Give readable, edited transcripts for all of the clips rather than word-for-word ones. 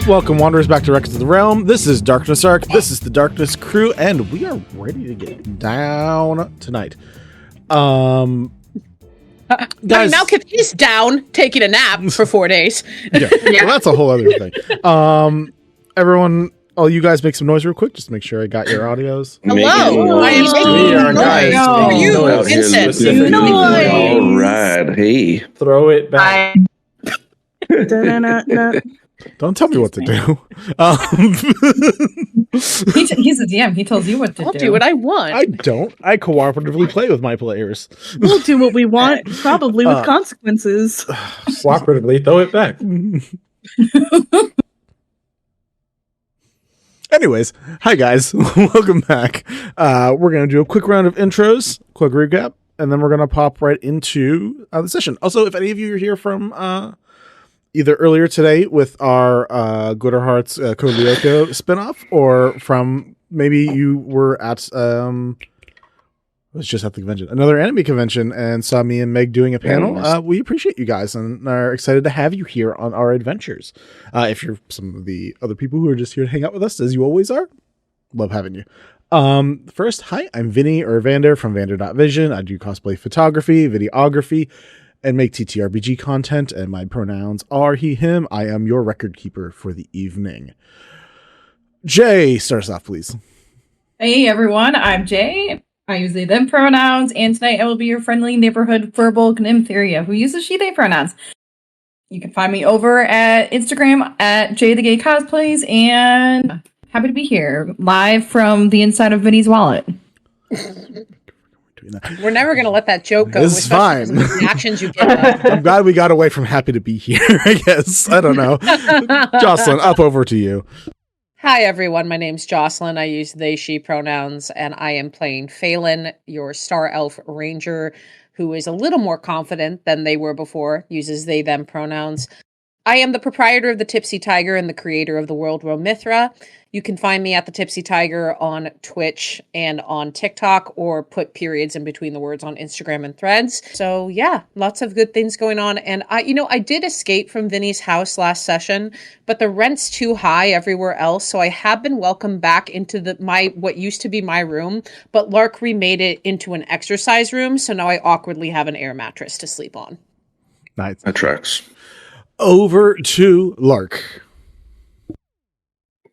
Welcome, Wanderers, back to Records of the Realm. This is Darkness Arc. This is the Darkness Crew, and we are ready to get down tonight. Guys, now he's down, taking a nap for 4 days. Yeah, well, that's a whole other thing. Everyone, all you guys make some noise real quick, just to make sure I got your audios. Hello, I am making noise. Are you, Vincent? All right, hey. Throw it back. Don't tell me what to do. He's a DM. He tells you what to do. I'll do what I want. I don't. I cooperatively play with my players. We'll do what we want, probably with consequences. Cooperatively, throw it back. Anyways, hi guys. Welcome back. We're going to do a quick round of intros, quick recap, and then we're going to pop right into the session. Also, if any of you are here from either earlier today with our Good Our Hearts Code Lyoko spinoff, or from maybe you were at I was just at the convention, another anime convention, and saw me and Meg doing a panel. We appreciate you guys and are excited to have you here on our adventures. If you're some of the other people who are just here to hang out with us, as you always are, love having you. First, hi, I'm Vinny or Vander from Vander.Vision. I do cosplay photography, videography, and make TTRPG content, and my pronouns are he, him. I am your record keeper for the evening. Jay, start us off, please. Hey everyone, I'm Jay. I use they them pronouns, and tonight I will be your friendly neighborhood verbal Gnimtheria who uses she they pronouns. You can find me over at Instagram at Jay the Gay Cosplays, and happy to be here live from the inside of Vinny's wallet. We're never going to let that joke go. It's fine. The actions you get. I'm glad we got away from happy to be here, I guess. I don't know. Jocelyn, up over to you. Hi, everyone. My name's Jocelyn. I use they, she pronouns, and I am playing Phelan, your Star Elf Ranger, who is a little more confident than they were before, uses they, them pronouns. I am the proprietor of the Tipsy Tiger and the creator of the world Romithra. You can find me at the Tipsy Tiger on Twitch and on TikTok, or put periods in between the words on Instagram and Threads. So yeah, lots of good things going on. And I did escape from Vinny's house last session, but the rent's too high everywhere else. So I have been welcomed back into what used to be my room, but Lark remade it into an exercise room. So now I awkwardly have an air mattress to sleep on. Nice. That tracks. Over to Lark.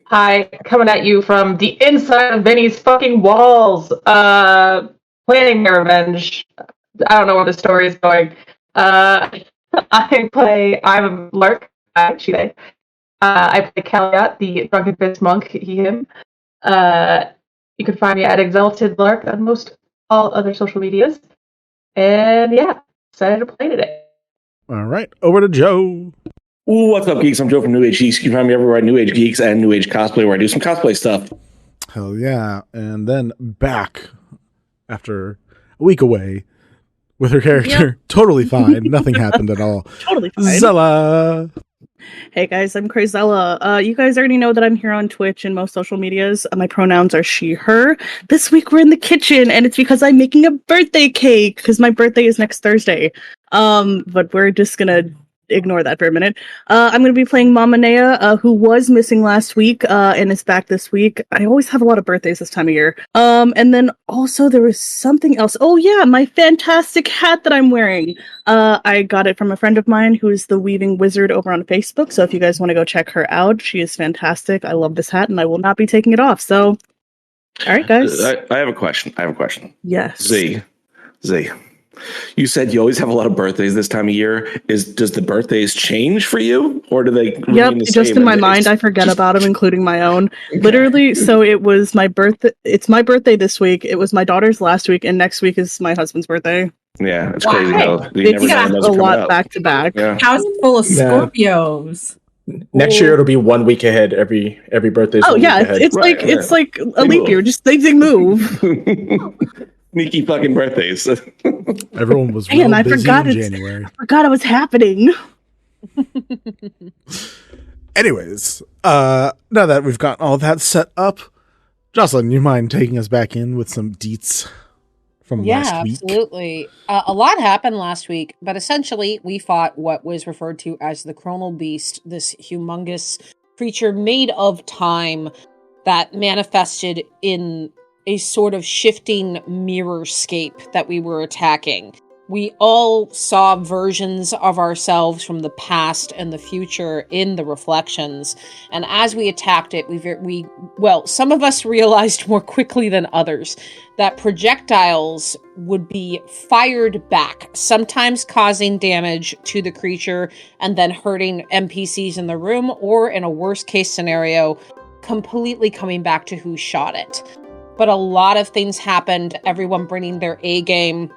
Hi, coming at you from the inside of Vinny's fucking walls. Planning my revenge. I don't know where the story is going. I'm Lark. She, they. I play Caliot, the drunken fist monk, he, him. You can find me at Exalted Lark on most all other social medias. And yeah, excited to play today. All right, over to Joe. Ooh, what's up, geeks? I'm Joe from New Age Geeks. You can find me everywhere at New Age Geeks and New Age Cosplay, where I do some cosplay stuff. Hell yeah. And then back after a week away with her character. Yep. Totally fine. Nothing happened at all. Totally fine. Zella. Hey guys, I'm Crazella. You guys already know that I'm here on Twitch and most social medias. My pronouns are she, her. This week we're in the kitchen, and it's because I'm making a birthday cake, because my birthday is next Thursday. But we're just gonna ignore that for a minute. I'm going to be playing Mama Nea, who was missing last week and is back this week. I always have a lot of birthdays this time of year. And then also there was something else. Oh yeah, my fantastic hat that I'm wearing. I got it from a friend of mine who is the Weaving Wizard over on Facebook. So if you guys want to go check her out, she is fantastic. I love this hat and I will not be taking it off. So, all right, guys. I have a question. Yes. Z. You said you always have a lot of birthdays this time of year. Does the birthdays change for you, or do they? Yep, just in my mind, I forget about them, including my own. Okay. Literally, so it was my birthday. It's my birthday this week. It was my daughter's last week, and next week is my husband's birthday. Yeah, it's crazy how it's a lot back to back. Yeah. House full of Scorpios. Next year it'll be 1 week ahead. Every birthday. Oh yeah, it's like a leap year. Just things move. Sneaky fucking birthdays. Everyone was real busy in January. I forgot it was happening. Anyways, now that we've got all that set up, Jocelyn, you mind taking us back in with some deets from last week? Yeah, absolutely. A lot happened last week, but essentially we fought what was referred to as the Chronal Beast, this humongous creature made of time that manifested in a sort of shifting mirrorscape that we were attacking. We all saw versions of ourselves from the past and the future in the reflections. And as we attacked it, some of us realized more quickly than others that projectiles would be fired back, sometimes causing damage to the creature and then hurting NPCs in the room, or in a worst case scenario, completely coming back to who shot it. But a lot of things happened, everyone bringing their A game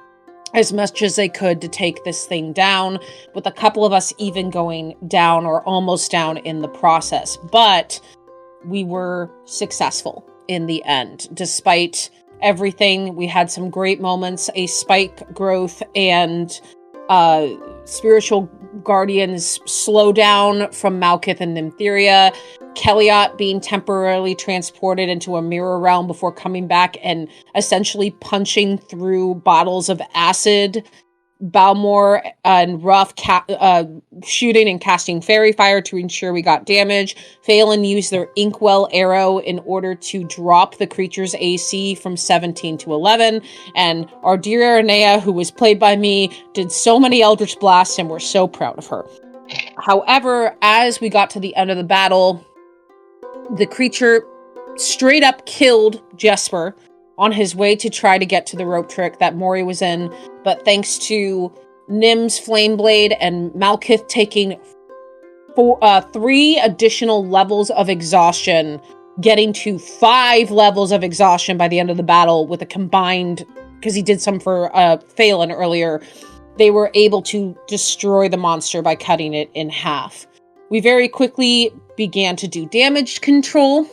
as much as they could to take this thing down, with a couple of us even going down or almost down in the process. But we were successful in the end. Despite everything, we had some great moments, a spike growth and spiritual guardians slow down from Malkith and Nymptheria, Kelliot being temporarily transported into a mirror realm before coming back and essentially punching through bottles of acid, Balmor and Ruff shooting and casting fairy fire to ensure we got damage. Phelan used their Inkwell arrow in order to drop the creature's AC from 17 to 11. And our dear Ironea, who was played by me, did so many Eldritch Blasts, and we're so proud of her. However, as we got to the end of the battle, the creature straight up killed Jesper on his way to try to get to the rope trick that Mori was in, but thanks to Nim's Flameblade and Malkith taking 3 additional levels of exhaustion, getting to 5 levels of exhaustion by the end of the battle with a combined, because he did some for Phelan earlier, they were able to destroy the monster by cutting it in half. We very quickly began to do damage control.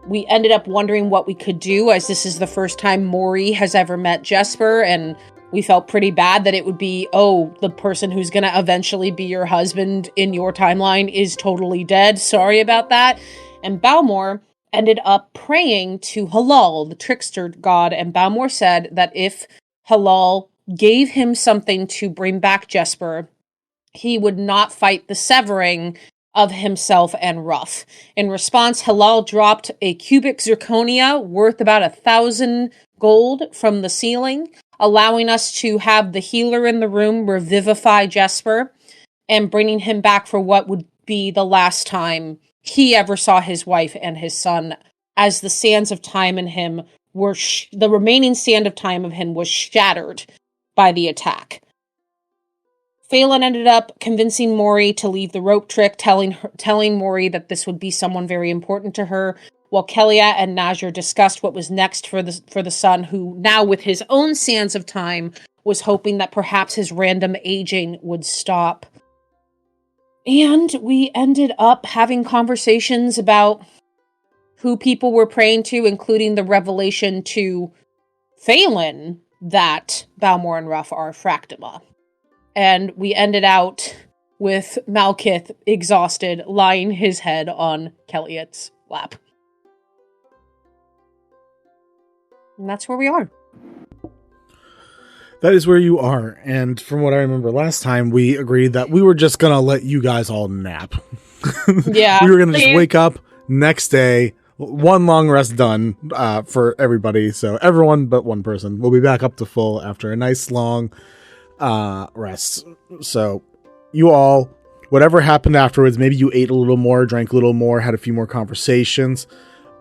We ended up wondering what we could do, as this is the first time Mori has ever met Jesper, and we felt pretty bad that it would be, the person who's going to eventually be your husband in your timeline is totally dead. Sorry about that. And Balmor ended up praying to Halal, the trickster god, and Balmor said that if Halal gave him something to bring back Jesper, he would not fight the severing of himself and Ruff. In response, Halal dropped a cubic zirconia worth about 1,000 gold from the ceiling, allowing us to have the healer in the room revivify Jesper and bringing him back for what would be the last time he ever saw his wife and his son, as the sands of time in him were the remaining sand of time of him was shattered by the attack. Phelan ended up convincing Mori to leave the rope trick, telling Mori that this would be someone very important to her, while Kelliot and Najir discussed what was next for the son, who now with his own sands of time was hoping that perhaps his random aging would stop. And we ended up having conversations about who people were praying to, including the revelation to Phelan that Balmor and Ruff are Fractima. And we ended out with Malkith, exhausted, lying his head on Kelliot's lap. And that's where we are. That is where you are. And from what I remember last time, we agreed that we were just going to let you guys all nap. Yeah. We were going to just wake up next day, one long rest done for everybody. So everyone but one person will be back up to full after a nice long rest. So you all, whatever happened afterwards, maybe you ate a little more, drank a little more, had a few more conversations,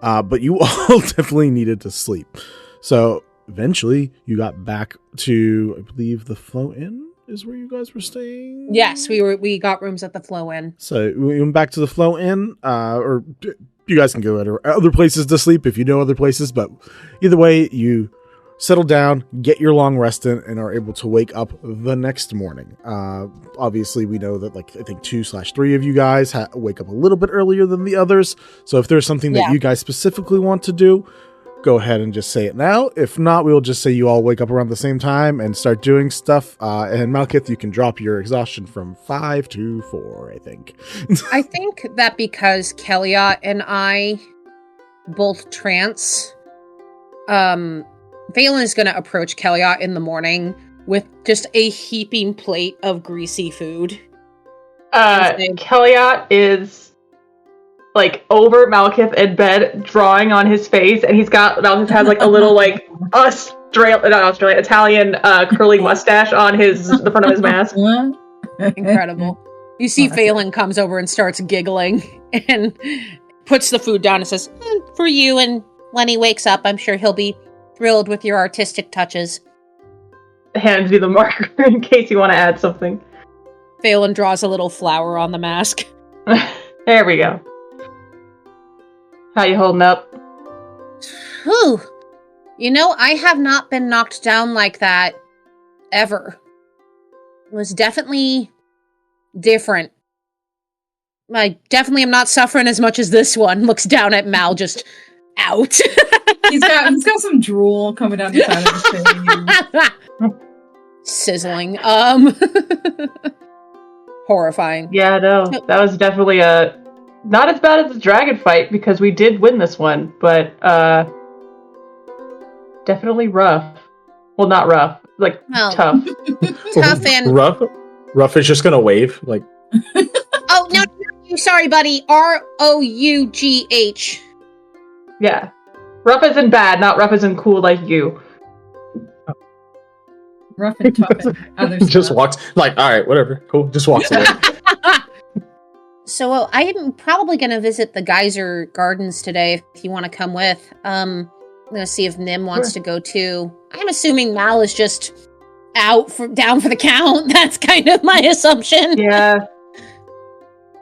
but you all definitely needed to sleep. So eventually you got back to, I believe, the Flow Inn is where you guys were staying. Yes, we got rooms at the Flow Inn. So we went back to the Flow Inn, or you guys can go to other places to sleep if you know other places, but either way, you settle down, get your long rest in, and are able to wake up the next morning. Obviously, we know that, I think 2/3 of you guys wake up a little bit earlier than the others. So if there's something that you guys specifically want to do, go ahead and just say it now. If not, we will just say you all wake up around the same time and start doing stuff. And Malkith, you can drop your exhaustion from 5 to 4, I think. I think that because Kelliot and I both trance, Phelan is going to approach Kelliot in the morning with just a heaping plate of greasy food. Kelliot is like over Malekith in bed, drawing on his face, and Malekith has like a little like Italian curly mustache on the front of his mask. Incredible. You see Phelan comes over and starts giggling and puts the food down and says, for you, and when he wakes up, I'm sure he'll be thrilled with your artistic touches. Hands you the marker in case you want to add something. Phelan draws a little flower on the mask. There we go. How you holding up? Whew. You know, I have not been knocked down like that ever. It was definitely different. I definitely am not suffering as much as this one. Looks down at Mal, just out. He's got some drool coming down the side of his face. Sizzling. Horrifying. Yeah, no, that was definitely not as bad as the dragon fight because we did win this one, but definitely rough. Well, not rough, like tough. Tough and rough is just gonna wave like. Oh no, sorry, buddy. Rough. Yeah, rough isn't bad, not rough isn't cool like you. Rough and tough and other stuff. Just walks like, all right, whatever, cool. Just walks away. So I am probably going to visit the Geyser Gardens today if you want to come with. I'm going to see if Nim wants to go too. I'm assuming Mal is just down for the count. That's kind of my assumption. Yeah.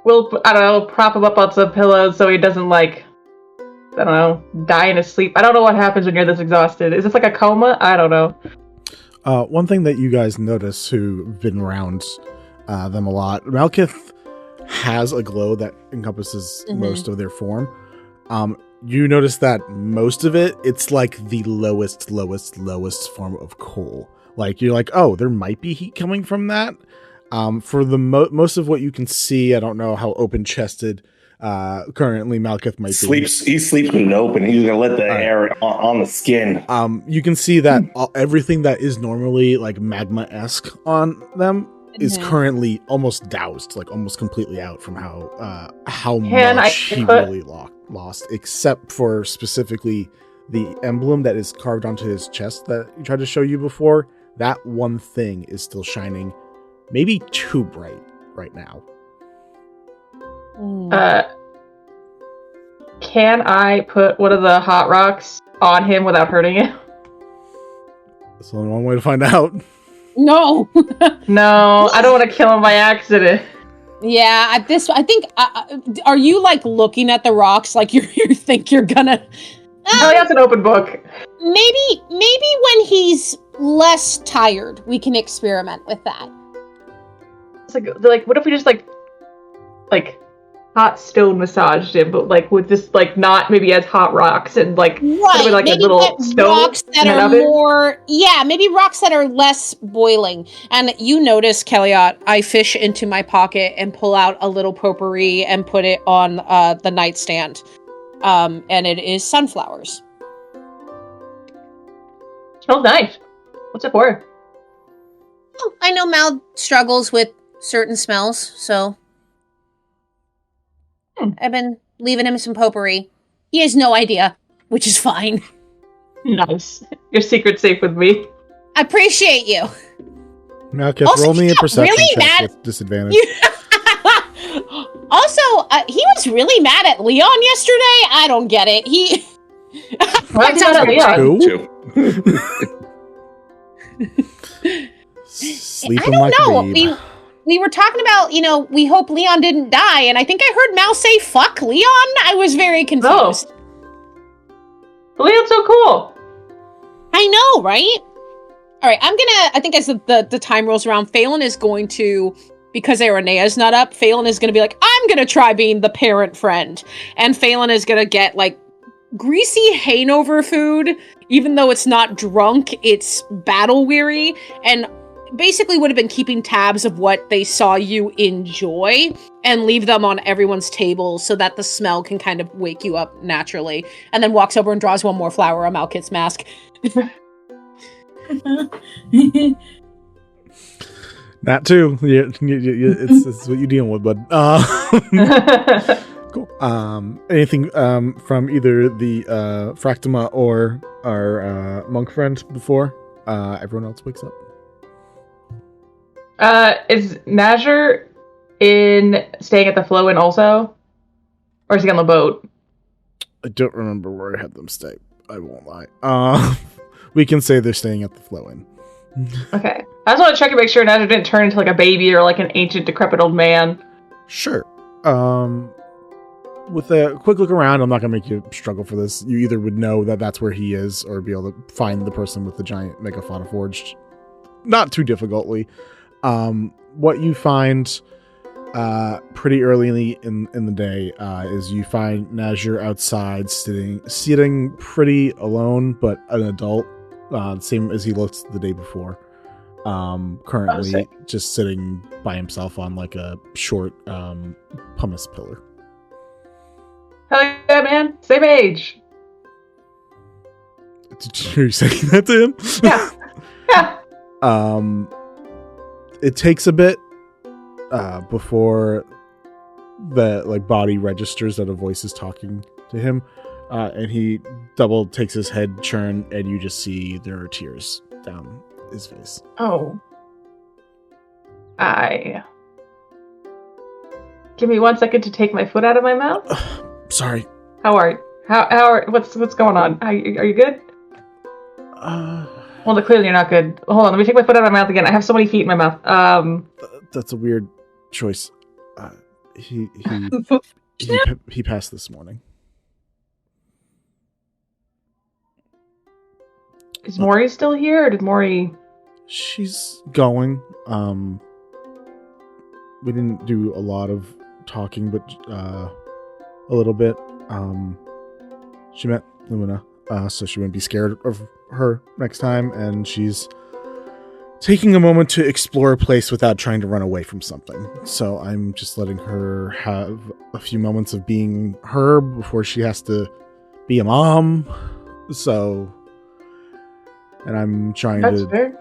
We'll, I don't know, prop him up on some pillows so he doesn't die in his sleep. I don't know what happens when you're this exhausted. Is this like a coma? I don't know. One thing that you guys notice who've been around them a lot, Malekith has a glow that encompasses most of their form. You notice that most of it's like the lowest form of coal. Like, you're like, oh, there might be heat coming from that. For the most of what you can see, I don't know how open-chested currently Malekith might be. He sleeps with it open. He's gonna let the air on the skin. You can see that everything that is normally like magma-esque on them is currently almost doused, like almost completely out from how much he really lost, except for specifically the emblem that is carved onto his chest that you tried to show you before. That one thing is still shining, maybe too bright right now. Can I put one of the hot rocks on him without hurting him? There's only one way to find out. No. No, I don't want to kill him by accident. Yeah, I think. Are you like looking at the rocks like you think you're gonna? Oh, that's an open book. Maybe when he's less tired, we can experiment with that. It's like what if we just like hot stone massaged him, but like with this like not maybe as hot rocks and like right, like maybe a little stone rocks that are more maybe rocks that are less boiling. And you notice, Kellyot, I fish into my pocket and pull out a little potpourri and put it on the nightstand. And it is sunflowers. Smells nice. What's it for? Oh, I know Mal struggles with certain smells, so I've been leaving him some potpourri. He has no idea, which is fine. Nice. Your secret's safe with me. I appreciate you. Malekith, roll me a perception check with disadvantage. Also, he was really mad at Leon yesterday. I don't get it. Why's he mad at Leon? Two. Sleeping I don't like know. a babe. We were talking about, we hope Leon didn't die, and I think I heard Mal say, fuck Leon? I was very confused. Oh. Leon's so cool. I know, right? All right, I think as the time rolls around, Phelan is going to, because Ironea's not up, Phelan is going to be like, I'm going to try being the parent friend. And Phelan is going to get, like, greasy Hanover food, even though it's not drunk, it's battle-weary, and basically would have been keeping tabs of what they saw you enjoy and leave them on everyone's table so that the smell can kind of wake you up naturally. And then walks over and draws one more flower on Malekith's mask. That too. Yeah, it's what you're dealing with, bud. Cool. Anything from either the Fractima or our monk friend before everyone else wakes up? Is Nazir staying at the Flow Inn also? Or is he on the boat? I don't remember where I had them stay. I won't lie. We can say they're staying at the Flow Inn. Okay. I just want to check and make sure Nazir didn't turn into like a baby or like an ancient decrepit old man. Sure. With a quick look around, I'm not going to make you struggle for this. You either would know that that's where he is or be able to find the person with the giant megafauna forged. Not too difficultly. What you find pretty early in the day is you find Nazir outside sitting pretty alone, but an adult, same as he looks the day before. Currently just sitting by himself on like a short pumice pillar. Hell yeah, man. Same age. Did you say that to him? Yeah. Yeah. It takes a bit before the like body registers that a voice is talking to him, and he double takes his head churn, and you just see there are tears down his face. Oh. Give me 1 second to take my foot out of my mouth. Sorry. How are what's going on? Are you good? Well, clearly you're not good. Hold on, let me take my foot out of my mouth again. I have so many feet in my mouth. That's a weird choice. He passed this morning. Is Maury still here, or did Maury... She's going. We didn't do a lot of talking, but a little bit. She met Lumina, so she wouldn't be scared of her next time, and she's taking a moment to explore a place without trying to run away from something. So I'm just letting her have a few moments of being her before she has to be a mom. So, and I'm trying That's to... fair.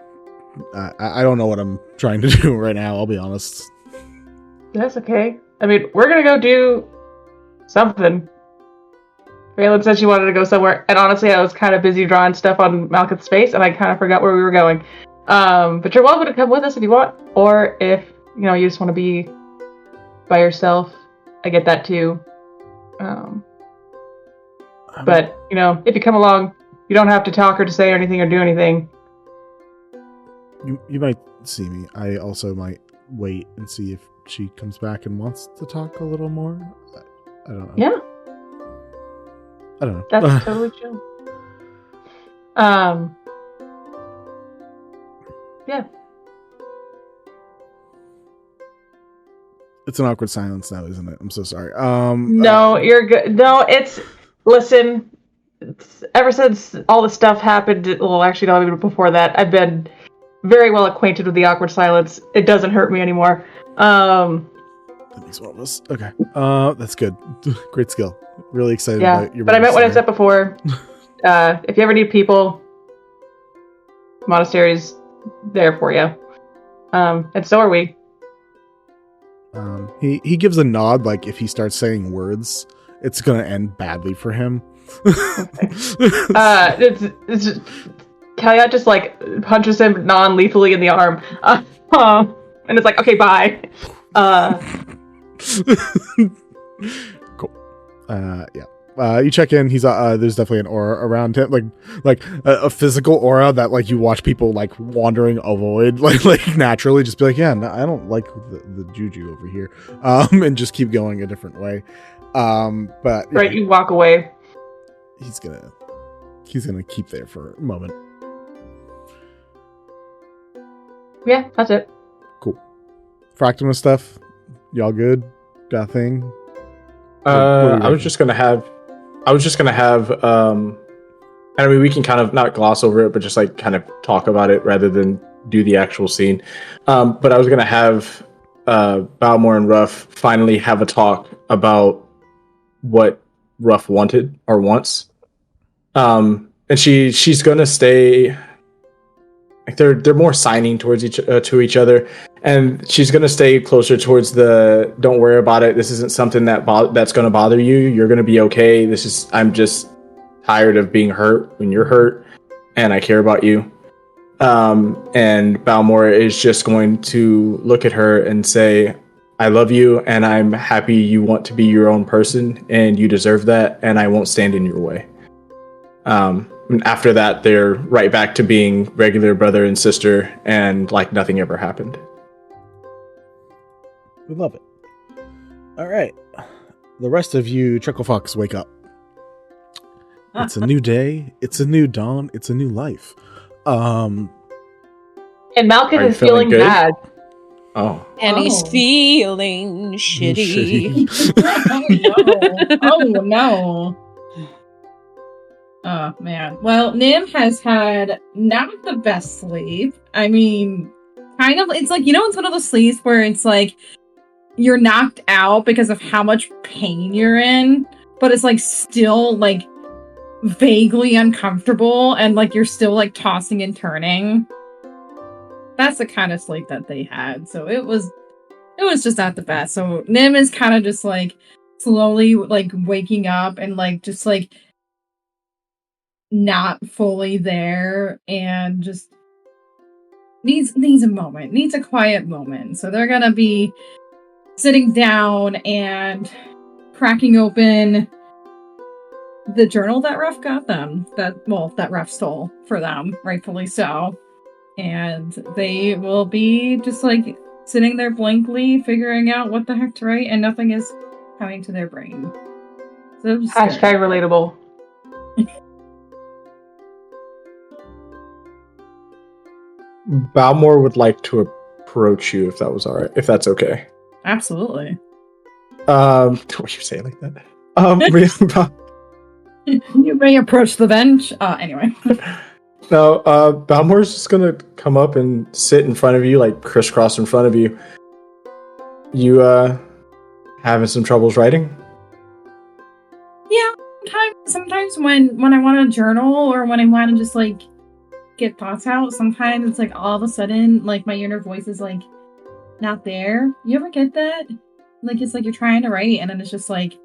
I don't know what I'm trying to do right now, I'll be honest. That's okay. I mean, we're gonna go do something. Phelan said she wanted to go somewhere, and honestly, I was kind of busy drawing stuff on Malcolm's face, and I kind of forgot where we were going. But you're welcome to come with us if you want, or if, you just want to be by yourself. I get that too. But, if you come along, you don't have to talk or to say anything or do anything. You might see me. I also might wait and see if she comes back and wants to talk a little more. I don't know. Yeah. I don't know. That's totally chill. Yeah. It's an awkward silence now, isn't it? I'm so sorry. No, you're good. No, listen, ever since all the stuff happened, well, actually, not even before that, I've been very well acquainted with the awkward silence. It doesn't hurt me anymore. That makes one of us. Okay. That's good. Great skill. Really excited about your... But I meant what I said before. If you ever need people, monastery's there for you. And so are we. He gives a nod, like if he starts saying words, it's gonna end badly for him. It's just, Calyat just like punches him non-lethally in the arm. And it's like, okay, bye. Cool. Yeah. You check in. He's there's definitely an aura around him, like a physical aura that like you watch people like wandering avoid, like naturally just be like, yeah, no, I don't like the juju over here, and just keep going a different way. But right, you walk away. He's gonna keep there for a moment. Yeah, that's it. Cool. Fractima stuff. Y'all good? Got a thing? I was just gonna have. I mean, we can kind of not gloss over it, but just like kind of talk about it rather than do the actual scene. But I was gonna have Balmore and Ruff finally have a talk about what Ruff wanted or wants. And she's gonna stay. Like they're more signing towards each other, And she's going to stay closer towards the, don't worry about it. This isn't something that's going to bother you. You're going to be okay. I'm just tired of being hurt when you're hurt, and I care about you. And Balmore is just going to look at her and say, I love you, and I'm happy you want to be your own person, and you deserve that, and I won't stand in your way. And after that, they're right back to being regular brother and sister, and like nothing ever happened. We love it. All right. The rest of you Trickle Fox, wake up. It's a new day. It's a new dawn. It's a new life. And Malkin Are you is feeling feeling good? bad. Oh. And he's feeling shitty. Oh no. Oh man. Well, Nim has had not the best sleep. I mean, kind of, it's like, it's one of those sleeps where it's like you're knocked out because of how much pain you're in, but it's like still like vaguely uncomfortable and like you're still like tossing and turning. That's the kind of sleep that they had. So it was just not the best. So Nim is kind of just like slowly like waking up and like just like not fully there and just needs a moment, needs a quiet moment. So they're gonna be sitting down and cracking open the journal that Ruff got them, that Ruff stole for them, rightfully so. And they will be just like sitting there blankly figuring out what the heck to write, and nothing is coming to their brain. So Hashtag relatable. Balmore would like to approach you if that was all right, if that's okay. Absolutely. What you say like that? You may approach the bench. Anyway. No, Balmore's just gonna come up and sit in front of you, like crisscross in front of you. You, having some troubles writing? Yeah, sometimes when I want to journal or when I want to just like get thoughts out, sometimes it's like all of a sudden like my inner voice is like not there. You ever get that? Like it's like you're trying to write and then it's just like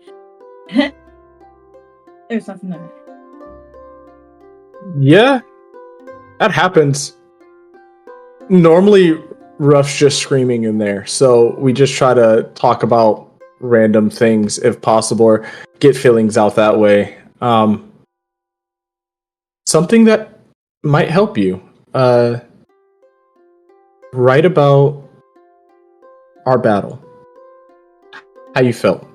there's nothing there. Yeah, that happens. Normally, Ruff's just screaming in there, so we just try to talk about random things if possible, or get feelings out that way. Something that might help you. Write about our battle. How you felt.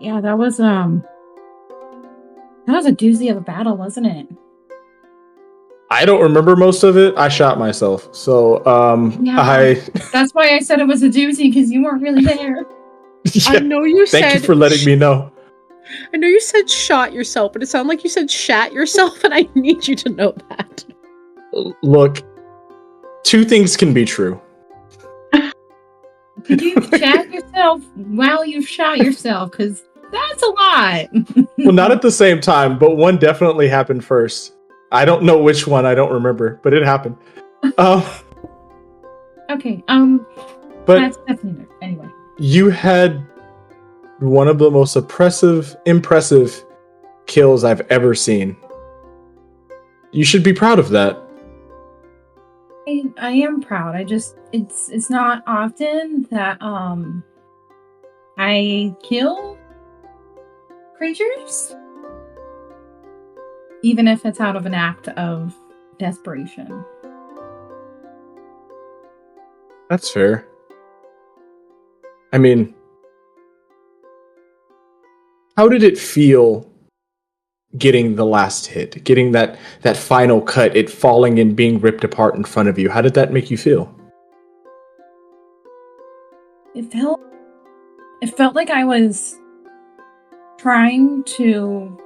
Yeah, that was a doozy of a battle, wasn't it? I don't remember most of it. I shot myself, so That's why I said it was a doozy, because you weren't really there. Yeah, I know you thank you for letting me know. I know you said shot yourself, but it sounded like you said shat yourself, and I need you to know that. Look, two things can be true. Did you chat yourself while you shot yourself? Because that's a lot. Well, not at the same time, but one definitely happened first. I don't know which one. I don't remember, but it happened. Okay. But that's definitely anyway. You had one of the most impressive kills I've ever seen. You should be proud of that. I am proud. It's not often that I kill creatures, even if it's out of an act of desperation. That's fair. I mean, how did it feel getting the last hit, getting that final cut, it falling and being ripped apart in front of you? How did that make you feel? It felt like I was trying to.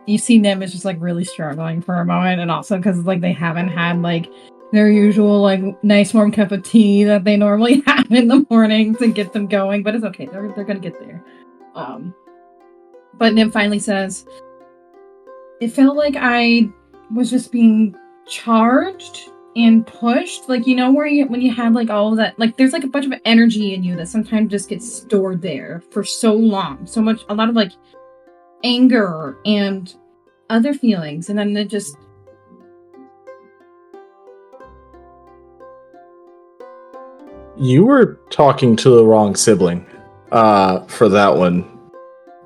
You see Nim is just like really struggling for a moment, and also because like they haven't had like their usual like nice warm cup of tea that they normally have in the morning to get them going, but it's okay. They're gonna get there. But Nim finally says, "It felt like I was just being charged and pushed, like, you know, where when you have like all of that, like there's like a bunch of energy in you that sometimes just gets stored there for so long, a lot of like anger and other feelings, and then it just You were talking to the wrong sibling for that one.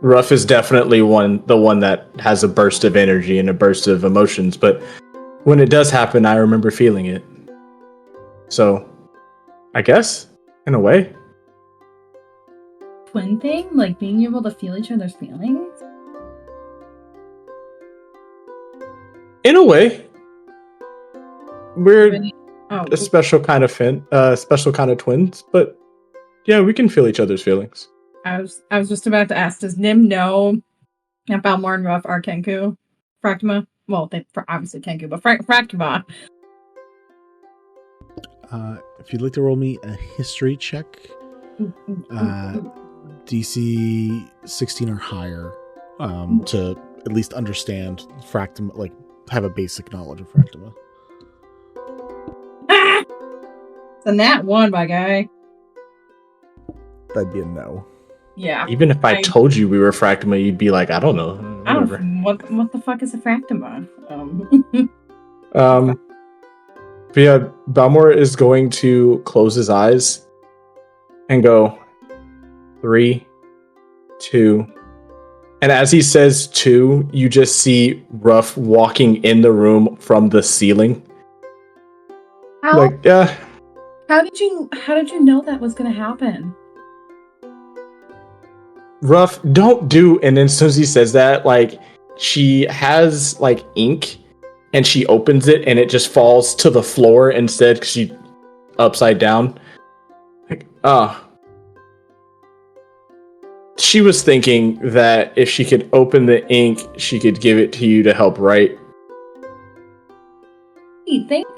Ruff is definitely the one that has a burst of energy and a burst of emotions, but when it does happen, I remember feeling it. So, I guess, in a way. twin thing, like being able to feel each other's feelings. In a way. We're Oh, a special kind of special kind of twins, but yeah, we can feel each other's feelings. I was just about to ask, does Nim know about Martin Ruff are Kenku? Fractima? Well, they obviously Kenku, but Fractima. If you'd like to roll me a history check, DC 16 or higher, to at least understand Fractima, like have a basic knowledge of Fractima. And that one, my guy. That'd be a no. Yeah. Even if I told you we were Fractima, you'd be like, I don't know. Whatever. What the fuck is a Fractima? But yeah, Balmor is going to close his eyes and go 3, 2. And as he says 2, you just see Ruff walking in the room from the ceiling. How? Like, yeah. How did you know that was gonna happen? Ruff, don't do. And then as soon as he says that, like, she has like ink and she opens it and it just falls to the floor instead because she upside down. Like, she was thinking that if she could open the ink, she could give it to you to help write.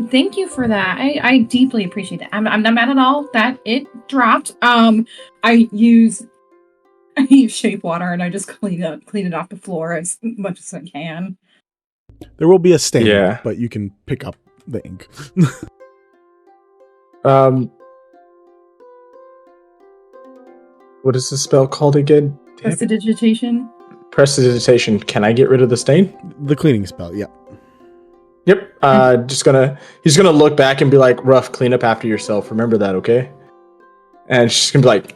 Thank you for that. I deeply appreciate that. I'm not mad at all that it dropped. I use shape water and I just clean it off the floor as much as I can. There will be a stain, but you can pick up the ink. What is the spell called again? Prestidigitation. Prestidigitation. Can I get rid of the stain? The cleaning spell, yeah. Yep. He's gonna look back and be like, Ruff, clean up after yourself. Remember that, okay? And she's gonna be like,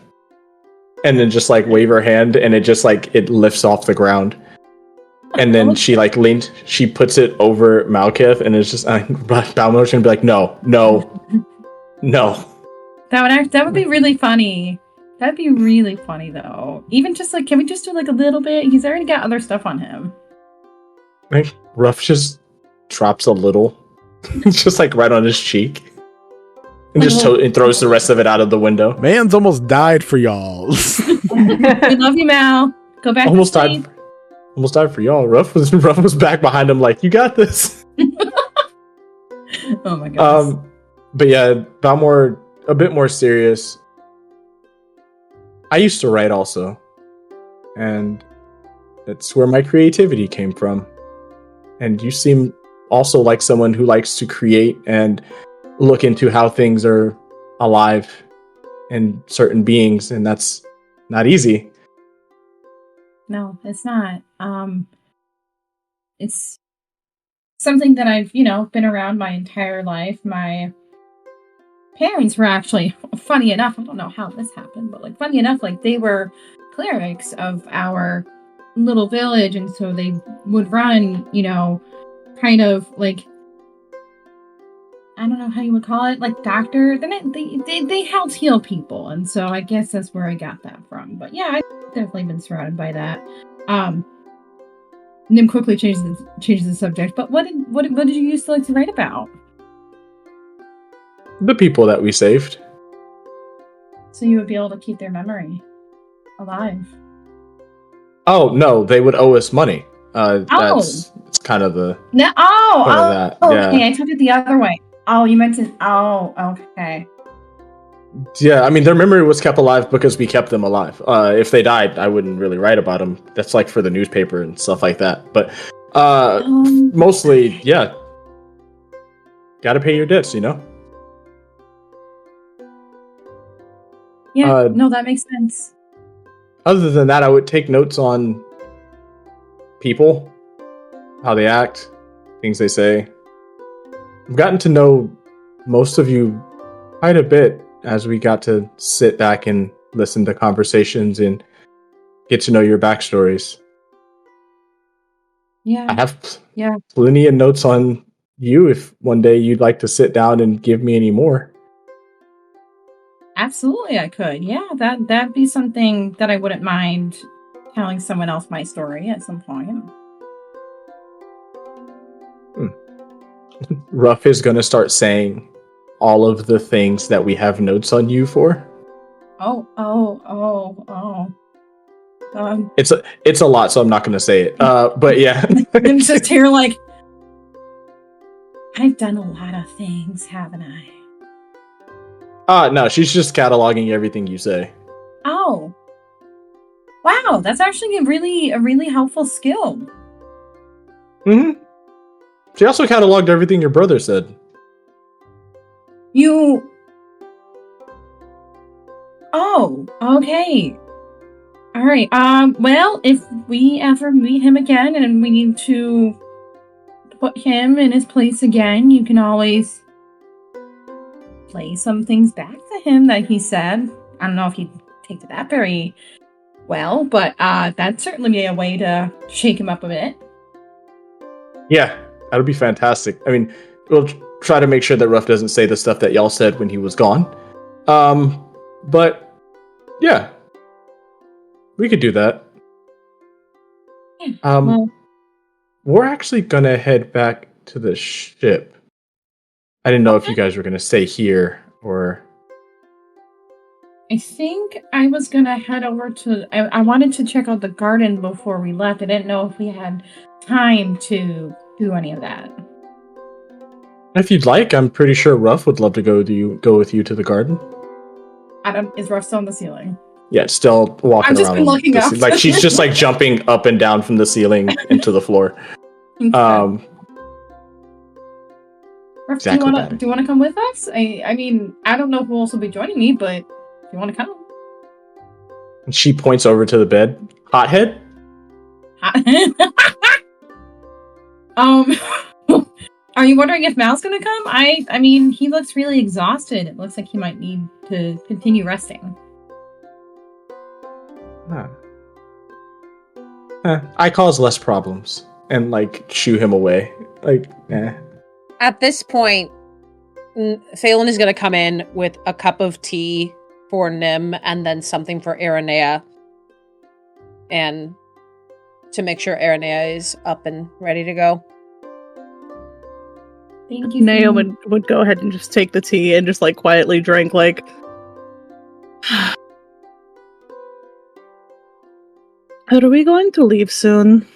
and then just like wave her hand and it just like it lifts off the ground. And then she like she puts it over Malkith and it's just Balmor's gonna be like, no. That would be really funny. That'd be really funny though. Even just like, can we just do like a little bit? He's already got other stuff on him. Like Ruff just drops a little, just like right on his cheek, and just and throws the rest of it out of the window. Man's almost died for y'all. We love you, Mal. Go back. Almost died for y'all. Ruff was back behind him, like, you got this. Oh my god. But yeah, Balmor a bit more serious. I used to write also, and that's where my creativity came from. And you seem also like someone who likes to create and look into how things are alive and certain beings, and that's not easy. No, it's not. It's something that I've, been around my entire life. My parents were actually, funny enough, I don't know how this happened, but like funny enough, like they were clerics of our little village, and so they would run, kind of like, I don't know how you would call it, like doctor. Then they helped heal people, and so I guess that's where I got that from. But yeah, I've definitely been surrounded by that. Nim quickly changes the subject. But what did you used to like to write about? The people that we saved. So you would be able to keep their memory alive. Oh no, they would owe us money. It's kind of the okay. Yeah. I took it the other way. Oh, you meant to. Oh, okay. Yeah, I mean, their memory was kept alive because we kept them alive. If they died, I wouldn't really write about them. That's like for the newspaper and stuff like that. But mostly, yeah. gotta pay your debts, you know? Yeah, no, that makes sense. Other than that, I would take notes on people, how they act, things they say. I've gotten to know most of you quite a bit as we got to sit back and listen to conversations and get to know your backstories. Yeah. I have plenty of notes on you if one day you'd like to sit down and give me any more. Absolutely, I could. Yeah, that'd be something that I wouldn't mind telling someone else my story at some point. Ruff is going to start saying all of the things that we have notes on you for. Oh. It's a lot, so I'm not going to say it. But yeah. I'm just here like, I've done a lot of things, haven't I? No, she's just cataloging everything you say. Oh. Wow, that's actually a really helpful skill. Mm-hmm. She also cataloged everything your brother said. Oh, okay. All right. Well, if we ever meet him again and we need to put him in his place again, you can always play some things back to him that he said. I don't know if he'd take to that very well, but that'd certainly be a way to shake him up a bit. Yeah, that'd be fantastic. I mean, we'll try to make sure that Ruff doesn't say the stuff that y'all said when he was gone. But yeah, we could do that. Yeah, we're actually gonna head back to the ship. I didn't know if you guys were gonna stay here or. I think I was gonna head over to. I wanted to check out the garden before we left. I didn't know if we had time to do any of that. If you'd like, I'm pretty sure Ruff would love to go with you to the garden. Is Ruff still on the ceiling? Yeah, it's still walking I've just around. been looking up. Like she's just like jumping up and down from the ceiling into the floor. Okay. Ruff, do you want to come with us? I mean, I don't know who else will be joining me, but if you want to come. She points over to the bed. Hothead? Are you wondering if Mal's gonna come? I mean, he looks really exhausted. It looks like he might need to continue resting. I cause less problems and like shoo him away. Like, At this point, Phelan is going to come in with a cup of tea for Nim and then something for Irona, and to make sure Irona is up and ready to go. Thank you. Naya would go ahead and just take the tea and just like quietly drink like. Are we going to leave soon?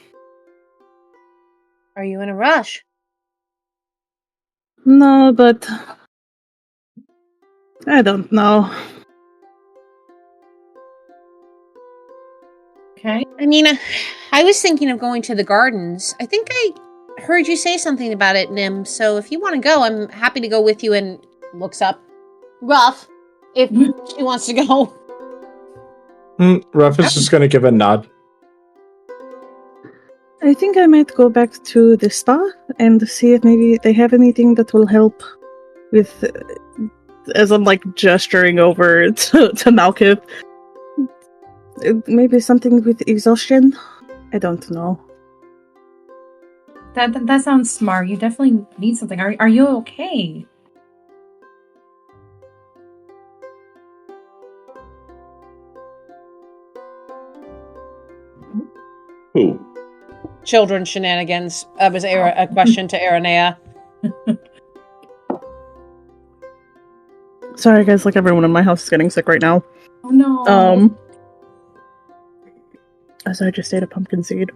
Are you in a rush? No, but I don't know. Okay. I mean, I was thinking of going to the gardens. I think I heard you say something about it, Nim. So if you want to go, I'm happy to go with you. And looks up Ruff if she wants to go. Ruff is just going to give a nod. I think I might go back to the spa and see if maybe they have anything that will help with, as I'm like gesturing over to Malkith. Maybe something with exhaustion? I don't know. That sounds smart. You definitely need something. Are you okay? Who? Children shenanigans. That was a question to Irona. Sorry guys, like everyone in my house is getting sick right now. Oh no. So I just ate a pumpkin seed.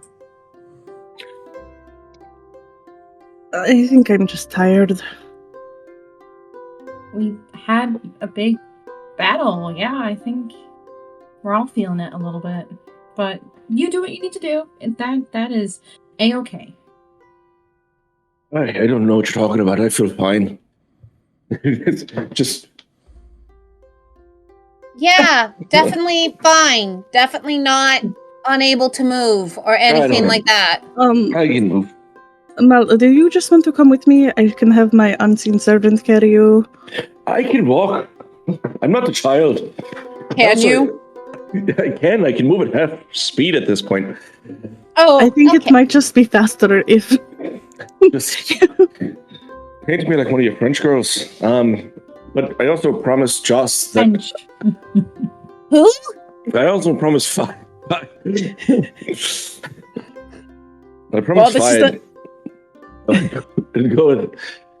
I think I'm just tired. We had a big battle. Yeah, I think we're all feeling it a little bit. But you do what you need to do. And that is A-okay. I don't know what you're talking about. I feel fine. It's just Yeah, definitely fine. Definitely not unable to move or anything like that. I can move. Mal, do you just want to come with me? I can have my unseen servant carry you. I can walk. I'm not a child. Can you? I can. I can move at half speed at this point. Oh, I think okay. it might just be faster if... Just paint me like one of your French girls. But I also promised Joss that Who? I also promised five. I Well, promised this is five.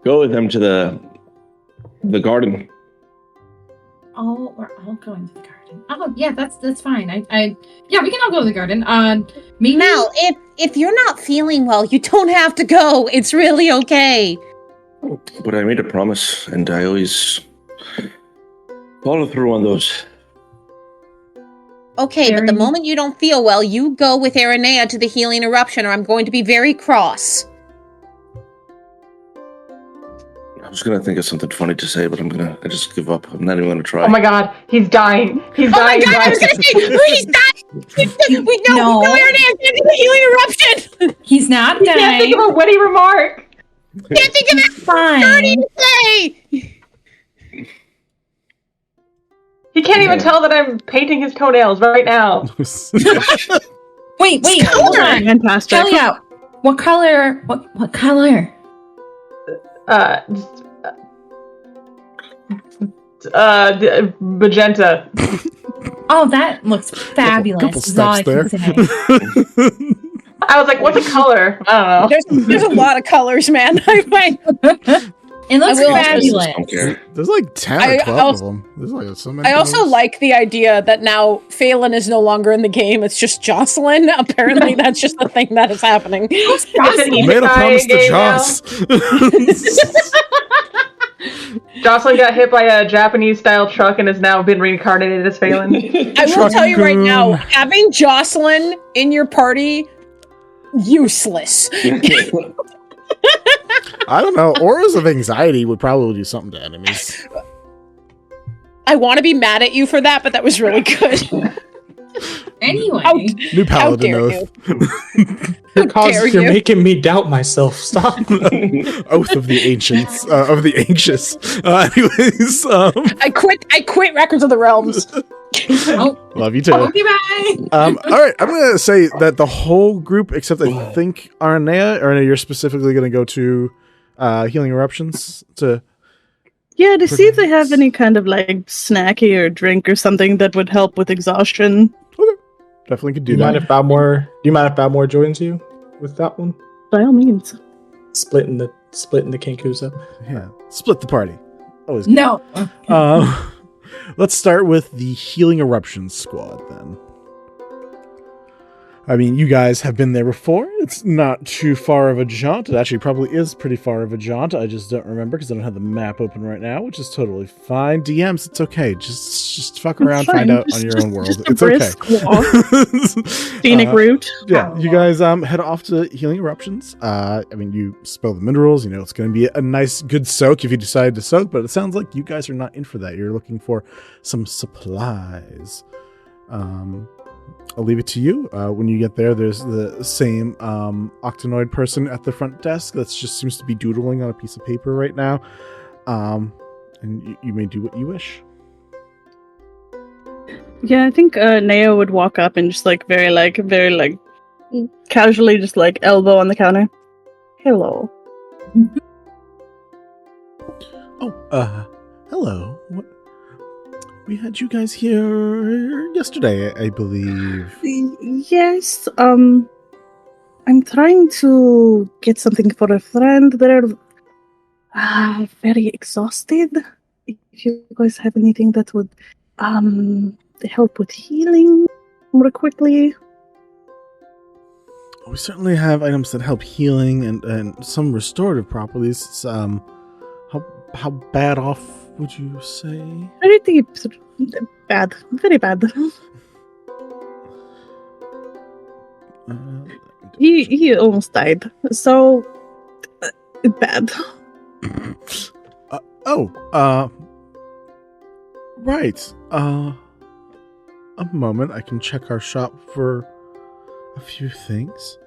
Go with them to the garden. Oh, we're all going to the garden. Oh, yeah, that's fine. Yeah, we can all go to the garden. Maybe Mal, if you're not feeling well, you don't have to go. It's really okay. But I made a promise, and I always follow through on those. Okay, but the moment you don't feel well, you go with Irona to the healing eruption, or I'm going to be very cross. I was gonna think of something funny to say, but I just give up. I'm not even gonna try. Oh my god, he's dying. He's Oh my dying. god, I was gonna say, he's dying! We know Irona's in the healing eruption! He's not He can't dying. think of a witty remark. Can't think of that Fine. dirty to say! He can't even tell that I'm painting his toenails right now. Wait, hold on. Fantastic. Talia, what color? What color? Magenta. Oh, that looks fabulous. Couple is all I steps can there. say. I was like, what's a color? I don't know. There's a lot of colors, man. It looks I will- fabulous. Don't care. There's like 10 or 12 of them. There's like so many. I also colors. like the idea that now Phelan is no longer in the game. It's just Jocelyn. Apparently, that's just the thing that is happening. It's an Made a promise to game now. Joss. Jocelyn got hit by a Japanese-style truck and has now been reincarnated as Phelan. I will tell you right now, having Jocelyn in your party, useless. I don't know. Auras of anxiety would probably do something to enemies. I want to be mad at you for that, but that was really good. Anyway, New How paladin dare oath. You're you. making me doubt myself. Stop. Oath of the ancients. Of the anxious. Anyways, I quit Records of the Realms. love you too. okay, bye. All right, I'm gonna say that the whole group, except I think Arnea, you're specifically gonna go to healing eruptions to. Yeah, to see if they have any kind of like snacky or drink or something that would help with exhaustion. Definitely could Do do you mind that. if Balmore joins you with that one? By all means. Splitting the Kinkus up. Yeah, split the party. Always good. No. Let's start with the healing eruptions squad then. I mean, you guys have been there before. It's not too far of a jaunt. It actually probably is pretty far of a jaunt. I just don't remember because I don't have the map open right now, which is totally fine. DMs, it's okay. Just fuck around, find out on your own world. Just a It's okay. brisk walk. Scenic route. Yeah, you guys head off to healing eruptions. I mean, you spill the minerals. You know, it's going to be a nice, good soak if you decide to soak. But it sounds like you guys are not in for that. You're looking for some supplies. I'll leave it to you. When you get there, there's the same octanoid person at the front desk that just seems to be doodling on a piece of paper right now. And you may do what you wish. Yeah, I think Neo would walk up and just very casually just like elbow on the counter. Hello. Oh, hello. What? We had you guys here yesterday, I believe. Yes, I'm trying to get something for a friend. They're very exhausted. If you guys have anything that would help with healing more quickly. We certainly have items that help healing and some restorative properties. How bad off would you say? Pretty bad. Very bad. He almost died. So bad. Right. A moment. I can check our shop for a few things.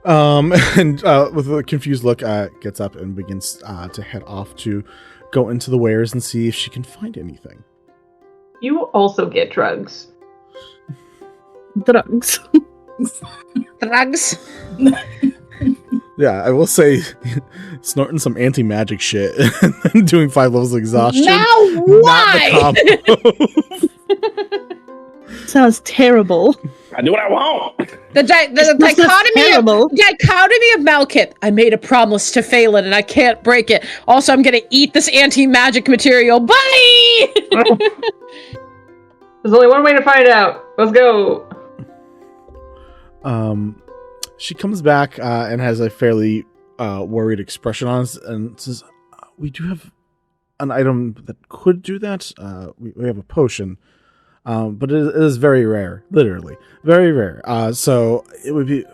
And with a confused look, gets up and begins to head off to go into the wares and see if she can find anything. You also get drugs. Drugs. Drugs. Yeah, I will say, snorting some anti-magic shit and then doing 5 levels of exhaustion. Now why? Not the combo. Sounds terrible. I do what I want. The dichotomy terrible. of Malkith. I made a promise to Phelan and I can't break it. Also, I'm gonna eat this anti-magic material. Bye! There's only one way to find out. Let's go. She comes back and has a fairly worried expression on us and says, we do have an item that could do that. We have a potion, but it is very rare, literally. Very rare. So it would be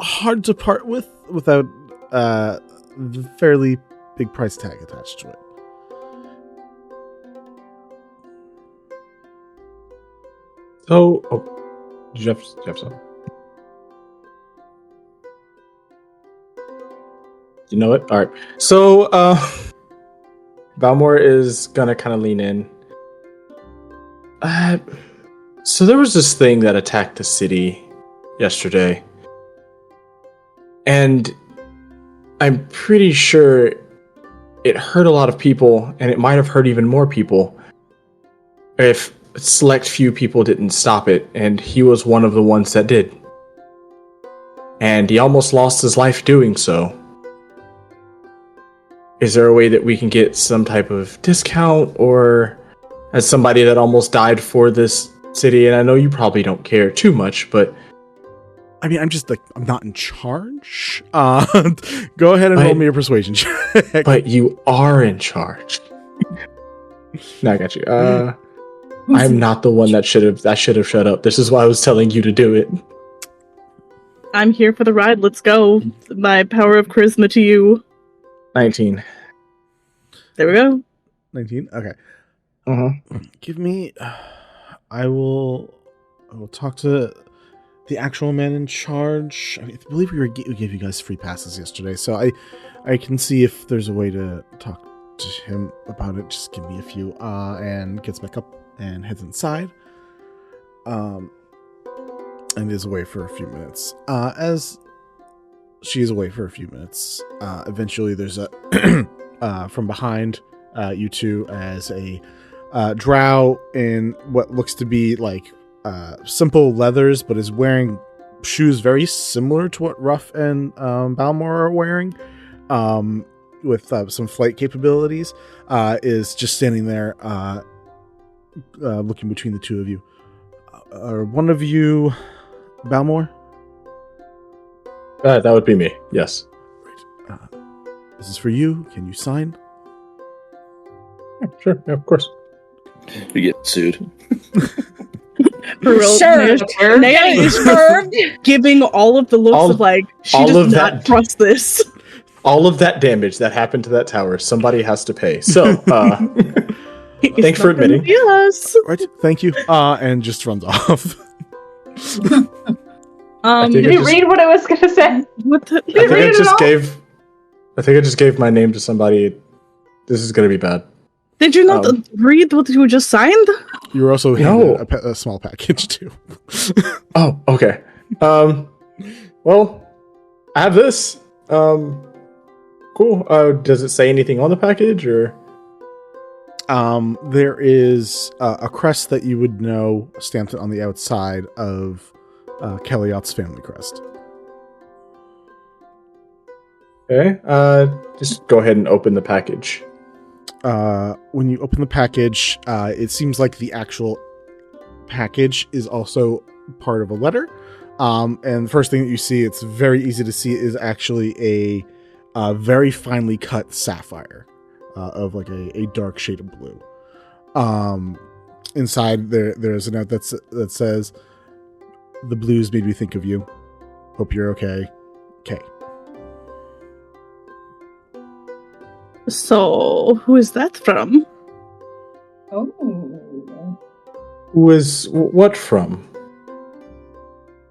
hard to part with without the fairly big price tag attached to it. So, did you have some? You know it? All right. So, Valmore is gonna kind of lean in. So there was this thing that attacked the city yesterday. And I'm pretty sure it hurt a lot of people, and it might have hurt even more people if a select few people didn't stop it, and he was one of the ones that did. And he almost lost his life doing so. Is there a way that we can get some type of discount, or as somebody that almost died for this city, and I know you probably don't care too much, but I mean, I'm just like, I'm not in charge. Go ahead and roll me a persuasion check. But you are in charge. No, I got you. I'm not the one that should have shut up. This is why I was telling you to do it. I'm here for the ride. Let's go. My power of charisma to you. 19. There we go. 19? Okay. Uh-huh. Give me... I will talk to the actual man in charge. I believe we gave you guys free passes yesterday, so I can see if there's a way to talk to him about it. Just give me a few. And gets back up and heads inside. And is away for a few minutes. As she is away for a few minutes, eventually there's a from behind you two as a drow in what looks to be like simple leathers, but is wearing shoes very similar to what Ruff and Balmor are wearing, with some flight capabilities, is just standing there looking between the two of you. Are one of you Balmor? That would be me, yes. Right. This is for you. Can you sign? Yeah, sure, yeah, of course. You get sued. Served. Naya is Served. giving all of the looks of like, she does not trust this. All of that damage that happened to that tower, somebody has to pay. So, thanks for admitting. Yes. Right, thank you. And just runs off. Did you read what I was going to say? What the? I think I just gave my name to somebody. This is going to be bad. Did you not read what you just signed? You were also handed a small package too. Oh, okay. Well, I have this. Cool. Does it say anything on the package, or? There is a crest that you would know stamped on the outside of Kellyot's family crest. Okay. Just go ahead and open the package. When you open the package, it seems like the actual package is also part of a letter. And the first thing that you see, it's very easy to see, is actually a very finely cut sapphire of like a dark shade of blue. Inside there's a note that says, "The blues made me think of you. Hope you're okay. K." So, who is that from? Oh. Who is what from?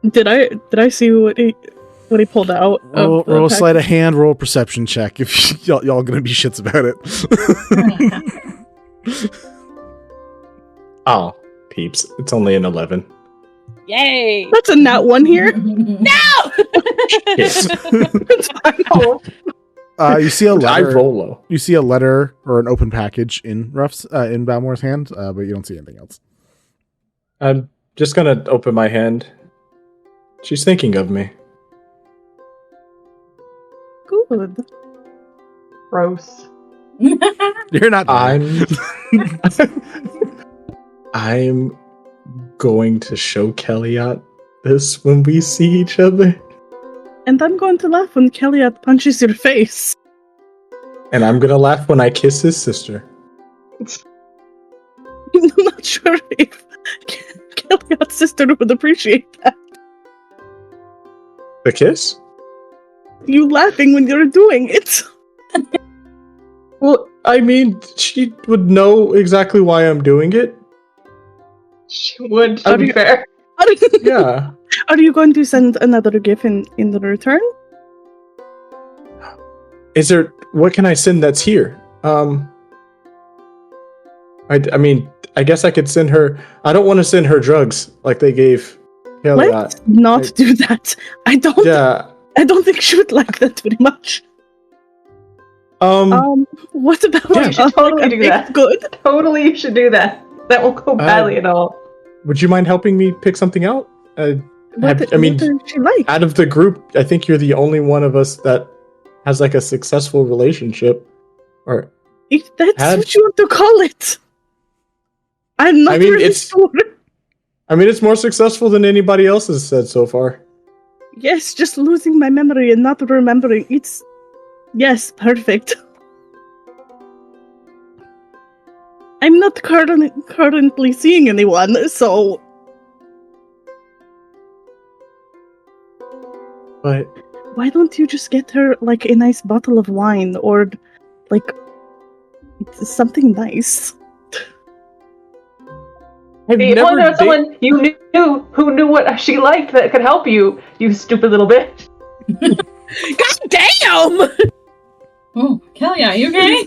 Did I see what he pulled out? Roll a sleight of hand, roll a perception check if y'all gonna be shits about it. Oh, peeps. It's only an 11. Yay! That's a nat one here. No! It's fine. You see a I letter. roll low. You see a letter or an open package in in Balmore's hand, but you don't see anything else. I'm just gonna open my hand. She's thinking of me. Good. Gross. You're not. There. I'm going to show Kellyot this when we see each other. And I'm going to laugh when Kellyot punches your face. And I'm gonna laugh when I kiss his sister. I'm not sure if Kellyot's sister would appreciate that. The kiss? You laughing when you're doing it. Well, I mean, she would know exactly why I'm doing it. She would, to be fair. Yeah. Are you going to send another gift in the return? Is there... What can I send that's here? I mean, I guess I could send her... I don't want to send her drugs like they gave Kelly. Let's not do that. I don't think she would like that very much. What about You should totally do that. Good. Totally, you should do that. That won't go badly at all. Would you mind helping me pick something out? What does she like? Out of the group, I think you're the only one of us that has like a successful relationship. Or If that's what you want to call it. I'm not really sure. I mean, it's more successful than anybody else has said so far. Yes, just losing my memory and not remembering. It's... Yes, perfect. I'm not currently seeing anyone, so... But... Why don't you just get her, like, a nice bottle of wine, or, like, something nice? Hey, well, there was someone you knew who knew what she liked that could help you, you stupid little bitch. God damn! Oh, Kelly, are you okay?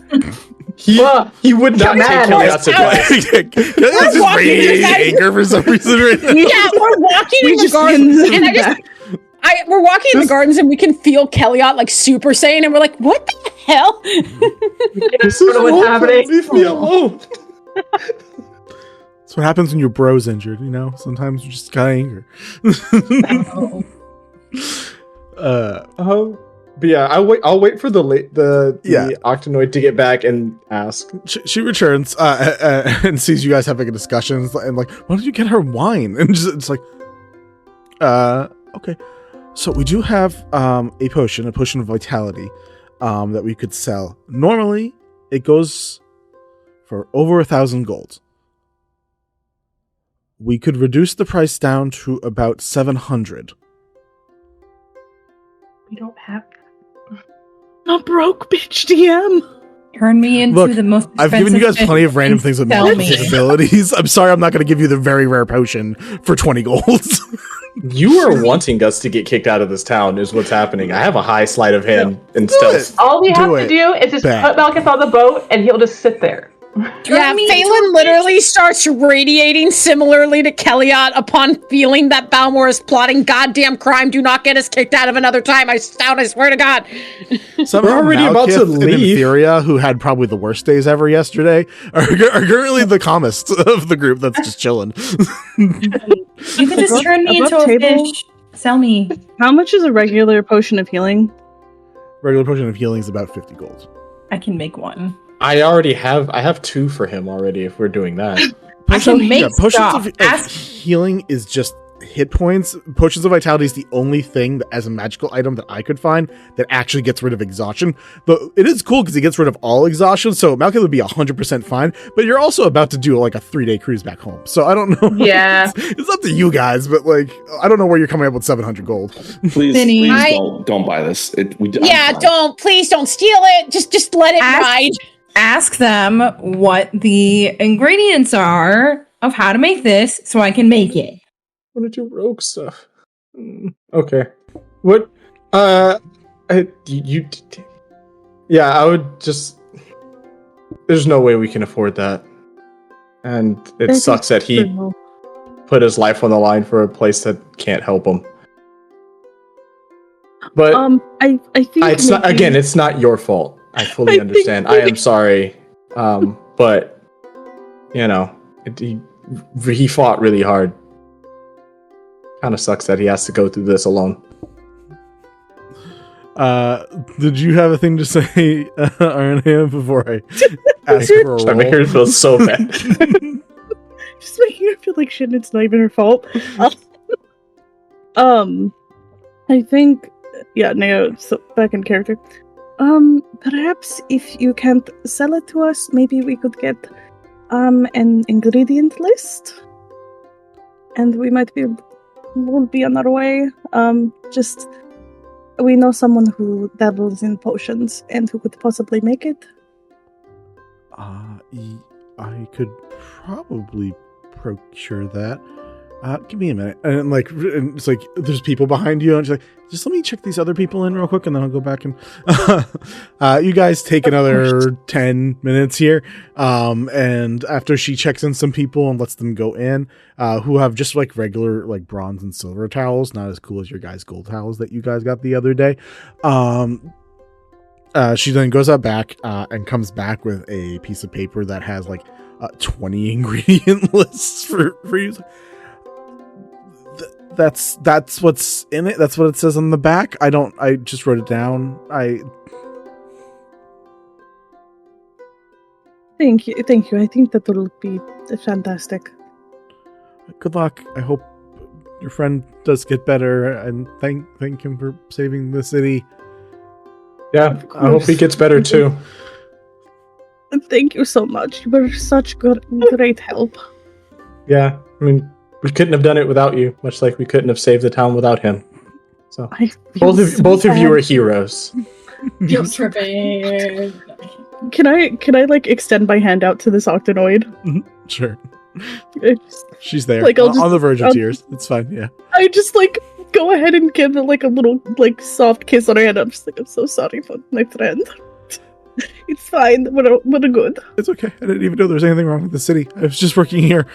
He would not take Kellyot's advice. Kellyot's just radiating anger for some reason right now. Yeah, we're walking in the gardens, and we're walking in the gardens, and we can feel Kellyot like Super Saiyan, and we're like, "What the hell?" This is what's happening. Leave me alone. That's what happens when your bro's injured, you know? Sometimes you just got anger. But yeah, I'll wait for the Octonoid to get back and ask. She returns and sees you guys having a discussion and like, why don't you get her wine? And it's like, okay. So we do have a potion of vitality that we could sell. Normally, it goes for over 1,000 gold. We could reduce the price down to about 700. We don't have A broke bitch DM. Turn me into the most expensive. I've given you guys plenty of random things with magical capabilities. I'm sorry I'm not going to give you the very rare potion for 20 gold. You are wanting us to get kicked out of this town is what's happening. I have a high sleight of hand and stealth. All we have to do is just put Malkus on the boat and he'll just sit there. Yeah, Phelan literally starts radiating similarly to Kellyot upon feeling that Balmore is plotting goddamn crime. Do not get us kicked out of another time. I swear to God. Somehow We're already about to leave. And Inferior, who had probably the worst days ever yesterday, are currently the calmest of the group that's just chilling. You could just turn me into a fish. Sell me. How much is a regular potion of healing? Regular potion of healing is about 50 gold. I can make one. I have 2 for him already if we're doing that. I can make potions stuff. of healing is just hit points. Potions of Vitality is the only thing that, as a magical item that I could find that actually gets rid of exhaustion. But it is cool because it gets rid of all exhaustion, so Malcolm would be 100% fine. But you're also about to do like a 3-day cruise back home, so I don't know. Yeah. it's up to you guys, but like I don't know where you're coming up with 700 gold. Please, Vinny. don't buy this. Please don't steal it. Just let it ride. Ask them what the ingredients are of how to make this so I can make it. I want to do rogue stuff. Okay. What? Yeah, I would just. There's no way we can afford that, and it sucks that he put his life on the line for a place that can't help him. But I think it's not. Again, it's not your fault. I fully understand. I am sorry, but you know, he fought really hard. Kind of sucks that he has to go through this alone. Did you have a thing to say, Irona, before I ask for a roll? I make her feel so bad. Just making her feel like shit and it's not even her fault. I think, yeah, no, so back in character. Perhaps if you can't sell it to us, maybe we could get an ingredient list, and we'll be on our way. Just we know someone who dabbles in potions and who could possibly make it. I could probably procure that. Give me a minute. And it's like there's people behind you, and she's like, just let me check these other people in real quick, and then I'll go back and you guys take another 10 minutes here. And after she checks in some people and lets them go in, who have just like regular like bronze and silver towels, not as cool as your guys' gold towels that you guys got the other day. She then goes out back and comes back with a piece of paper that has like 20 ingredient lists for you. That's what's in it. That's what it says on the back. I just wrote it down. Thank you. I think that will be fantastic. Good luck. I hope your friend does get better, and thank him for saving the city. Yeah, I hope he gets better too. Thank you so much. You were such great help. Yeah, I mean, we couldn't have done it without you, much like we couldn't have saved the town without him. So both of you are heroes. Feel tripping. Can I like extend my hand out to this octanoid? Sure. She's there, like, on the verge of tears. It's fine. Yeah. I just like go ahead and give it like a little like soft kiss on her hand. I'm just like, I'm so sorry for my friend. It's fine. We're good. It's okay. I didn't even know there was anything wrong with the city. I was just working here.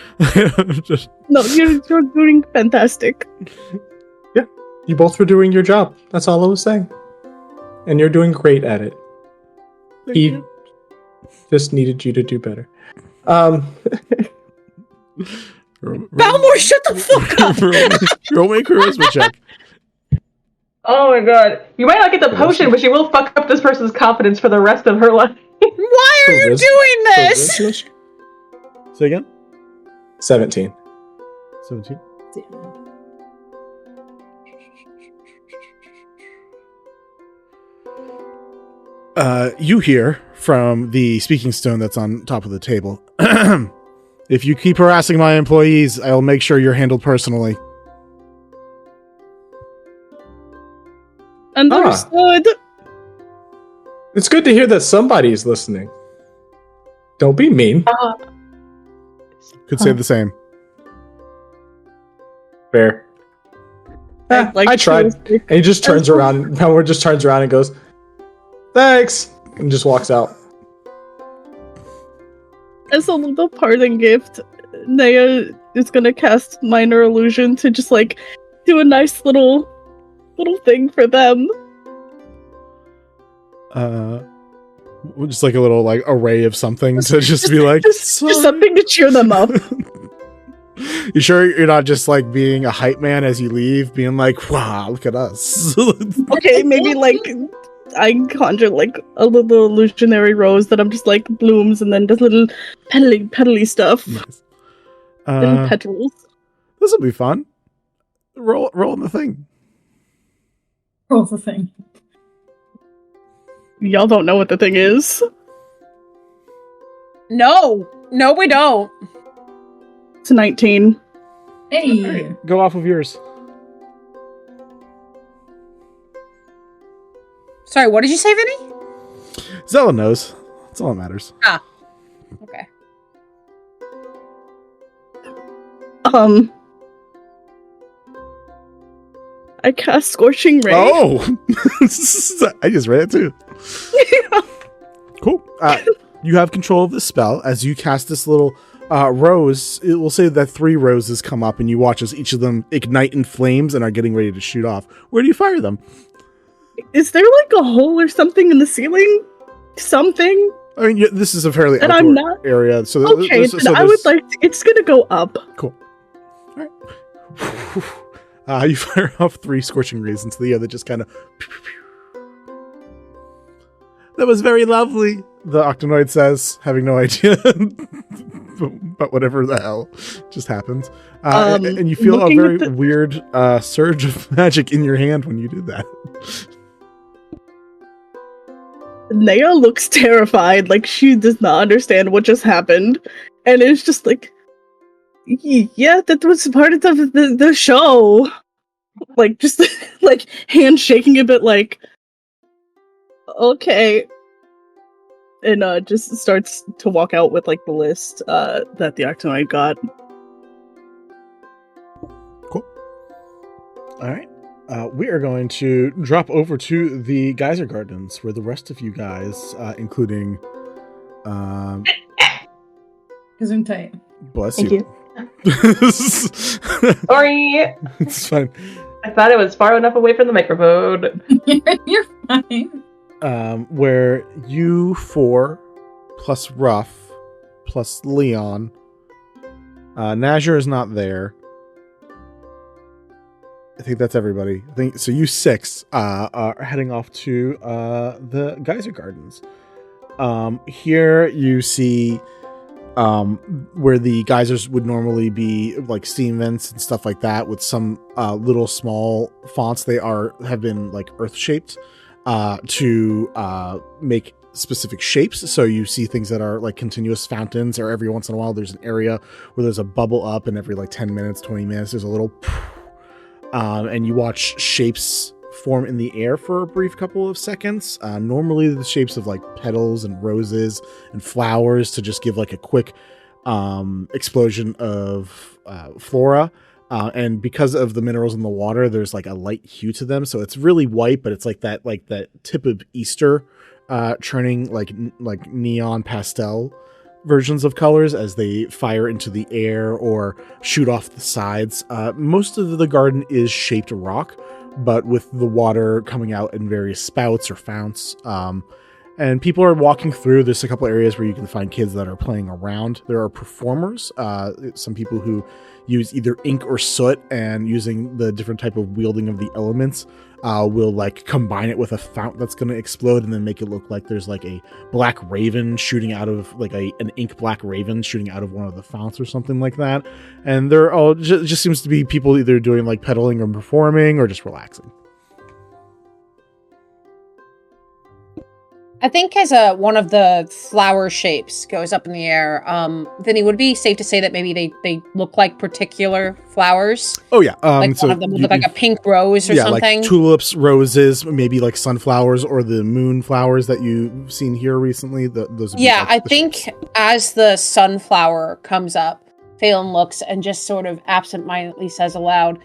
No, you're doing fantastic. Yeah, you both were doing your job. That's all I was saying. And you're doing great at it. He just needed you to do better. Balmore, shut the fuck up! Roll me a charisma check. Oh my god. You might not get the potion, but you will fuck up this person's confidence for the rest of her life. Why are you doing this? Say again? 17. 17. You hear from the speaking stone that's on top of the table. If you keep harassing my employees, I'll make sure you're handled personally. Understood. It's good to hear that somebody's listening. Don't be mean. Could say the same. Fair. I tried. And he just turns around. Howard just turns around and goes, "Thanks," and just walks out. As a little parting gift, Naya is gonna cast Minor Illusion to just like do a nice little thing for them. Just like a little like array of something to just be like just something to cheer them up. You sure you're not just like being a hype man as you leave, being like, wow, look at us. Okay, maybe like I conjure like a little illusionary rose that I'm just like blooms and then just little petally stuff. Nice. Little petals. This will be fun. Roll on the thing. Roll the thing. Y'all don't know what the thing is. No, we don't. It's 19. Hey. Go off of yours. Sorry, what did you say, Vinny? Zella knows. That's all that matters. Ah. Okay. I cast Scorching Ray. Oh! I just read it too. Cool. You have control of the spell. As you cast this little rose, it will say that 3 roses come up, and you watch as each of them ignite in flames and are getting ready to shoot off. Where do you fire them? Is there like a hole or something in the ceiling? Something? I mean, this is a fairly And outdoor I'm not- area. So Okay, then I would like it's gonna go up. Cool. All right. You fire off 3 scorching rays into the air that just kind of... That was very lovely, the Octonoid says, having no idea. But whatever the hell just happened. And you feel a very weird surge of magic in your hand when you do that. Naya looks terrified, like she does not understand what just happened. And it's just like, yeah, that was part of the show. Like, just like hand shaking a bit, like, okay. And just starts to walk out with like the list that the Octonoid got. Cool. All right. We are going to drop over to the Geyser Gardens, where the rest of you guys, including... Gesundheit. Bless Thank you. Sorry. It's fine. I thought it was far enough away from the microphone. You're fine. Where you 4 plus Ruff plus Leon. Nazir is not there. I think that's everybody. I think so. You 6 are heading off to the Geyser Gardens. Here you see where the geysers would normally be, like steam vents and stuff like that, with some little small fonts. They have been like earth shaped to make specific shapes. So you see things that are like continuous fountains, or every once in a while there's an area where there's a bubble up, and every like 10 minutes, 20 minutes there's a little and you watch shapes form in the air for a brief couple of seconds. Normally the shapes of like petals and roses and flowers, to just give like a quick explosion of flora. And because of the minerals in the water, there's like a light hue to them. So it's really white, but it's like that tip of Easter turning like neon pastel versions of colors as they fire into the air or shoot off the sides. Most of the garden is shaped rock, but with the water coming out in various spouts or founts. And people are walking through. There's a couple areas where you can find kids that are playing around. There are performers, some people who use either ink or soot, and using the different type of wielding of the elements will like combine it with a fount that's going to explode, and then make it look like there's like a black raven shooting out of like an ink black raven shooting out of one of the founts or something like that. And they're all just seems to be people either doing like pedaling or performing or just relaxing. I think as one of the flower shapes goes up in the air, Vinny, would it be safe to say that maybe they look like particular flowers? Oh yeah, like so one of them would look like a pink rose or something? Like tulips, roses, maybe like sunflowers or the moon flowers that you've seen here recently. Those. Yeah, I think as the sunflower comes up, Phelan looks and just sort of absentmindedly says aloud,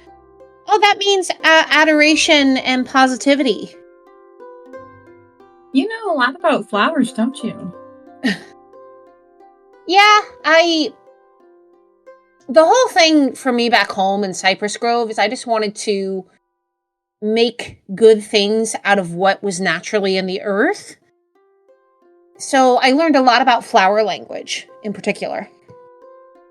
"Oh, that means adoration and positivity." You know a lot about flowers, don't you? Yeah, the whole thing for me back home in Cypress Grove is I just wanted to make good things out of what was naturally in the earth. So I learned a lot about flower language in particular.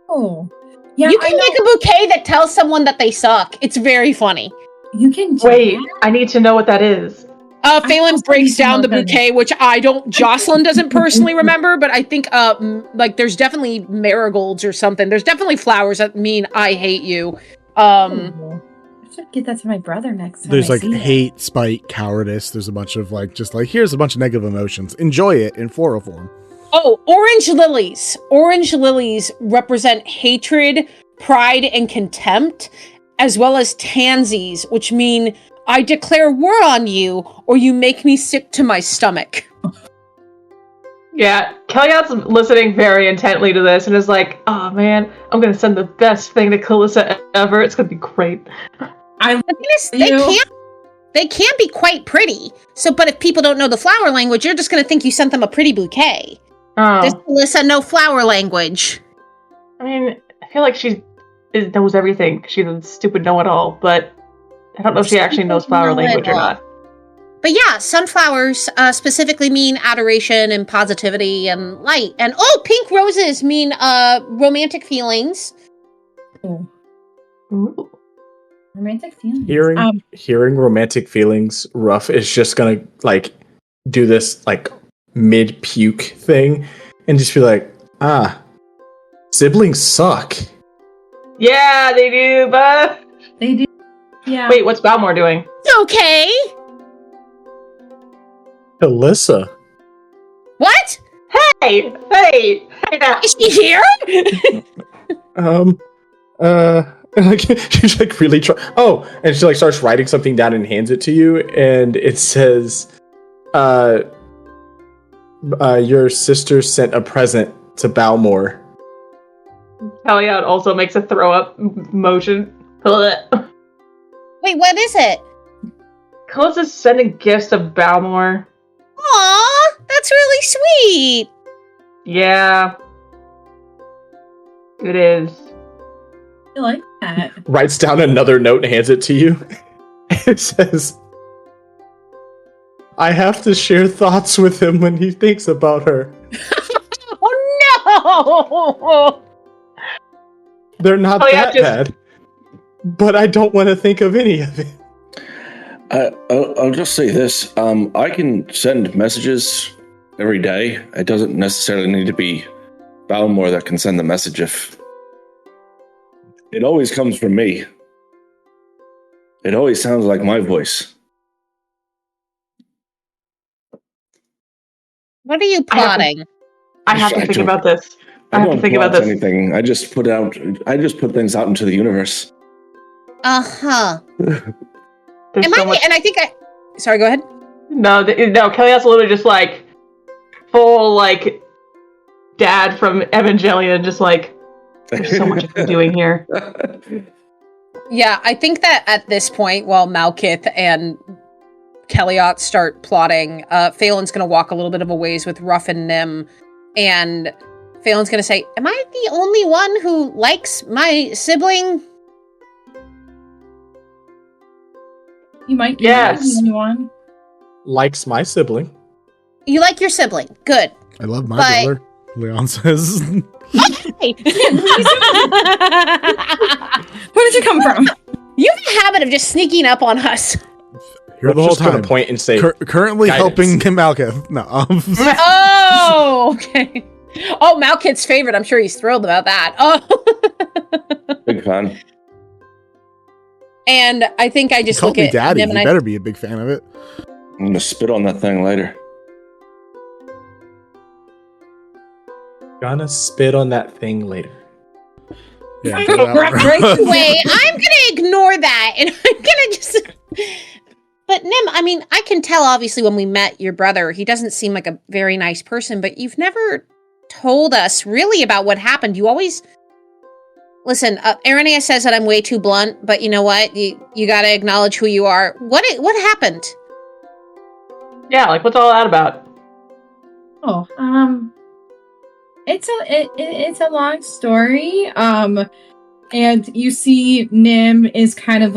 Oh. Yeah, you can make a bouquet that tells someone that they suck. It's very funny. You can Wait, I need to know what that is. Phelan breaks down the bouquet, which Jocelyn doesn't personally remember, but I think, like, there's definitely marigolds or something. There's definitely flowers that mean I hate you. I should get that to my brother next time. There's I like see hate, spite, cowardice. There's a bunch of here's a bunch of negative emotions. Enjoy it in floral form. Oh, orange lilies. Orange lilies represent hatred, pride, and contempt, as well as tansies, which mean I declare war on you, or you make me sick to my stomach. Yeah, Kellyot's listening very intently to this and is like, oh man, I'm gonna send the best thing to Kalissa ever. It's gonna be great. The thing is, they can be quite pretty. So, but if people don't know the flower language, you're just gonna think you sent them a pretty bouquet. Oh. Does Kalissa know flower language? I mean, I feel like she knows everything. She's a stupid know-it-all, but I don't know if she actually knows flower language or not. But yeah, sunflowers specifically mean adoration and positivity and light. And pink roses mean romantic feelings. Ooh. Romantic feelings. Hearing romantic feelings, Ruff is just gonna do this mid puke thing and just be like, siblings suck. Yeah, they do, but They do. Yeah. wait, what's Balmore doing? Okay. Kalissa. What? Hey now. Is she here? She's really try. Oh, and she starts writing something down and hands it to you, and it says, your sister sent a present to Balmore. Kellyot also makes a throw up motion. Wait, what is it? Kalissa's sending gifts to Balmore. Aw, that's really sweet. Yeah. It is. I like that. Writes down another note and hands it to you. It says, I have to share thoughts with him when he thinks about her. Oh no! They're not that bad, but I don't want to think of any of it. I'll just say this. I can send messages every day. It doesn't necessarily need to be Balmore that can send the message. If it always comes from me. It always sounds like my voice. What are you plotting? I have to think about this. I have to think about this. Anything. I just put things out into the universe. Uh-huh. Sorry, go ahead. No, Kellyot's literally just full dad from Evangelion, just there's so much I'm doing here. Yeah, I think that at this point, while Malkith and Kellyot start plotting, Phelan's going to walk a little bit of a ways with Ruff and Nim, and Phelan's going to say, am I the only one who likes my sibling? You might be the only one. Likes my sibling. You like your sibling. Good. I love my brother, Leon says. Okay. Where did you come from? You have a habit of just sneaking up on us. You're the whole time. Point and say, currently guidance. Helping Malkith. No. Oh, okay. Oh, Malkith's favorite. I'm sure he's thrilled about that. Oh. Big fan. And I think I just Call look me at Daddy. Nim You and better be a big fan of it. I'm gonna spit on that thing later. Gonna spit on that thing later. Yeah, Right away, I'm gonna ignore that, and I'm gonna just. But Nim, I mean, I can tell obviously when we met your brother, he doesn't seem like a very nice person. But you've never told us really about what happened. You always listen. Irona says that I'm way too blunt, but you know what? You gotta acknowledge who you are. What happened? Yeah, what's all that about? Oh, it's a long story. And you see Nim is kind of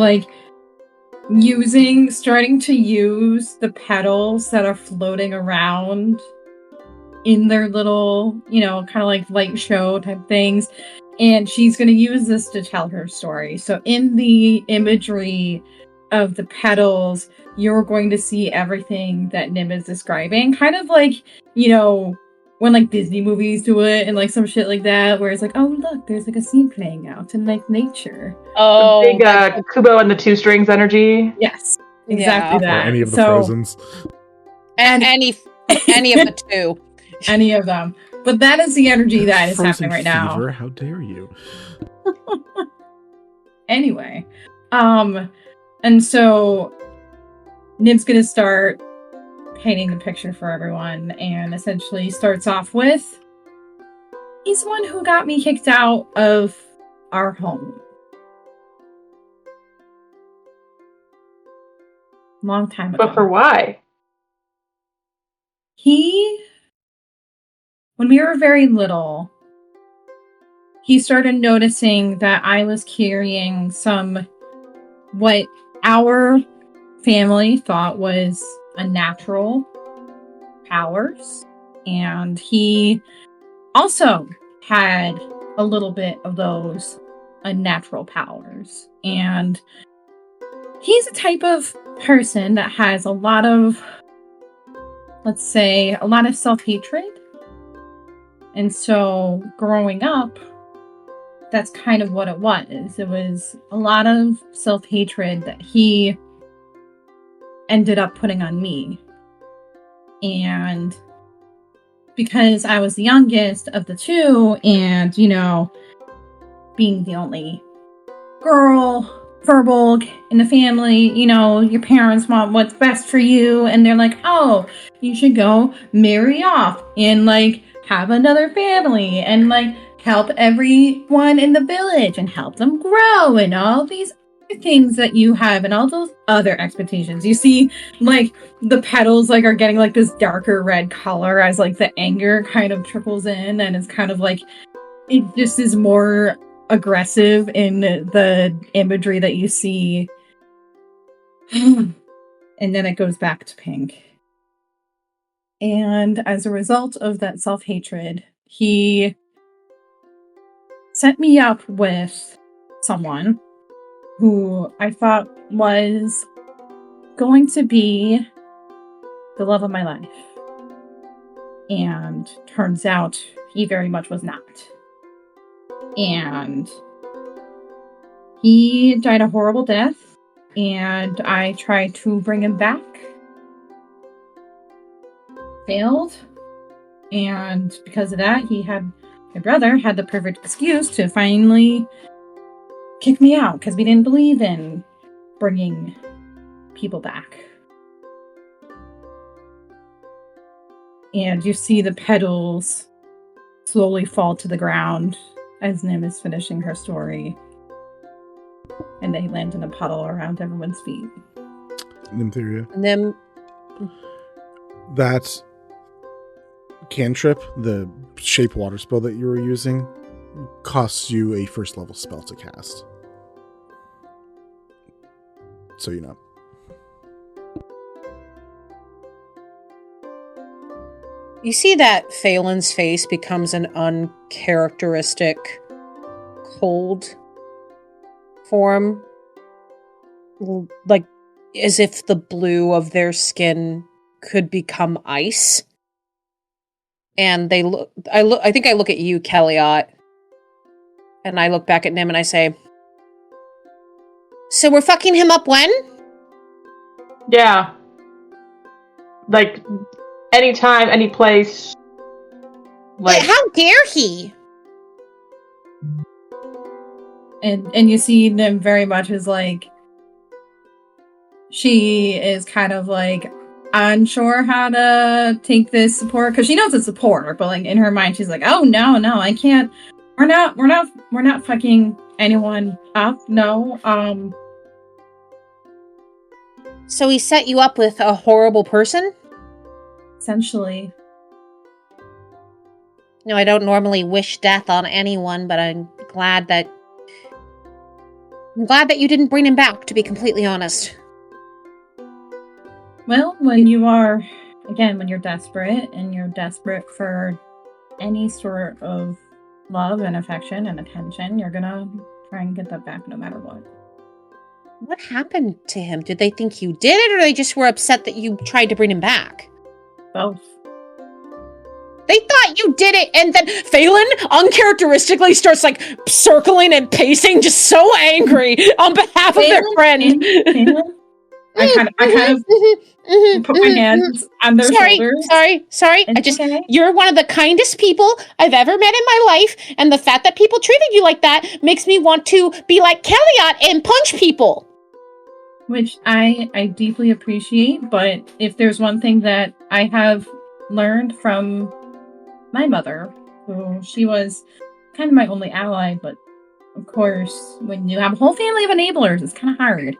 starting to use the petals that are floating around in their little, kind of light show type things. And she's going to use this to tell her story. So in the imagery of the petals, you're going to see everything that Nim is describing. Kind of when like Disney movies do it and like some shit like that, where it's like, oh look, there's like a scene playing out in like nature. Oh, The big Kubo and the Two Strings energy. Yes, exactly Yeah. that. Or any of the So, Frozens. any of the two. any of them. But that is the energy that is Frozen happening right fever, now. how dare you? Anyway, and so Nib's gonna start painting the picture for everyone, and essentially starts off with, he's the one who got me kicked out of our home. Long time ago. But for why? When we were very little, he started noticing that I was carrying what our family thought was unnatural powers. And he also had a little bit of those unnatural powers. And he's a type of person that has a lot of, let's say, a lot of self-hatred. And so growing up, that's kind of what it was. It was a lot of self-hatred that he ended up putting on me. And because I was the youngest of the two, and, you know, being the only girl, Furbolg, in the family, you know, your parents want what's best for you, and they're like, oh, you should go marry off and, like, have another family and, like, help everyone in the village and help them grow and all these things that you have and all those other expectations. You see, like, the petals, like, are getting, like, this darker red color as, like, the anger kind of trickles in, and it's kind of like, it just is more aggressive in the imagery that you see. And then it goes back to pink. And as a result of that self-hatred, he set me up with someone who I thought was going to be the love of my life. And turns out he very much was not. And he died a horrible death, and I tried to bring him back. Failed. And because of that, my brother had the perfect excuse to finally kick me out, because we didn't believe in bringing people back. And you see the petals slowly fall to the ground as Nim is finishing her story. And they land in a puddle around everyone's feet. Nymptheria. Nim. That cantrip, the shape water spell that you were using, costs you a first level spell to cast. So you know. You see that Phelan's face becomes an uncharacteristic cold form, like as if the blue of their skin could become ice. And I think I look at you, Kellyot, and I look back at Nim and I say, so we're fucking him up when? Yeah. Like, anytime, any place. Like, how dare he? And you see Nim very much as like, she is kind of like unsure how to take this support, because she knows it's support, but like in her mind she's like, oh no, I can't. We're not fucking anyone up. No. So he set you up with a horrible person? Essentially. No, I don't normally wish death on anyone, but I'm glad that you didn't bring him back, to be completely honest. Well, when you're desperate, and you're desperate for any sort of love and affection and attention, you're gonna try and get that back no matter what. What happened to him? Did they think you did it, or they just were upset that you tried to bring him back? Both. They thought you did it, and then Phelan uncharacteristically starts like circling and pacing, just so angry on behalf of their friend. Phelan? I kind of put my hands on their shoulders. Sorry. You're one of the kindest people I've ever met in my life, and the fact that people treated you like that makes me want to be like Kellyot and punch people. Which I deeply appreciate, but if there's one thing that I have learned from my mother, who she was kind of my only ally, but of course, when you have a whole family of enablers, it's kind of hard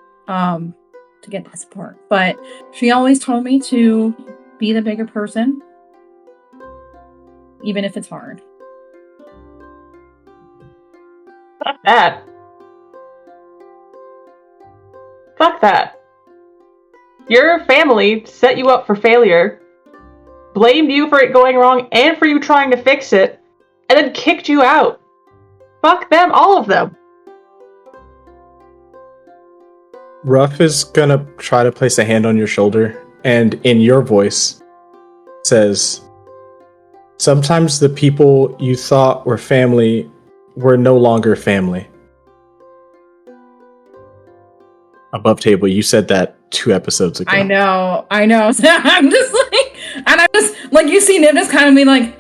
to get that support. But she always told me to be the bigger person, even if it's hard. Fuck that. Fuck that. Your family set you up for failure, blamed you for it going wrong and for you trying to fix it, and then kicked you out. Fuck them, all of them. Ruff is gonna try to place a hand on your shoulder, and in your voice says, sometimes the people you thought were family were no longer family. Above table, you said that 2 episodes ago. I know. So I'm just like, and I'm just like, you see Nim just kind of be like,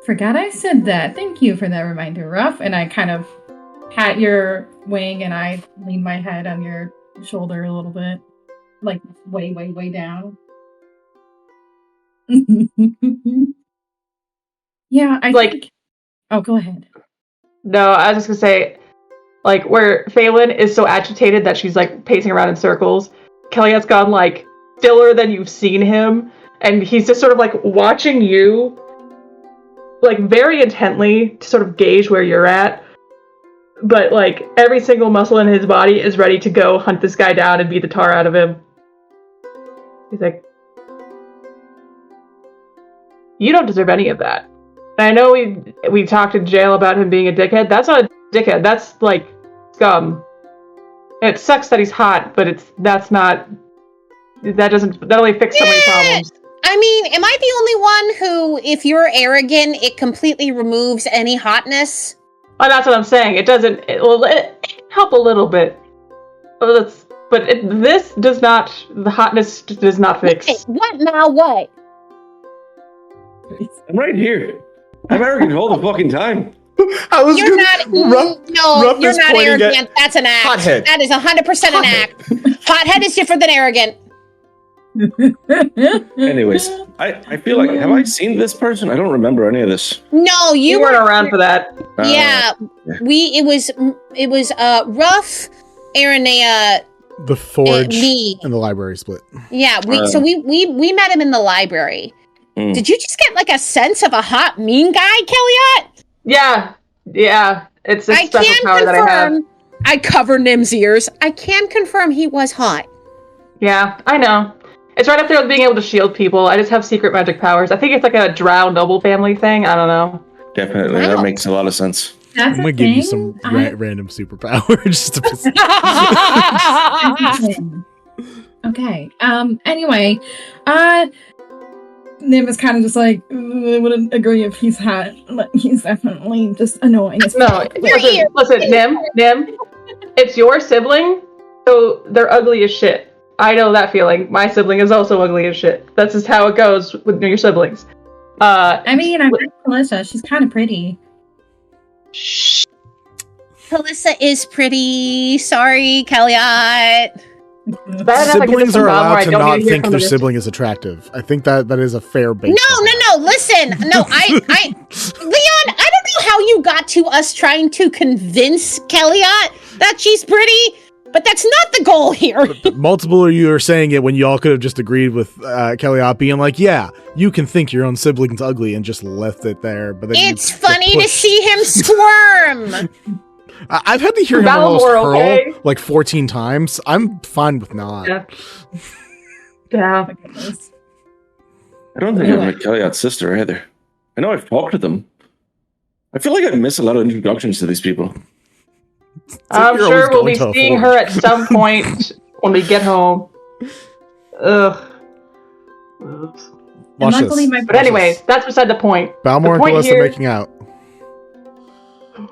forgot I said that. Thank you for that reminder, Ruff. And I kind of pat your wing and I lean my head on your shoulder a little bit, like way, way, way down. Yeah, I like. think... Oh, go ahead. No, I was just gonna say, like, where Phelan is so agitated that she's, like, pacing around in circles, Kellyot's gone, like, stiller than you've seen him, and he's just sort of, like, watching you, like, very intently to sort of gauge where you're at, but, like, every single muscle in his body is ready to go hunt this guy down and beat the tar out of him. He's like, you don't deserve any of that. And I know we talked in jail about him being a dickhead. That's not a dickhead. That's, like, scum. And it sucks that he's hot, but that only fixes so many problems. I mean, am I the only one who, if you're arrogant, it completely removes any hotness? Oh, that's what I'm saying. It can help a little bit. This does not, the hotness does not fix. Wait, what now, what? I'm right here. I'm arrogant all the fucking time. You're not arrogant. That's an act. Hothead. That is 100% an act. Hothead is different than arrogant. Anyways, I feel like, have I seen this person? I don't remember any of this. No, you weren't around for that. Yeah, it was Ruff, Irona, The Forge me. and the library split. Yeah, we met him in the library. Did you just get like a sense of a hot, mean guy, Kellyot? Yeah. It's a special power that I have. I cover Nim's ears. I can confirm he was hot. Yeah, I know. It's right up there with being able to shield people. I just have secret magic powers. I think it's like a drow noble family thing. I don't know. Definitely, that makes a lot of sense. I'm gonna give you some random superpower just to piss Okay. Anyway, Nim is kind of just like, I wouldn't agree if he's hot, but he's definitely just annoying. Listen, Nim, it's your sibling, so they're ugly as shit. I know that feeling. My sibling is also ugly as shit. That's just how it goes with your siblings. I mean, I like Calissa. She's kind of pretty. Shh. Calissa is pretty. Sorry, Kellyot. Siblings are allowed to not think their sibling is attractive. I think that is a fair basis. No. Listen, no. I Leon, I don't know how you got to us trying to convince Kellyot that she's pretty, but that's not the goal here. But multiple of you are saying it when you all could have just agreed with Kellyot being like, "Yeah, you can think your own sibling's ugly," and just left it there. But then it's funny to see him squirm. I've had to hear him almost hurl like 14 times. I'm fine with not. Yeah. I don't think I've met Kellyot's sister either. I know I've talked to them. I feel like I miss a lot of introductions to these people. I'm sure we'll be seeing her at some point when we get home. Ugh. Watch luckily this. my But anyways, that's beside the point. Balmore and point Calista here- making out.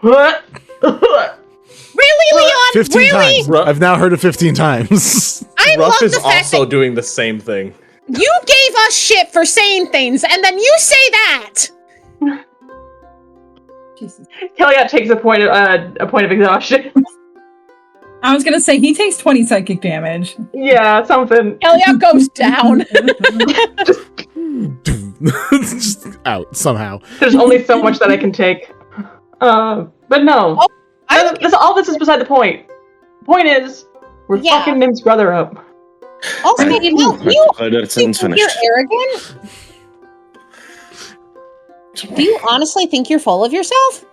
What? Really, Leon? 15 Really? times. I've now heard it 15 times. I Ruff love is the fact also that doing the same thing. you gave us shit for saying things, and then you say that. Jesus. Kellyot takes a point of exhaustion. I was gonna say he takes 20 psychic damage. Yeah, something. Elliot goes down. Just out somehow. There's only so much that I can take. But no. All this is beside the point. The point is, we're Yeah. fucking Nim's brother up. Also, Right. you know, I you declared that sentence think you're finished. arrogant? Do you honestly think you're full of yourself?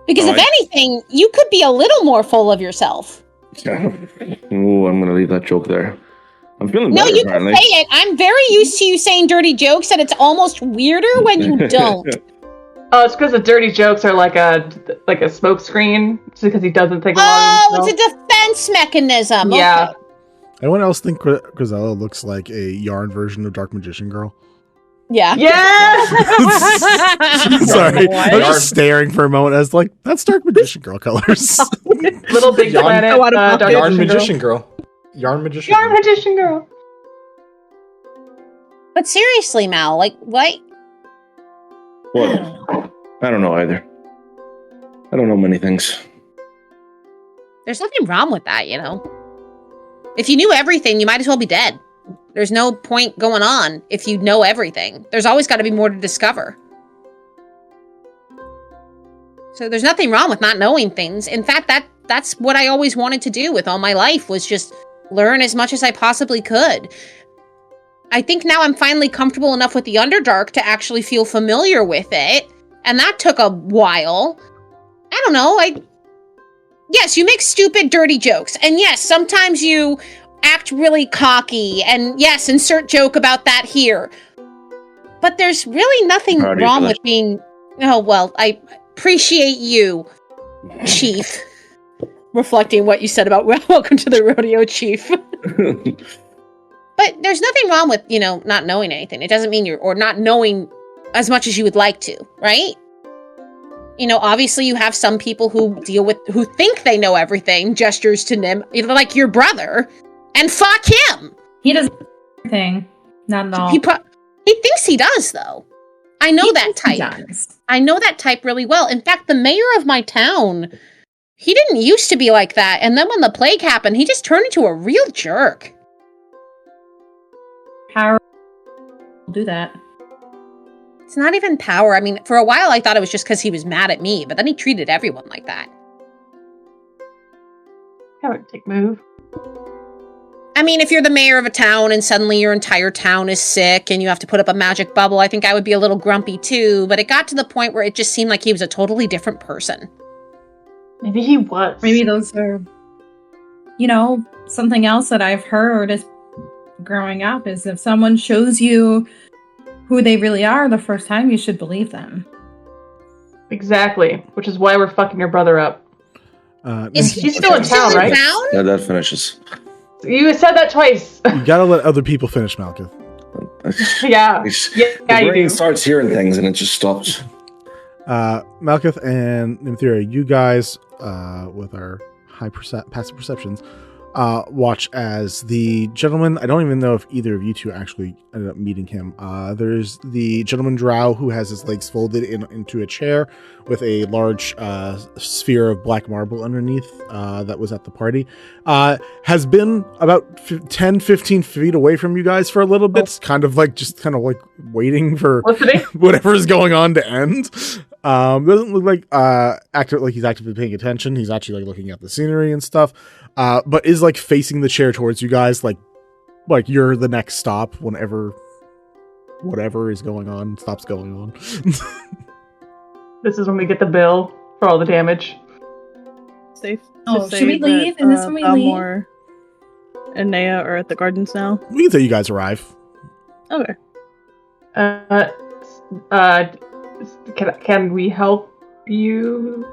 Because if I- anything, you could be a little more full of yourself. Ooh, I'm gonna leave that joke there. I'm feeling No, better, you apparently. can say it. I'm very used to you saying dirty jokes, and it's almost weirder when you don't. Oh, it's because the dirty jokes are like a smoke screen. Just because he doesn't think Oh, along it's himself. a defense mechanism. Yeah. Okay. Anyone else think Grisella looks like a yarn version of Dark Magician Girl? Yeah. Yeah. Sorry, I was Yarn. just staring for a moment as like, that's Dark Magician Girl colors. Little Big Yarn- Planet. Oh, out of Dark Yarn Magician Magician Girl. Yarn Magician Yarn Girl. Magician Girl. But seriously, Mal, like, what? What? I don't know either. I don't know many things. There's nothing wrong with that, you know? If you knew everything, you might as well be dead. There's no point going on if you know everything. There's always got to be more to discover. So there's nothing wrong with not knowing things. In fact, that's what I always wanted to do with all my life, was just learn as much as I possibly could. I think now I'm finally comfortable enough with the Underdark to actually feel familiar with it. And that took a while. I don't know, yes, you make stupid, dirty jokes. And yes, sometimes you act really cocky. And yes, insert joke about that here. But there's really nothing Proud of you wrong for with that. being... Oh, well, I appreciate you, Chief. Reflecting what you said about welcome to the rodeo, Chief. But there's nothing wrong with, not knowing anything. It doesn't mean or not knowing as much as you would like to, right? Obviously you have some people who think they know everything, gestures to Nim, like your brother, and fuck him. He does everything. Not at all. He thinks he does, though. I know He that thinks he type. does. I know that type really well. In fact, the mayor of my town, he didn't used to be like that. And then when the plague happened, he just turned into a real jerk. Power will do that. It's not even power. I mean, for a while I thought it was just because he was mad at me, but then he treated everyone like that. Take move. I mean, if you're the mayor of a town and suddenly your entire town is sick and you have to put up a magic bubble, I think I would be a little grumpy too, but it got to the point where it just seemed like he was a totally different person. Maybe he was. Maybe those are, something else that I've heard is growing up is if someone shows you who they really are the first time, you should believe them. Exactly. Which is why we're fucking your brother up. Is He's still in town, right? town? Yeah, that finishes. You said that twice. You gotta let other people finish, Malkuth. Yeah. The Yeah, you brain do. starts hearing things and it just stops. Malkuth and Nympheria, you guys, with our high passive perceptions, watch as the gentleman, I don't even know if either of you two actually ended up meeting him. There's the gentleman drow who has his legs folded into a chair with a large sphere of black marble underneath that was at the party. Has been about 10, 15 feet away from you guys for a little bit, kind of like waiting for Listening? whatever is going on to end. Doesn't look like he's actively paying attention. He's actually looking at the scenery and stuff. But is facing the chair towards you guys, like you're the next stop whenever whatever is going on stops going on. This is when we get the bill for all the damage. Safe. to Oh, say should we leave? that, And this when we leave? Balmore and Nea are at the gardens now. We can say you guys arrive. Okay. Can we help you?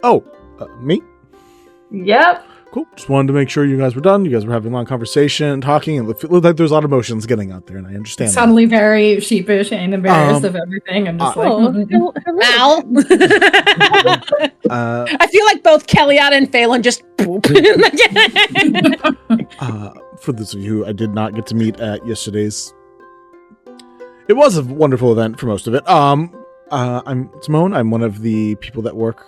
Oh, me? Yep. Cool. Just wanted to make sure you guys were done. You guys were having a long conversation, talking, and it looked like there's a lot of emotions getting out there, and I understand. Suddenly very sheepish and embarrassed of everything. I'm just Mal. I feel like both Kellyanne and Phelan just poop. For those of you who I did not get to meet at yesterday's, it was a wonderful event for most of it. I'm Timon. I'm one of the people that work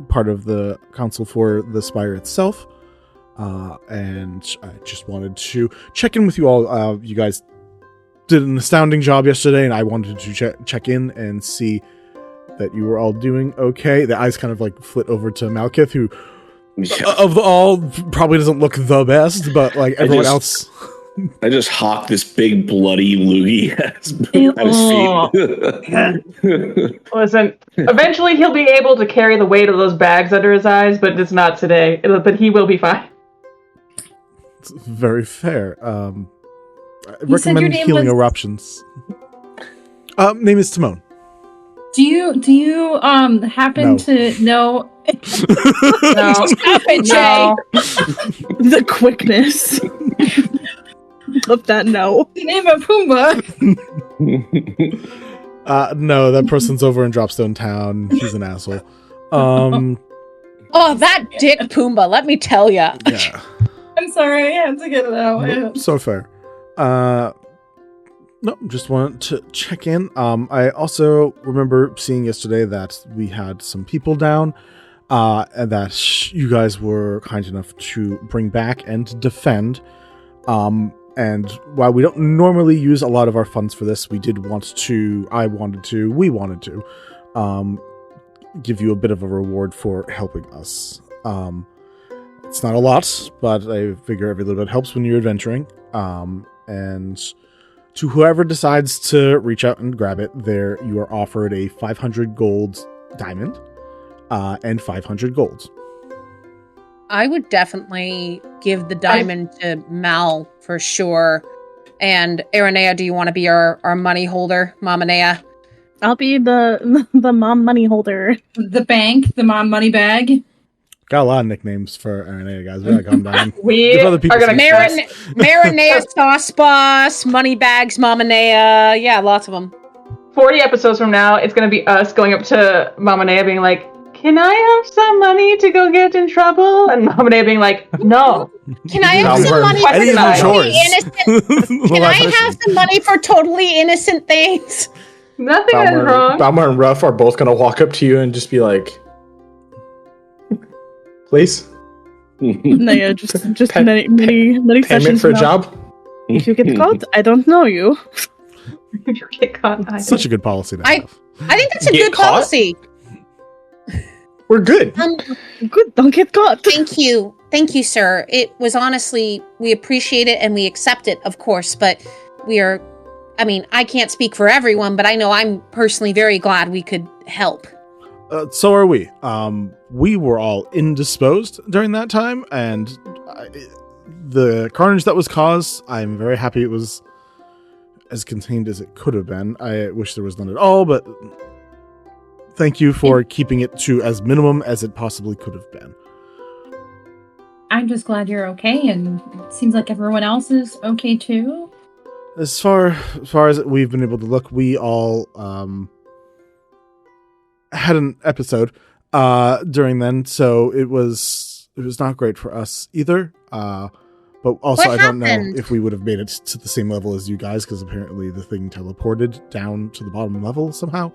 part of the council for the Spire itself, and I just wanted to check in with you all. You guys did an astounding job yesterday, and I wanted to check in and see that you were all doing okay. The eyes kind of like flit over to Malkith, who of the all probably doesn't look the best, but like everyone else. I just hawk this big bloody loogie at his feet. Listen, eventually he'll be able to carry the weight of those bags under his eyes, but it's not today. But he will be fine. It's very fair. I You said your recommend name healing was- eruptions. Name is Timon. Do you happen No. to know? No. Stop it, Jay. The quickness of that no. Name of Pumbaa. No, that person's over in Dropstone Town. He's an asshole. Oh, that dick Pumbaa, let me tell ya. Yeah. I'm sorry, I had to get it out. Nope, so fair. No, just wanted to check in. I also remember seeing yesterday that we had some people down, and that you guys were kind enough to bring back and defend. And while we don't normally use a lot of our funds for this, we wanted to give you a bit of a reward for helping us. It's not a lot, but I figure every little bit helps when you're adventuring. And to whoever decides to reach out and grab it, there you are offered a 500 gold diamond and 500 gold. I would definitely give the diamond to Mal for sure. And Irona, do you want to be our money holder, Mama Nea? I'll be the mom money holder. The bank, the mom money bag. Got a lot of nicknames for Irona, guys. We gotta calm down. We Give other people are going some- to Marinea Sauce Boss, Money Bags, Mama Nea. Yeah, lots of them. 40 episodes from now, it's going to be us going up to Mama Nea being like, can I have some money to go get in trouble? And Mama Nea being like, no. Can I have some money I for need some totally chores. innocent? Can I have some money for totally innocent things? Nothing is wrong. Balmer and Ruff are both gonna walk up to you and just be like, please? No, yeah, just many Payment sessions for a now. job? If you get caught, I don't know you. If you get caught, I Such a good policy to have. I think that's a Get good caught? policy. We're good. Good, don't get caught. Thank you, sir. It was honestly, we appreciate it and we accept it, of course, but I can't speak for everyone, but I know I'm personally very glad we could help. So are we. We were all indisposed during that time, and the carnage that was caused, I'm very happy it was as contained as it could have been. I wish there was none at all, but thank you for keeping it to as minimum as it possibly could have been. I'm just glad you're okay, and it seems like everyone else is okay too. As far as we've been able to look, we all had an episode during then, so it was not great for us either. But also, What I don't know happened? if we would have made it to the same level as you guys, because apparently the thing teleported down to the bottom level somehow.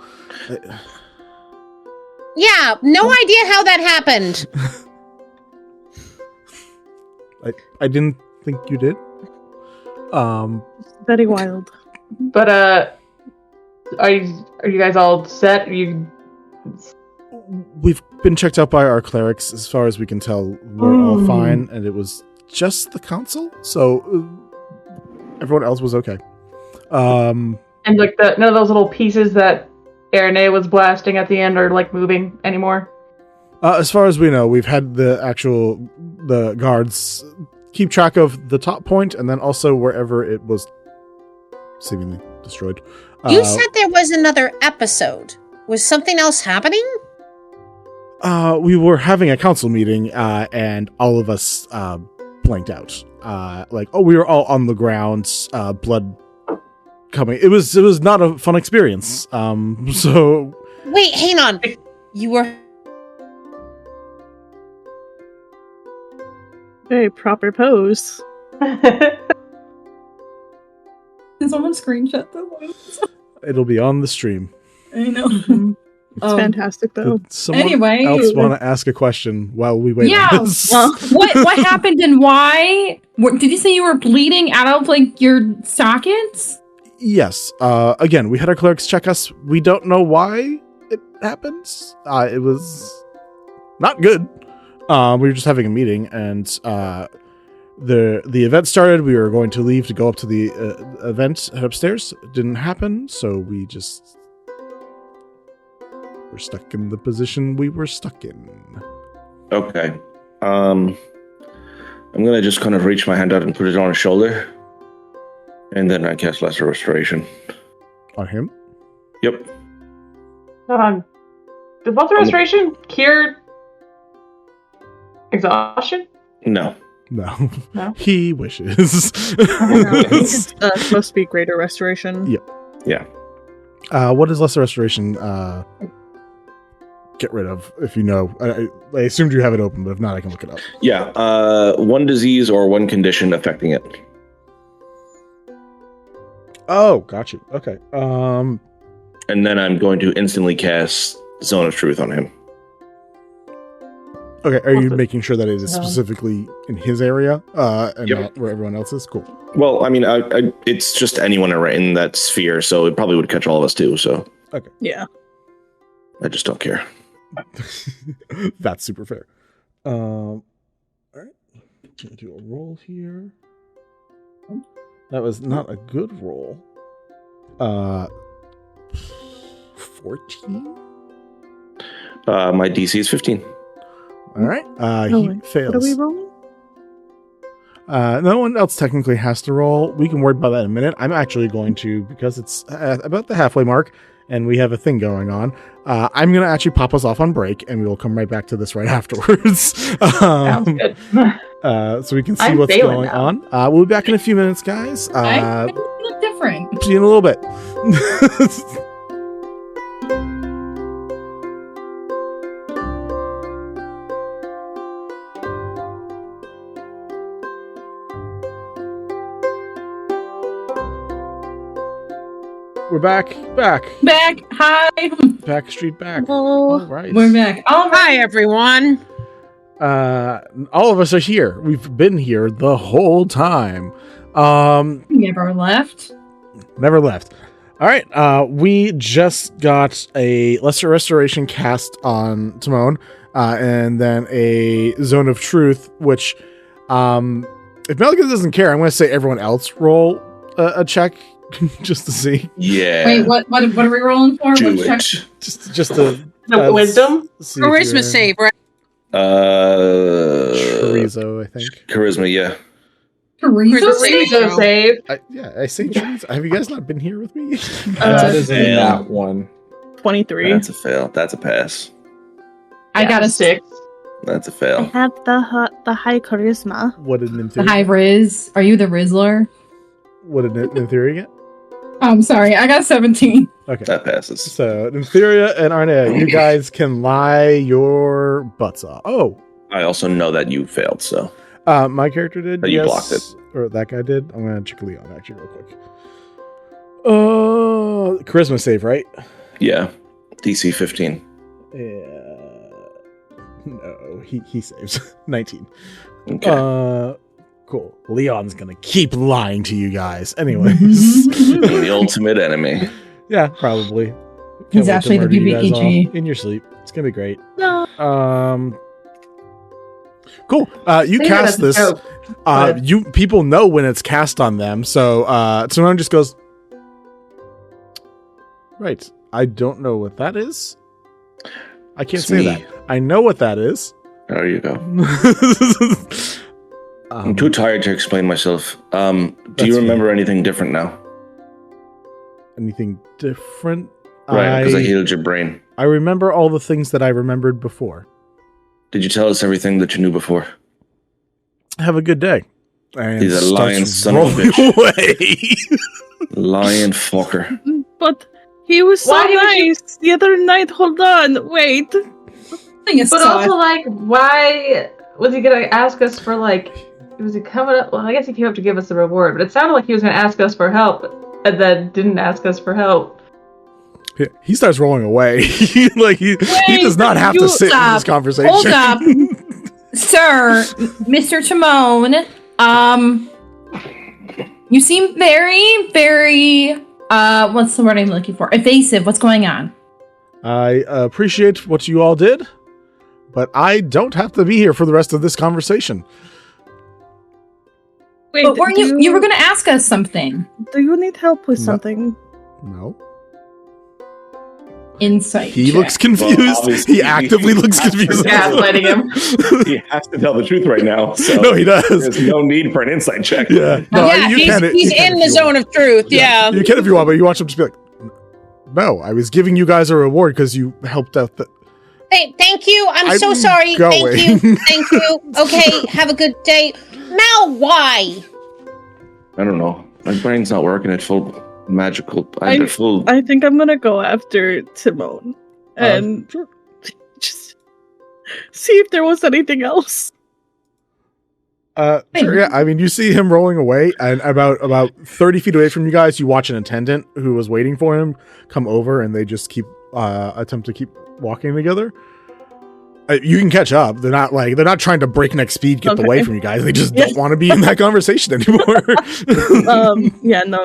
Yeah, no idea how that happened. I didn't think you did. Very wild. But, are you guys all set? We've been checked out by our clerics. As far as we can tell, we're all fine, and it was just the council, so everyone else was okay. And, like, none of those little pieces that Irona was blasting at the end are, like, moving anymore? As far as we know, we've had the guards keep track of the top point, and then also wherever it was seemingly destroyed. You said there was another episode. Was something else happening? We were having a council meeting, and all of us blanked out. We were all on the ground, blood coming. It was not a fun experience. So Wait, hang on. You were Very proper pose. Can someone screenshot the links? it'll be on the stream. I know. It's fantastic, though. Did someone Anyway. else want to ask a question while we wait? Yeah. On this? Well, What happened and why? Did you say you were bleeding out of like your sockets? Yes. Again, we had our clerics check us. We don't know why it happens. It was not good. We were just having a meeting, and the event started. We were going to leave to go up to the event, head upstairs. It didn't happen, so we just were stuck in the position we were stuck in. Okay. I'm gonna just kind of reach my hand out and put it on his shoulder, and then I cast Lesser Restoration. On him? Yep. Does Lesser Restoration cure exhaustion? No. No. No? He wishes. it's supposed to be greater restoration. Yep. Yeah. What does Lesser Restoration get rid of, if you know? I assumed you have it open, but if not, I can look it up. Yeah. One disease or one condition affecting it. Oh, got you. Okay. And then I'm going to instantly cast Zone of Truth on him. Okay, are you Awesome. making sure that it is specifically in his area and Yep. not where everyone else is? Cool. Well, I mean, it's just anyone in that sphere, so it probably would catch all of us too. So Yeah. I just don't care. That's super fair. All right. Gonna do a roll here. That was not a good roll. 14? My DC is 15. All right. He fails. What are we rolling? No one else technically has to roll. We can worry about that in a minute. I'm actually going to, because it's about the halfway mark and we have a thing going on, I'm going to actually pop us off on break and we will come right back to this right afterwards. Sounds good. So we can see I'm what's failing going now. on. We'll be back in a few minutes, guys. I look different. See you in a little bit. We're back. Back. Hi. Back street back. Oh. All right. We're back. All right. Hi, everyone. All of us are here. We've been here the whole time. Never left. Never left. All right. We just got a Lesser Restoration cast on Timon, and then a Zone of Truth, which, if Melikus doesn't care, I'm going to say everyone else roll a check just to see. Yeah. Wait, what are we rolling for? Do What check? it. Just to The wisdom? see if Charisma you're- save, right? Chorizo, I think. Charisma, yeah. Teresa? Teresa. So save. I say chorizo. Have you guys not been here with me? That is fail. that one. 23. That's a fail. That's a pass. I got a 6. That's a I fail. have the high charisma. What did The Nympheria? high Riz. Are you the Rizzler? What did Nympheria get? I'm sorry. I got 17. Okay. That passes. So, Nympheria and Arnea, you guys can lie your butts off. Oh, I also know that you failed, so. my character did. Oh, you yes. blocked it. Or that guy did. I'm going to check Leon actually real quick. Charisma save, right? Yeah. DC 15. Yeah. No, he saves. 19. Okay. Cool. Leon's going to keep lying to you guys. Anyways. The ultimate enemy. Yeah, probably. Can't He's wait to actually the murder you guys BBEG. all in your sleep. It's gonna be great. No. Cool. You Say that cast as a this. joke, but- You people know when it's cast on them, so Simone just goes. Right. I don't know what that is. I can't It's say me. that. I know what that is. There you go. I'm too tired to explain myself. Do That's you remember anything different now? Anything different? Right, because I healed your brain. I remember all the things that I remembered before. Did you tell us everything that you knew before? Have a good day. And He's a lying starts son of a rolling bitch. away. Lying fucker. But he was so nice the other night. Hold on, wait. But also, like, why was he gonna ask us for, like, was he coming up? Well, I guess he came up to give us a reward, but it sounded like he was gonna ask us for help, and then didn't ask us for help. He starts rolling away. Like he does not have to sit in this conversation. Hold up, sir, Mr. Timon. You seem very, very. What's the word I'm looking for? Evasive. What's going on? I appreciate what you all did, but I don't have to be here for the rest of this conversation. Wait, but weren't you were going to ask us something? Do you need help with something? No. Insight. He check. looks confused. Well, he actively looks confused. Gaslighting him. He has to tell the truth right now. So No, he does. There's no need for an insight check. Yeah. No, yeah, he's in the zone of truth. Yeah. You can if you want, but you watch him just be like, no, I was giving you guys a reward because you helped out the... Hey, thank you. I'm so sorry. going. Thank you. Thank you. Okay, have a good day. Now, why? I don't know. My brain's not working at full magical. I think I'm gonna go after Timon and just see if there was anything else. Sure, yeah. I mean, you see him rolling away, and about 30 feet away from you guys, you watch an attendant who was waiting for him come over, and they just keep attempt to keep walking together. You can catch up. They're not trying to breakneck speed get away from you guys. They just don't want to be in that conversation anymore.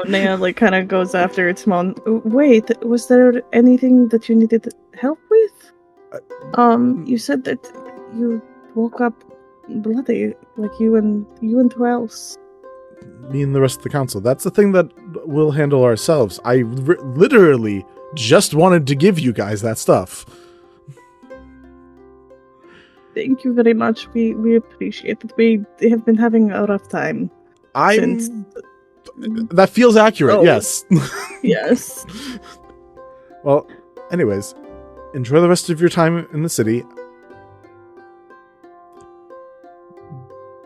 Naya like kind of goes after Timon. Wait, was there anything that you needed help with? You said that you woke up bloody, like you and who else? Me and the rest of the council. That's the thing that we'll handle ourselves. I literally just wanted to give you guys that stuff. Thank you very much. We appreciate it. We have been having a rough time. That feels accurate, yes. Yes. Well, anyways, enjoy the rest of your time in the city.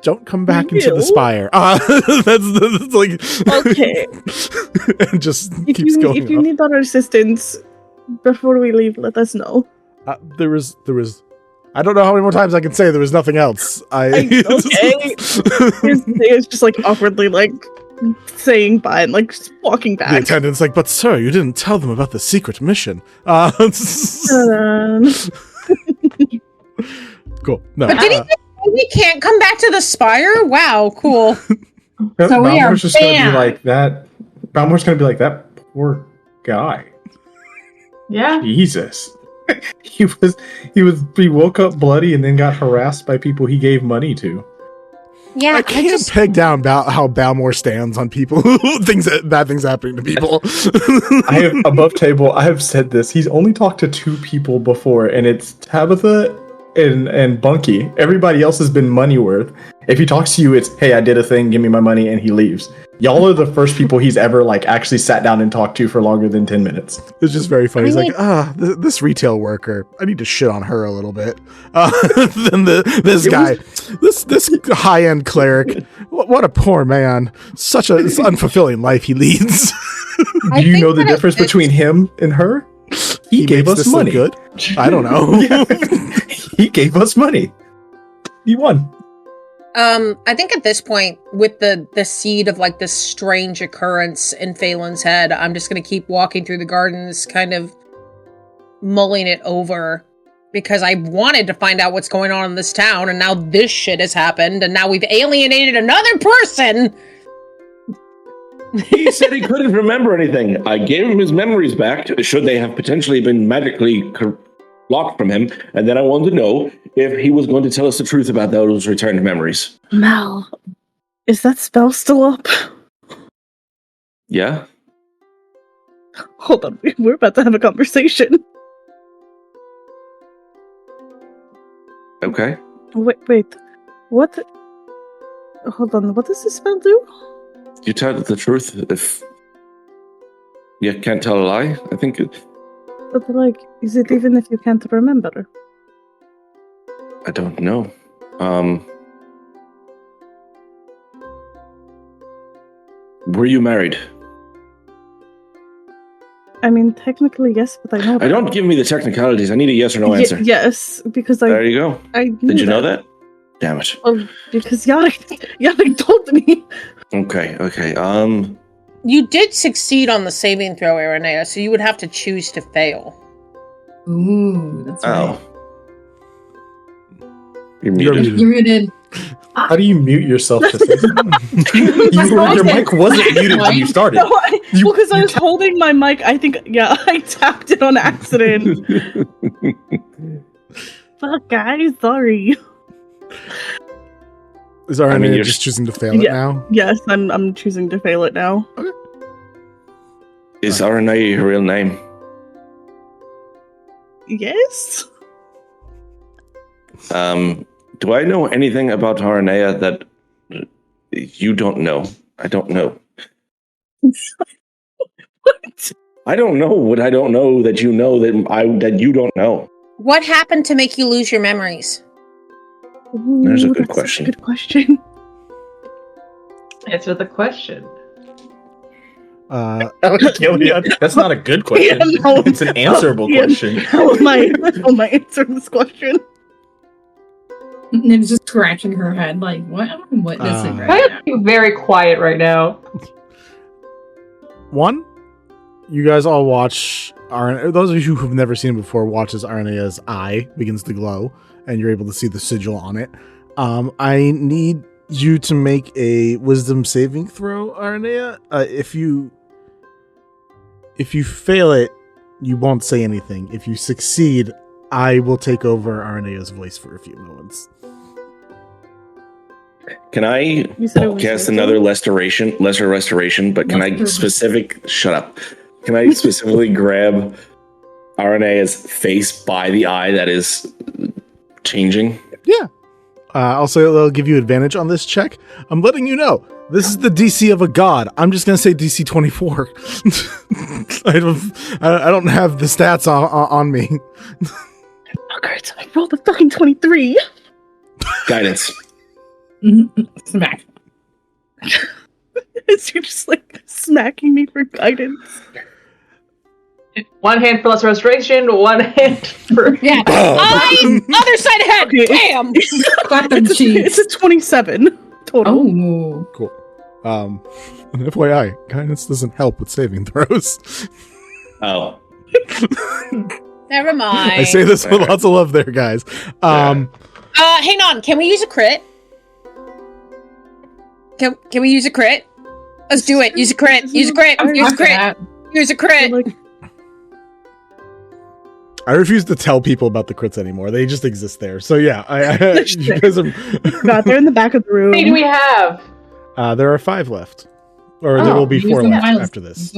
Don't come back into the spire. That's like... Okay. And just keeps going If you need our assistance before we leave, let us know. There was... I don't know how many more times I can say there was nothing else. Okay. It's just like awkwardly like saying bye and like just walking back. The attendant's like, but sir, you didn't tell them about the secret mission. Cool. No. But did he say we can't come back to the spire? Wow, cool. So we are just gonna be like that. Balmore's gonna be like that poor guy. Yeah. Jesus. He woke up bloody and then got harassed by people he gave money to. Yeah, I can't peg down about how Balmore stands on people bad things happening to people. I have above table. I have said this. He's only talked to 2 people before, and it's Tabitha and Bunky. Everybody else has been money worth. If he talks to you, it's, hey, I did a thing, give me my money, and he leaves. Y'all are the first people he's ever like actually sat down and talked to for longer than 10 minutes. It's just very funny. He's like, this retail worker, I need to shit on her a little bit. Then this guy, this high-end cleric, what a poor man. Such a unfulfilling life he leads. Do you know the difference between him and her? He gave us money. Good? I don't know. Yeah. He gave us money. He won. I think at this point, with the seed of like this strange occurrence in Phelan's head, I'm just gonna keep walking through the gardens, kind of mulling it over, because I wanted to find out what's going on in this town, and now this shit has happened, and now we've alienated another person. He said he couldn't remember anything. I gave him his memories back, should they have potentially been magically locked from him, and then I wanted to know if he was going to tell us the truth about those returned memories. Mal, is that spell still up? Yeah? Hold on, we're about to have a conversation. Okay. Wait. What? Hold on, what does this spell do? You tell the truth if you can't tell a lie, I think. But like, is it even if you can't remember? I don't know. Were you married? I mean, technically, yes, but I know that. Don't give me the technicalities. I need a yes or no answer. Yes, because There you go. Did you know that? Damn it. Well, because Yarek told me. Okay. You did succeed on the saving throw, Irona, so you would have to choose to fail. Ooh, that's right. You're muted. You're muted. How do you mute yourself to say something? Your mic wasn't muted when you started. No, because I was holding my mic. I think, I tapped it on accident. Fuck, guys, sorry. Is Irona just choosing to fail it now? Yes, I'm choosing to fail it now. Okay. Is Irona your real name? Yes. Do I know anything about Irona that you don't know? I don't know. What? I don't know what I don't know that you know that you don't know. What happened to make you lose your memories? There's a good question. Good question. Answer the question. That's not a good question. Yeah, no. It's an answerable question. How am I answering this question? Nib's just scratching her head, like, what am I witnessing I right have now? to be very quiet right now. One, you guys all watch those of you who've never seen it before watch as Arnea's eye begins to glow, and you're able to see the sigil on it. I need you to make a wisdom saving throw, Arnea. If you fail it, you won't say anything. If you succeed, I will take over Arnea's voice for a few moments. Can I cast another lesser restoration? But can I shut up? Can I specifically grab Ironia's face by the eye that is changing? Yeah. Also, it'll give you advantage on this check. I'm letting you know, this is the DC of a god. I'm just going to say DC 24. I don't have the stats on me. Okay, so I rolled a fucking 23. Guidance. Smack. You're just like smacking me for guidance. One hand for lesser restoration, one hand for... Yeah. Other side of head. Bam! It's a 27 total. Oh. Cool. FYI, guidance doesn't help with saving throws. Oh. Never mind. I say this with lots of love there, guys. Hang on. Can we use a crit? Can we use a crit? Let's do it. Use a crit. Use a crit. Use a crit. Use a crit. I refuse to tell people about the crits anymore. They just exist there. So yeah, you guys are... God, they're in the back of the room. How many do we have? There are 5 left. Or there will be 4 left after this.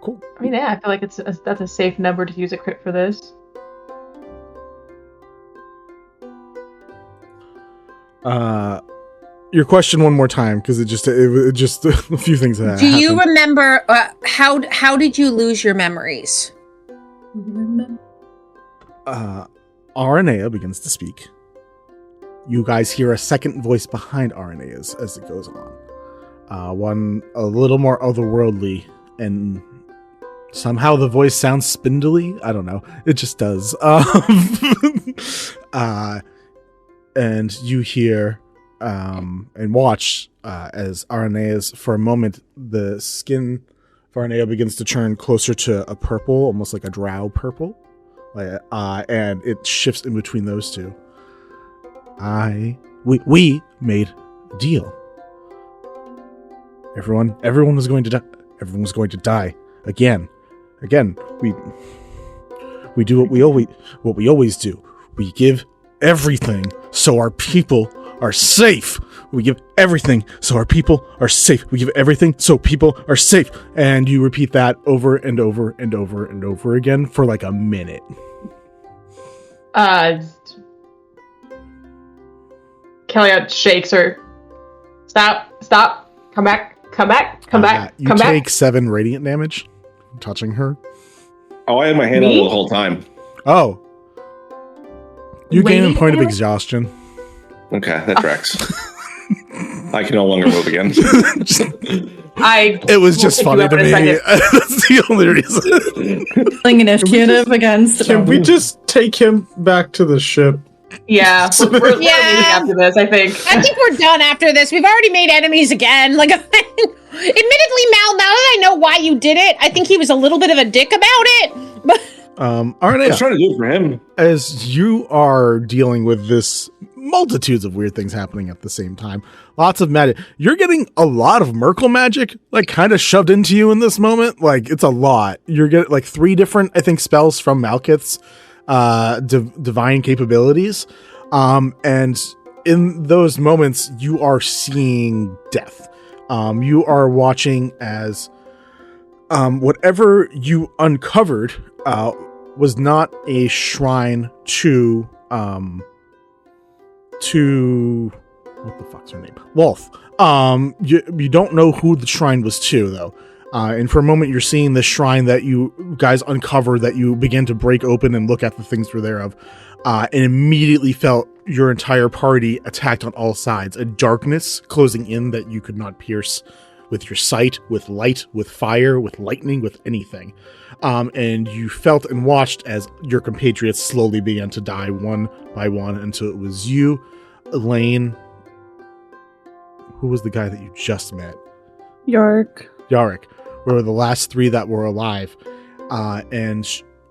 Cool. I mean, yeah, I feel like that's a safe number to use a crit for this. Your question one more time, because it just a few things that Do you remember how did you lose your memories? Aranea begins to speak. You guys hear a second voice behind Aranea's as it goes on. One a little more otherworldly, and somehow the voice sounds spindly. I don't know. It just does. And you hear and watch as Aranea's, for a moment, the skin of Aranea begins to turn closer to a purple, almost like a drow purple. And it shifts in between those two. We made a deal. Everyone was going to die. Everyone was going to die again. We do what we always do. We give everything so our people are safe. We give everything so our people are safe. We give everything so people are safe. And you repeat that over and over and over and over again for like a minute. Kelly shakes her. Stop. Come back. You take 7 radiant damage from touching her. Oh, I had my hand on her the whole time. Oh. You gain a Lady point of hammer? exhaustion. Okay, that tracks. I can no longer move again. It was just funny to me. That's the only reason. Playing initiative against. Can we just take him back to the ship? Yeah, we're leaving after this, I think. I think we're done after this. We've already made enemies again. Like, admittedly, Mal, now that I know why you did it, I think he was a little bit of a dick about it. But All I right, was trying to do it for him. as you are dealing with this multitudes of weird things happening at the same time, lots of magic. You're getting a lot of Merkle magic, like kind of shoved into you in this moment. Like it's a lot. You're getting like 3 different, I think, spells from Malkith's divine capabilities. And in those moments, you are seeing death. You are watching as whatever you uncovered was not a shrine to what the fuck's her name? Wolf. You don't know who the shrine was to though. And for a moment you're seeing this shrine that you guys uncovered, that you begin to break open and look at the things through thereof, and immediately felt your entire party attacked on all sides. A darkness closing in that you could not pierce with your sight, with light, with fire, with lightning, with anything. And you felt and watched as your compatriots slowly began to die one by one until it was you, Elaine. Who was the guy that you just met? Yark. Yarick were the last 3 that were alive. And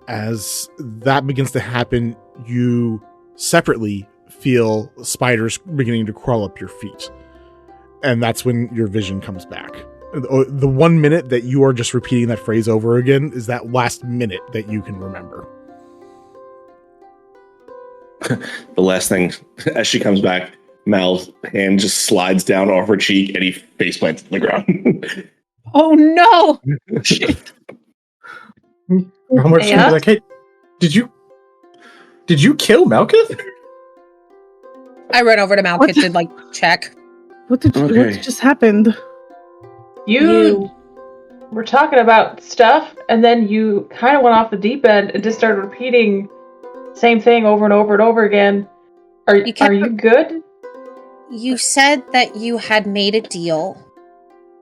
as that begins to happen, you separately feel spiders beginning to crawl up your feet. And that's when your vision comes back. The 1 minute that you are just repeating that phrase over again is that last minute that you can remember. The last thing, as she comes back, Mal's hand just slides down off her cheek and he face plants on the ground. oh no! How much Yeah? like, hey, did you kill Malkith? I run over to Malkith to like check. What just happened? You were talking about stuff, and then you kind of went off the deep end and just started repeating the same thing over and over and over again. Are you good? You said that you had made a deal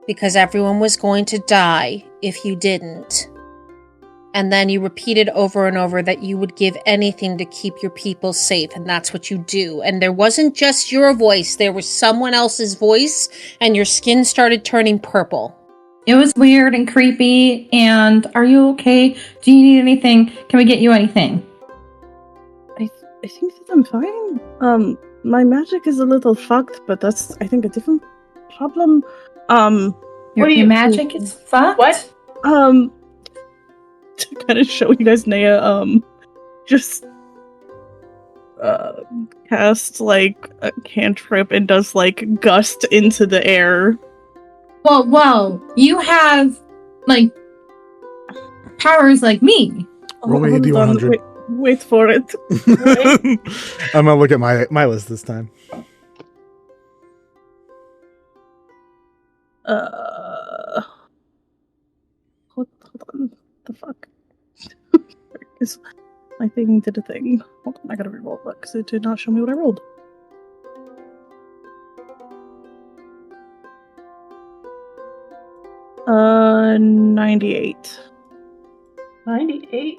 because everyone was going to die if you didn't. And then you repeated over and over that you would give anything to keep your people safe, and that's what you do. And there wasn't just your voice, there was someone else's voice, and your skin started turning purple. It was weird and creepy. And are you okay? Do you need anything? Can we get you anything? I think that I'm fine. My magic is a little fucked, but that's, I think, a different problem. Your magic is fucked? What? To kind of show you guys, Naya, just cast like a cantrip and does like gust into the air. Well, you have like powers like me. Roll me a Hold on, D100. wait for it. I'm gonna look at my list this time. Hold on. The fuck? Is my thing did a thing. Hold on, I gotta reroll that because it did not show me what I rolled. Uh, 98. 98.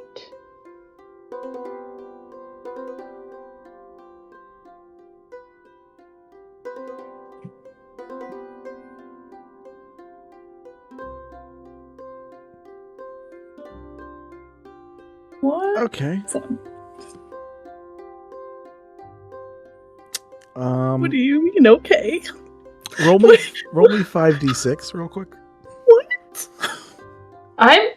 What? Okay. What do you mean? Okay. Roll me 5d6 real quick. What? I'm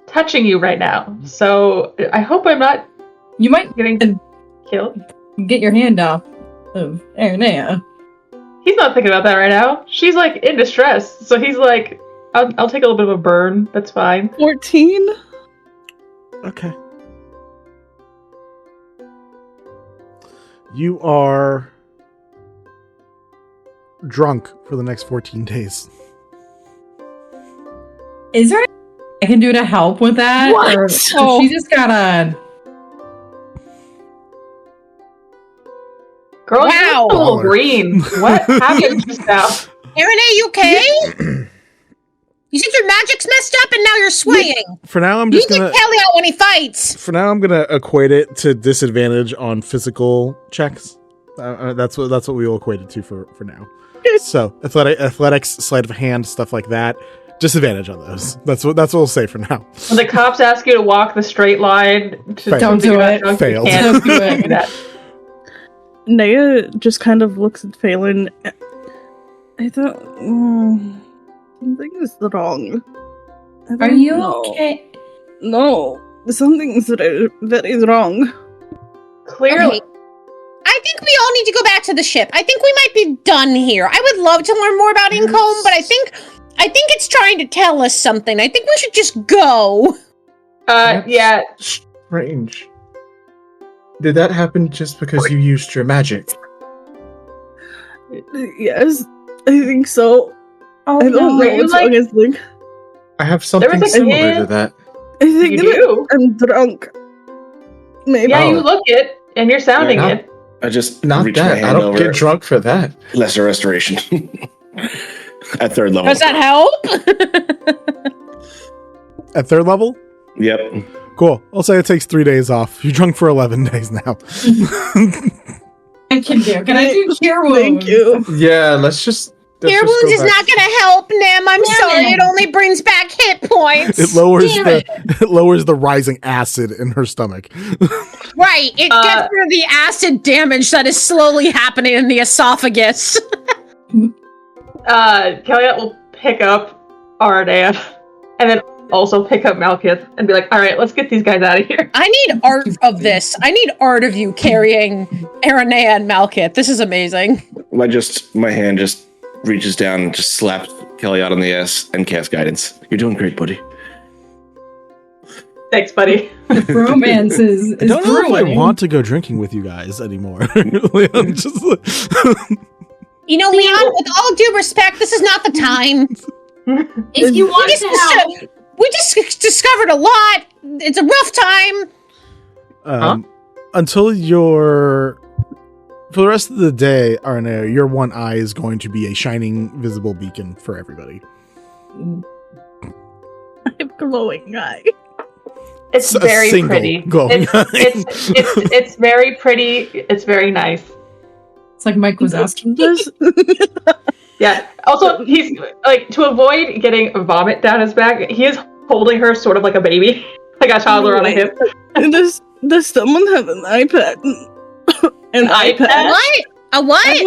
touching you right now, so I hope I'm not You might getting killed. get your hand off of Irona. He's not thinking about that right now. She's like in distress, so he's like, I'll take a little bit of a burn. That's fine. 14? Okay. You are drunk for the next 14 days. Is there anything I can do to help with that? What? Or she just gotta... Girl, Wow. you're a little green. What happened just now? Aaron, are you okay? You said your magic's messed up and now you're swaying. For now, I'm You just get gonna. Kelly out when he fights. For now, I'm gonna equate it to disadvantage on physical checks. That's what we will equate it to for now. So athletics, sleight of hand, stuff like that. Disadvantage on those. That's what we'll say for now. When the cops ask you to walk the straight line to Failed. Don't do it. drunk, Failed. you can't do that. Naya just kind of looks at Phelan. I thought something is wrong. I Are don't you know. okay? No, something's that is wrong. Clearly. Okay. I think we all need to go back to the ship. I think we might be done here. I would love to learn more about Incombe, but I think it's trying to tell us something. I think we should just go. Yeah. Strange. Did that happen just because you used your magic? Yes, I think so. Oh, I don't know Are you what's like- wrong. I think I have something was a similar kid- to that. You do? I'm drunk. Maybe. Yeah, Oh. you look it, and you're sounding Yeah. it. I just Not reach my that. hand I don't over. get drunk for that. Lesser restoration. At third level. Does that help? At third level, Yep. cool. I'll say it takes 3 days off. You're drunk for 11 days now. I can do. Can I do cure wounds? Thank you. Yeah, let's just. Cure go wounds is back. not going to help, Nim. I'm Damn sorry. it. It only brings back hit points. It lowers Damn it lowers the rising acid in her stomach. Right. It gets rid of the acid damage that is slowly happening in the esophagus. Kellyette will pick up Ardan, and then also pick up Malkith, and be like, alright, let's get these guys out of here. I need art of this. I need art of you carrying Aranea and Malkith. This is amazing. My hand just reaches down and just slaps Kelly out on the ass and casts guidance. You're doing great, buddy. Thanks, buddy. Romance is I don't know if I brewing. want to go drinking with you guys anymore. Leon, just You know, Leon, with all due respect, this is not the time. If you want to help, We just discovered a lot. It's a rough time. until for the rest of the day, Arno, your one eye is going to be a shining, visible beacon for everybody. I have glowing eye. It's A very single pretty. glowing It's very pretty. It's very nice. it's like Mike was asking. This- Yeah. Also, he's like, to avoid getting vomit down his back, he is holding her sort of like a baby, like a toddler on a hip. Does someone have an iPad? An iPad? What? A what?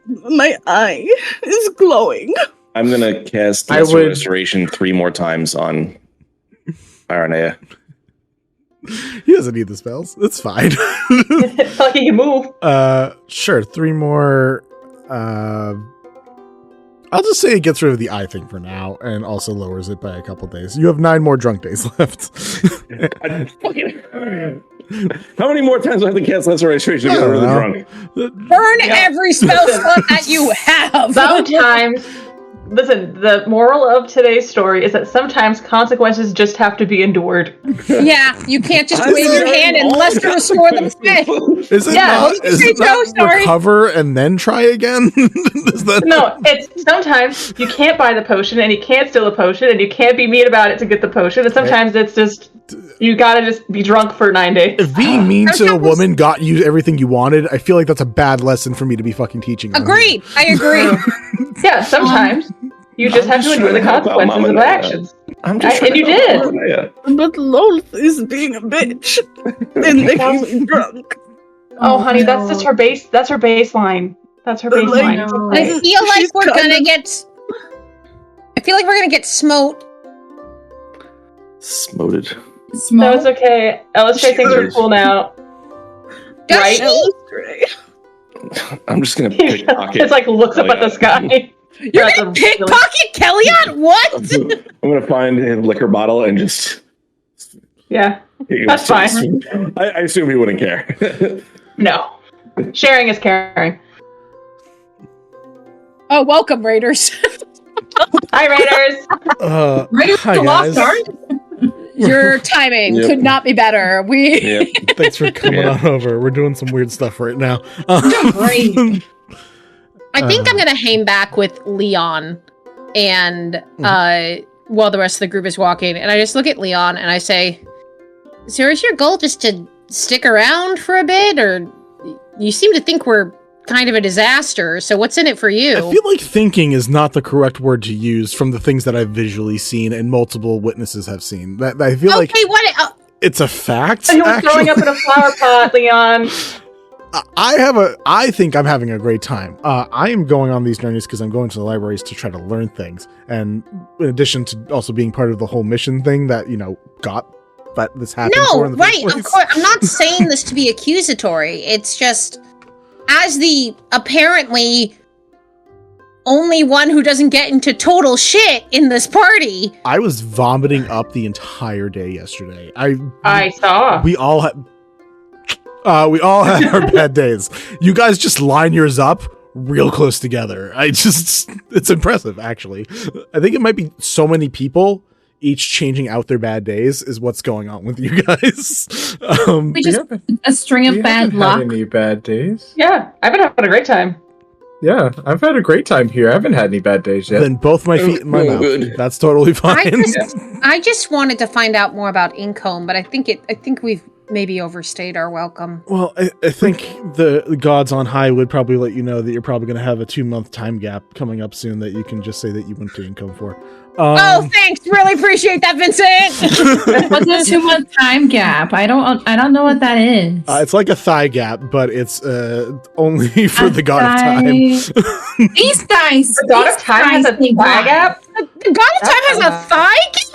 My eye is glowing. I'm gonna cast I Lesser would- Restoration 3 more times on Ironea. He doesn't need the spells. It's fine. It's like he can move. Sure, 3 more. I'll just say it gets rid of the eye thing for now, and also lowers it by a couple days. You have 9 more drunk days left. How many more times do I have to cast Lesser Restoration to get really drunk? Burn every spell slot that you have. Sometimes, listen, the moral of today's story is that sometimes consequences just have to be endured. Yeah, you can't just wave your hand and Lester restore them away. Is it Yeah, not, is it so not sorry. recover and then try again? Is that No, it's sometimes you can't buy the potion and you can't steal the potion and you can't be mean about it to get the potion. And sometimes it's just, you gotta just be drunk for 9 days. If being mean to a woman got you everything you wanted, I feel like that's a bad lesson for me to be fucking teaching. on Agreed. I agree. Yeah, sometimes you just have to endure the consequences of actions. I'm just And you did. But Lolth is being a bitch and making me drunk. Oh, honey, that's just her base. That's her baseline. That's her But, like, baseline. No. I feel like She's we're kind gonna of- get. I feel like we're gonna get smote. Smoted. No, Smoke. it's okay. LSJ things are cool now. Does Right? she? I'm just gonna pickpocket. It's like looks up at the sky. You're That's gonna a- pickpocket Kellyanne? What? I'm gonna find a liquor bottle and just. Yeah, that's fine. I assume he wouldn't care. No, sharing is caring. Oh, welcome, Raiders. Hi, Raiders. Raiders hi of the Lost guys. Ark? Your timing Yep. could not be better. Yep. Thanks for coming on over. We're doing some weird stuff right now. Great. I think I'm gonna hang back with Leon, and while the rest of the group is walking, and I just look at Leon and I say, "So is your goal just to stick around for a bit, or you seem to think we're kind of a disaster? So what's in it for you?" I feel like thinking is not the correct word to use from the things that I've visually seen and multiple witnesses have seen. That I feel like what? it's a fact. You were throwing up in a flower pot, Leon. I think I'm having a great time. I am going on these journeys because I'm going to the libraries to try to learn things. And in addition to also being part of the whole mission thing that, got that this happened for in the first place. Of course. I'm not saying this to be accusatory. It's just, as the apparently only one who doesn't get into total shit in this party. I was vomiting up the entire day yesterday. I saw. We all had our bad days. You guys just line yours up real close together. It's impressive, actually. I think it might be so many people each changing out their bad days is what's going on with you guys. We just a string of bad luck. Had any bad days? Yeah, I've been having a great time. Yeah, I've had a great time here. I haven't had any bad days yet. Then both my feet in my mouth. Good. That's totally fine. I just wanted to find out more about Incombe, but I think we've maybe overstayed our welcome. Well, I think the gods on high would probably let you know that you're probably going to have a 2-month time gap coming up soon that you can just say that you went to Incombe for. Oh, thanks. Really appreciate that, Vincent. What's a 2-month time gap? I don't know what that is. It's like a thigh gap, but it's only for the god of time. These guys. The god of time has a thigh gap? The god of time has a thigh gap?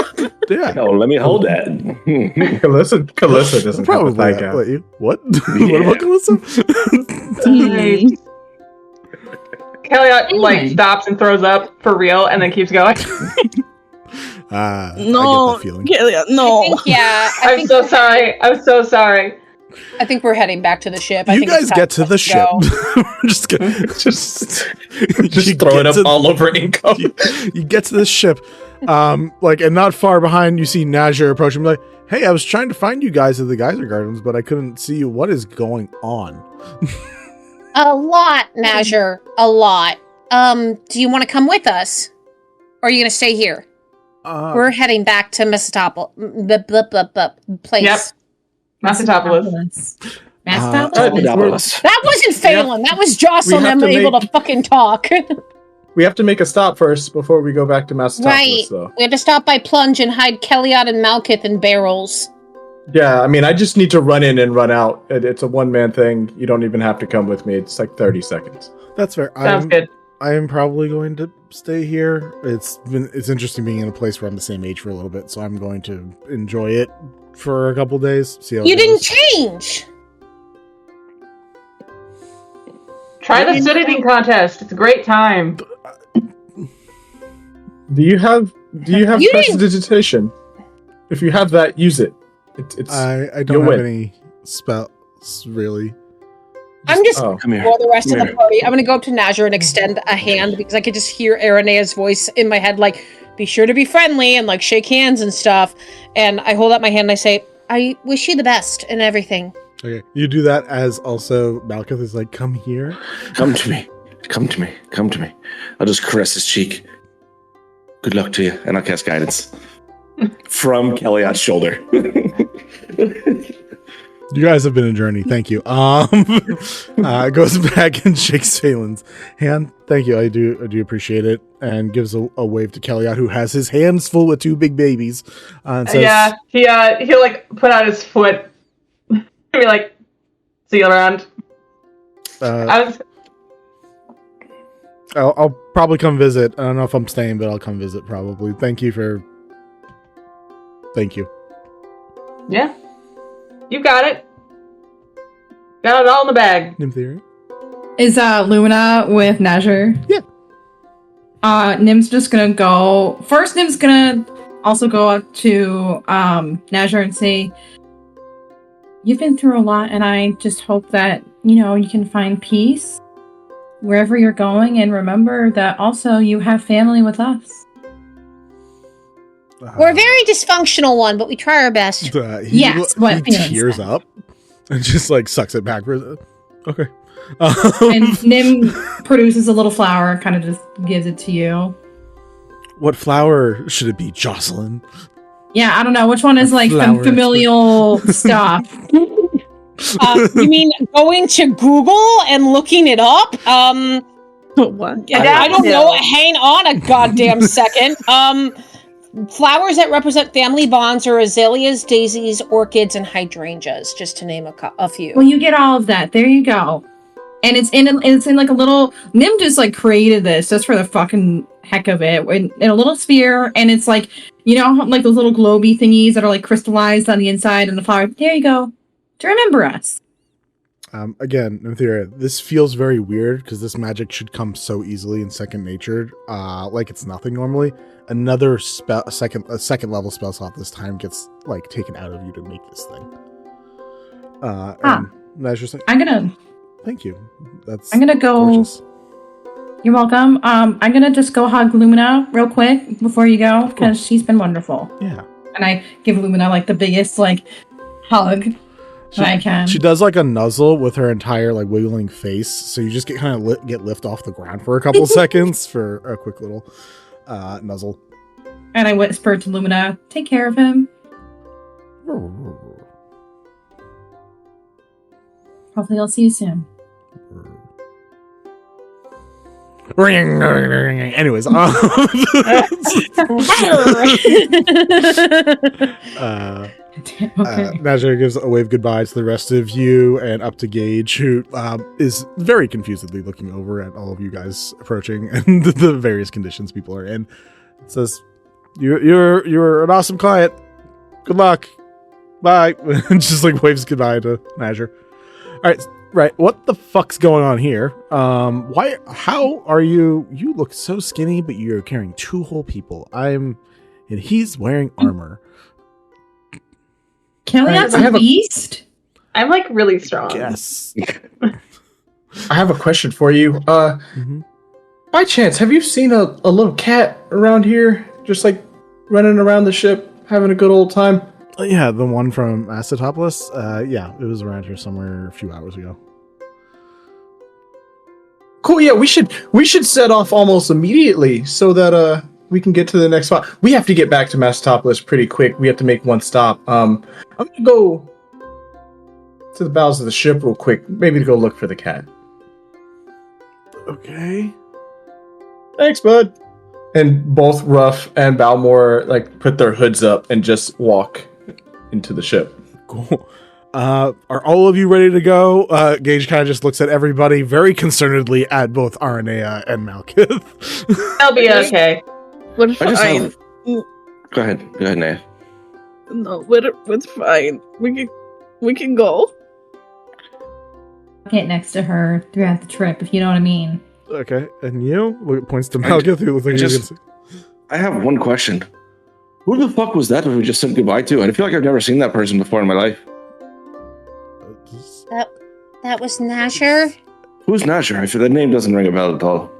Yeah. No, let me hold that. Calissa doesn't have a thigh gap. Let you. What? What about Calissa? Kelly stops and throws up for real and then keeps going. No, I get that feeling. no. I'm so sorry. I'm so sorry. I think we're heading back to the ship. You guys get to the ship. We're just gonna just throw it up all over Incombe. You get to this ship, and not far behind, you see Najir approaching. Like, hey, I was trying to find you guys at the Geyser Gardens, but I couldn't see you. What is going on? A lot, Najir. A lot. Do you want to come with us? Or are you going to stay here? We're heading back to Mistopol. Place. Yep. Massatopolis. That wasn't Phelan. That was Jocelyn unable to fucking talk. We have to make a stop first before we go back to Massatopolis, Right. though. We had to stop by Plunge and hide Kelliot and Malkith in barrels. Yeah, I mean, I just need to run in and run out. It's a one-man thing. You don't even have to come with me. It's like 30 seconds. That's fair. Sounds good. I am probably going to stay here. It's interesting being in a place where I'm the same age for a little bit, so I'm going to enjoy it for a couple days. See how You it didn't goes. change. Try the sitting contest. It's a great time. Do you have You didn't- prestidigitation? If you have that, use it. I don't you'll have win. any spells, really. I'm just Oh. Come here. for the rest of Come the here. party. I'm going to go up to Najir and extend a hand because I could just hear Ironea's voice in my head, like, be sure to be friendly and, like, shake hands and stuff. And I hold out my hand and I say, I wish you the best in everything. Okay, you do that as also Malkith is like, come here. Come to me. Come to me. Come to me. I'll just caress his cheek. Good luck to you. And I'll cast guidance. From Kellyot's shoulder. You guys have been a journey. Thank you. Goes back and shakes Phelan's hand. Thank you. I do appreciate it. And gives a wave to Kelliot, who has his hands full with 2 big babies. And says, he'll like put out his foot and be like, see you around. I'll probably come visit. I don't know if I'm staying, but I'll come visit probably. Thank you. Yeah. You got it. Got it all in the bag. Nympheria? Is Luna with Najir? Yeah. Nim's just gonna go. First, Nim's gonna also go up to Najir and say, "You've been through a lot, and I just hope that you can find peace wherever you're going, and remember that also you have family with us." We're a very dysfunctional one, but we try our best. Yes, what he feelings tears then? up and just like sucks it back. Okay. And Nim produces a little flower, kind of just gives it to you. What flower should it be, Jocelyn? Yeah, I don't know. Which one is like Flower familial stuff? You mean going to Google and looking it up? What? I don't know. Hang on a goddamn second. Flowers that represent family bonds are azaleas, daisies, orchids, and hydrangeas, just to name a few. Well, you get all of that. There you go. And it's in like a little. Nim just like created this just for the fucking heck of it in a little sphere, and it's like, you know, like those little globy thingies that are like crystallized on the inside, and the flower. There you go. To remember us. Again, in theory, this feels very weird because this magic should come so easily and second natured, like it's nothing normally. Another second level spell slot this time gets like taken out of you to make this thing. And that's just like, thank you. I'm gonna go. Gorgeous. You're welcome. I'm gonna just go hug Lumina real quick before you go because she's been wonderful. Yeah. And I give Lumina like the biggest like hug that I can. She does like a nuzzle with her entire like wiggling face, so you just get kind of get lift off the ground for a couple seconds for a quick little nuzzle. And I whisper to Lumina, "Take care of him. Hopefully, I'll see you soon." Anyways, Najee gives a wave goodbye to the rest of you and up to Gage, who is very confusedly looking over at all of you guys approaching and the various conditions people are in. It says, "You're an awesome client. Good luck. Bye." And just like waves goodbye to Najee. All right. What the fuck's going on here? How are you? You look so skinny, but you're carrying two whole people. And he's wearing armor. Kelly's a beast? I'm like really strong. Yes. I have a question for you. By chance, have you seen a little cat around here, just like running around the ship, having a good old time? Yeah, the one from Acetopolis. Yeah, it was around here somewhere a few hours ago. Cool. Yeah, we should set off almost immediately so that we can get to the next spot. We have to get back to Acetopolis pretty quick. We have to make one stop. I'm gonna go to the bows of the ship real quick, maybe to go look for the cat. Okay. Thanks, bud. And both Ruff and Balmore like put their hoods up and just walk into the ship. Cool. Are all of you ready to go? Gage kind of just looks at everybody very concernedly at both Aranea and Malkith. I'll be okay. We're fine. Go ahead, Naya. No, it's fine. We can go. Get next to her throughout the trip, if you know what I mean. Okay, and you? It points to Malkith, who looks like he's gonna say. I have one question. Who the fuck was that we just said goodbye to? I feel like I've never seen that person before in my life. That was Nasher. Who's Nasher? I feel that name doesn't ring a bell at all.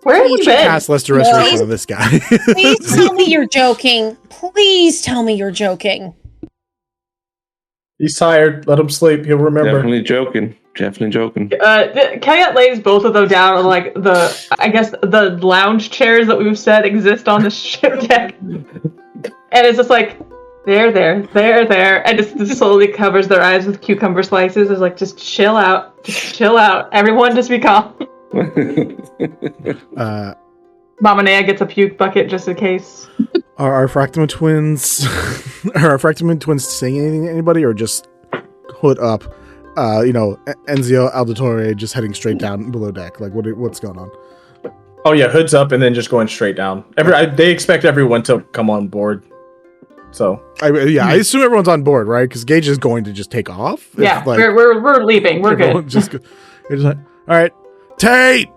Where have you been? Cast less restoration on this guy. Please tell me you're joking. Please tell me you're joking. He's tired. Let him sleep. He'll remember. Definitely joking. Kayat lays both of them down on like the lounge chairs that we've said exist on the ship deck, and it's just like there, and just slowly covers their eyes with cucumber slices. It's like just chill out, everyone, just be calm. Mama Naya gets a puke bucket just in case. Are our Fractima twins saying anything to anybody, or just hood up? Enzio Auditore just heading straight down below deck. Like, what's going on? Oh yeah, hoods up and then just going straight down. They expect everyone to come on board. So I assume everyone's on board, right? Because Gage is going to just take off. Yeah, we're leaving. We're good. You're just like, all right, Tate,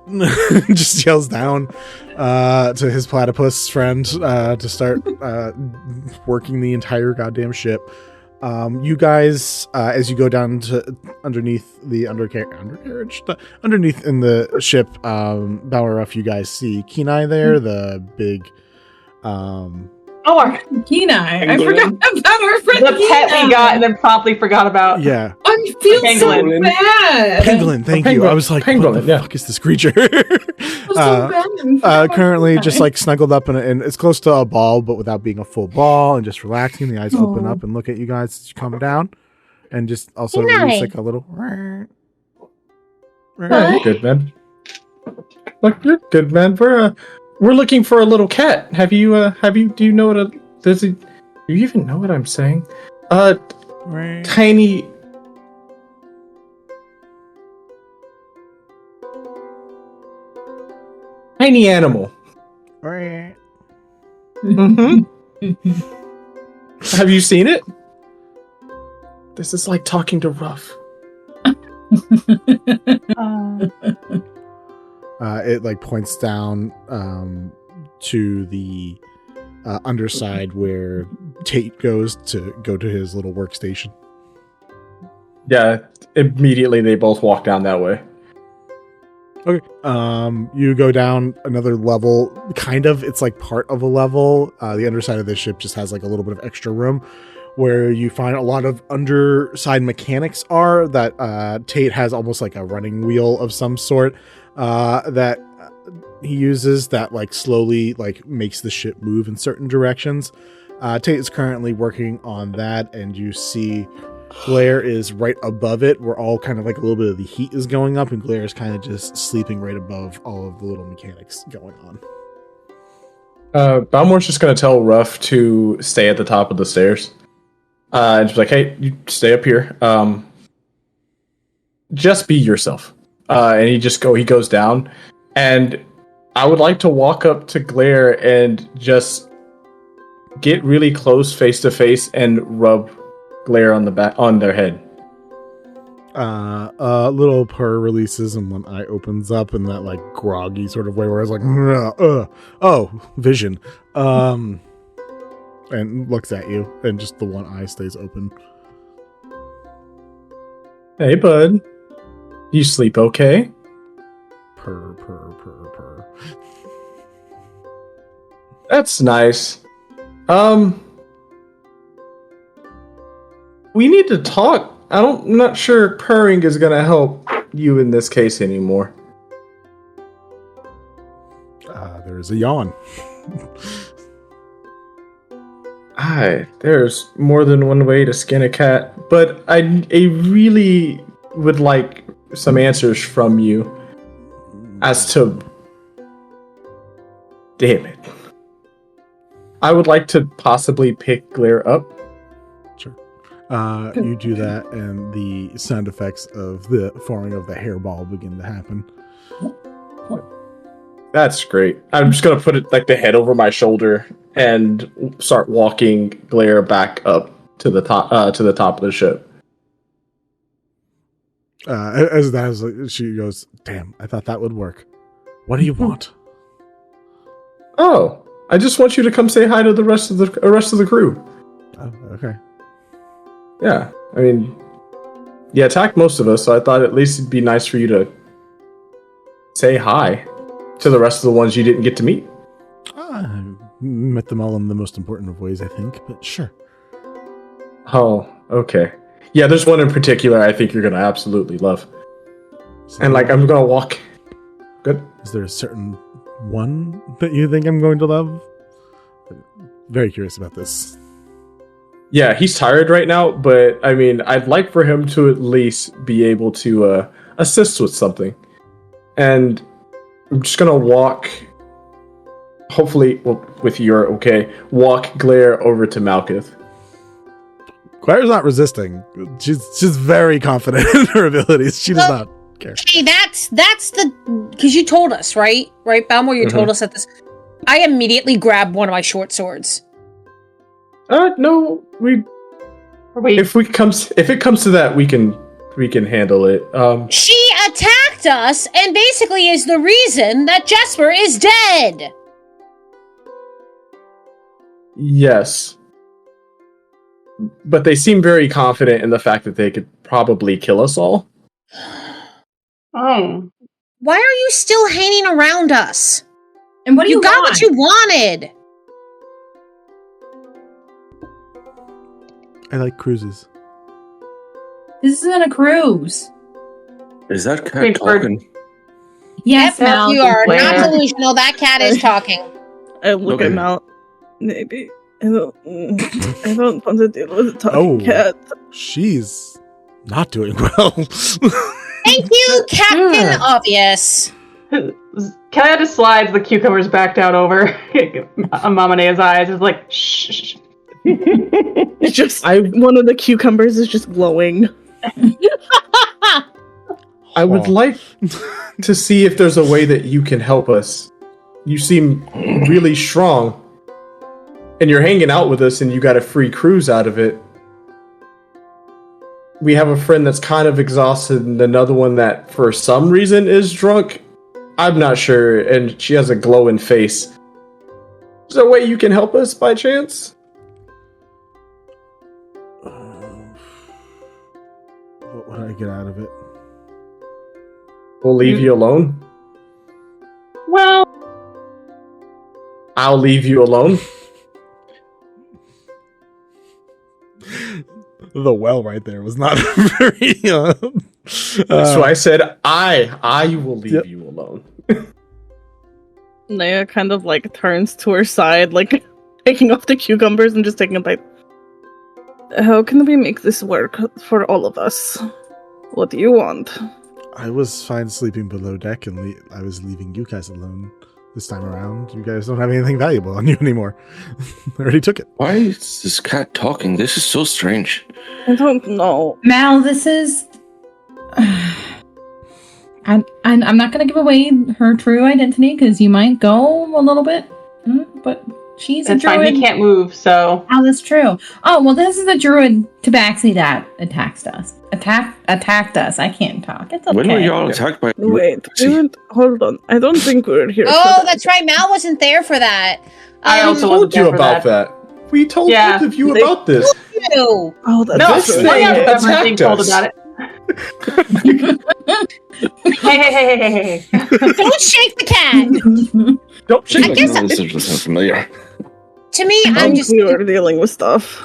just yells down to his platypus friend to start working the entire goddamn ship. You guys, as you go down to underneath the undercarriage, underneath in the ship, Balleruff, you guys see Kenai there, the big, Kenai. I forgot about our friend The pet we got and then promptly forgot about. yeah, I feel Pangolin. so bad. Pangolin. Thank you. I was like, Pangolin, what the fuck is this creature? So Currently just like snuggled up and it's close to a ball, but without being a full ball, and just relaxing. The eyes open up and look at you guys as you come down, and just also release like a little. You're good, man. Look, you're good, man. We're looking for a little cat. Do you know what do you even know what I'm saying? Tiny animal. Mm-hmm. Have you seen it? This is like talking to Ruff. It like points down to the underside where Tate goes to his little workstation. Yeah, immediately they both walk down that way. Okay. You go down another level, kind of. It's like part of a level. The underside of this ship just has like a little bit of extra room where you find a lot of underside mechanics are that Tate has almost like a running wheel of some sort that he uses that like slowly like makes the ship move in certain directions. Tate is currently working on that, and you see Glare is right above it, where all kind of like a little bit of the heat is going up, and Glare is kind of just sleeping right above all of the little mechanics going on. Balmore's just going to tell Ruff to stay at the top of the stairs. And she's like, hey, you stay up here. Just be yourself. And he goes down. And I would like to walk up to Glare and just get really close face to face and rub Glare on their head. A little purr releases and one eye opens up in that like groggy sort of way where I was like, oh, vision. And looks at you, and just the one eye stays open. Hey, bud. You sleep okay? Purr, purr, purr, purr. That's nice. We need to talk. I'm not sure purring is going to help you in this case anymore. There's a yawn. There's more than one way to skin a cat, but I really would like some answers from you as to... Damn it. I would like to possibly pick Glare up. Sure. You do that, and the sound effects of the forming of the hairball begin to happen. That's great. I'm just gonna put it like the head over my shoulder and start walking Glare back up to the top of the ship. She goes, "Damn, I thought that would work. What do you want?" Oh, I just want you to come say hi to the rest of the crew. Oh, okay. Yeah, I mean, you attacked most of us, so I thought at least it'd be nice for you to say hi to the rest of the ones you didn't get to meet. I met them all in the most important of ways, I think, but sure. Oh, okay. Yeah, there's one in particular I think you're going to absolutely love. And, I'm going to walk... Good. Is there a certain one that you think I'm going to love? Very curious about this. Yeah, he's tired right now, but, I mean, I'd like for him to at least be able to assist with something. And I'm just going to walk... Hopefully, well, with your okay, walk Glare over to Malkuth. Claire's not resisting. She's very confident in her abilities. She does not care. Hey, that's the because you told us, right, Balmore? You told us that this. I immediately grabbed one of my short swords. No, if it comes to that, we can handle it. She attacked us and basically is the reason that Jesper is dead. Yes. but they seem very confident in the fact that they could probably kill us all. Oh. Why are you still hanging around us? And what do you got want? what you wanted. I like cruises. This isn't a cruise. Is that cat Wait, talking? Yes, Yep, Mel. you are Where? not delusional. That cat is talking. I look Okay. at Mal. Maybe. I don't want to deal with a talking cat. She's not doing well. Thank you, Captain Obvious. Kaya just slides the cucumbers back down over Mamanea's eyes. It's like, shh. It's just one of the cucumbers is just glowing. I would like to see if there's a way that you can help us. You seem really strong. And you're hanging out with us and you got a free cruise out of it. We have a friend that's kind of exhausted and another one that for some reason is drunk. I'm not sure, and she has a glowing face. Is there a way you can help us by chance? What would I get out of it? We'll leave you alone. Well, I'll leave you alone. The well right there was not very. So I said, I will leave you alone. Naya kind of like turns to her side, like taking off the cucumbers and just taking a bite. How can we make this work for all of us? What do you want? I was fine sleeping below deck, and I was leaving you guys alone this time around. You guys don't have anything valuable on you anymore. I already took it. Why is this cat talking? This is so strange. I don't know. Mal, this is... I'm not going to give away her true identity because you might go a little bit, but she's that's a druid. fine. He can't move, so. Oh, that's true. Oh, well, this is the druid tabaxi that attacked us. Attacked us. I can't talk. It's okay. When were y'all attacked by? Wait, hold on. I don't think we're here. Oh, that's right. Mal wasn't there for that. I We also told wasn't there you for about that. We told both of you they- about this. You. Oh, that's No, This true. thing I remember being attacked told us. about it. Hey. Don't shake the cat. Don't shake Like, guess no, this doesn't familiar. To me, I'm just. we were dealing with stuff.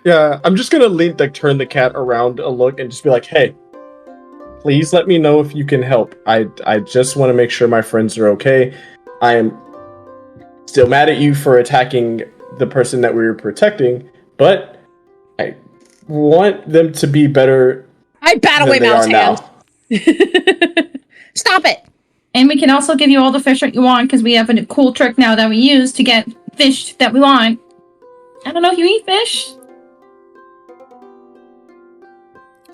Yeah, I'm just gonna turn the cat around a look and just be like, hey, please let me know if you can help. I just want to make sure my friends are okay. I am still mad at you for attacking the person that we were protecting, but I want them to be better I bat away than they Mal's are hand. now. Stop it. And we can also give you all the fish that you want because we have a cool trick now that we use to get fish that we want. I don't know if you eat fish.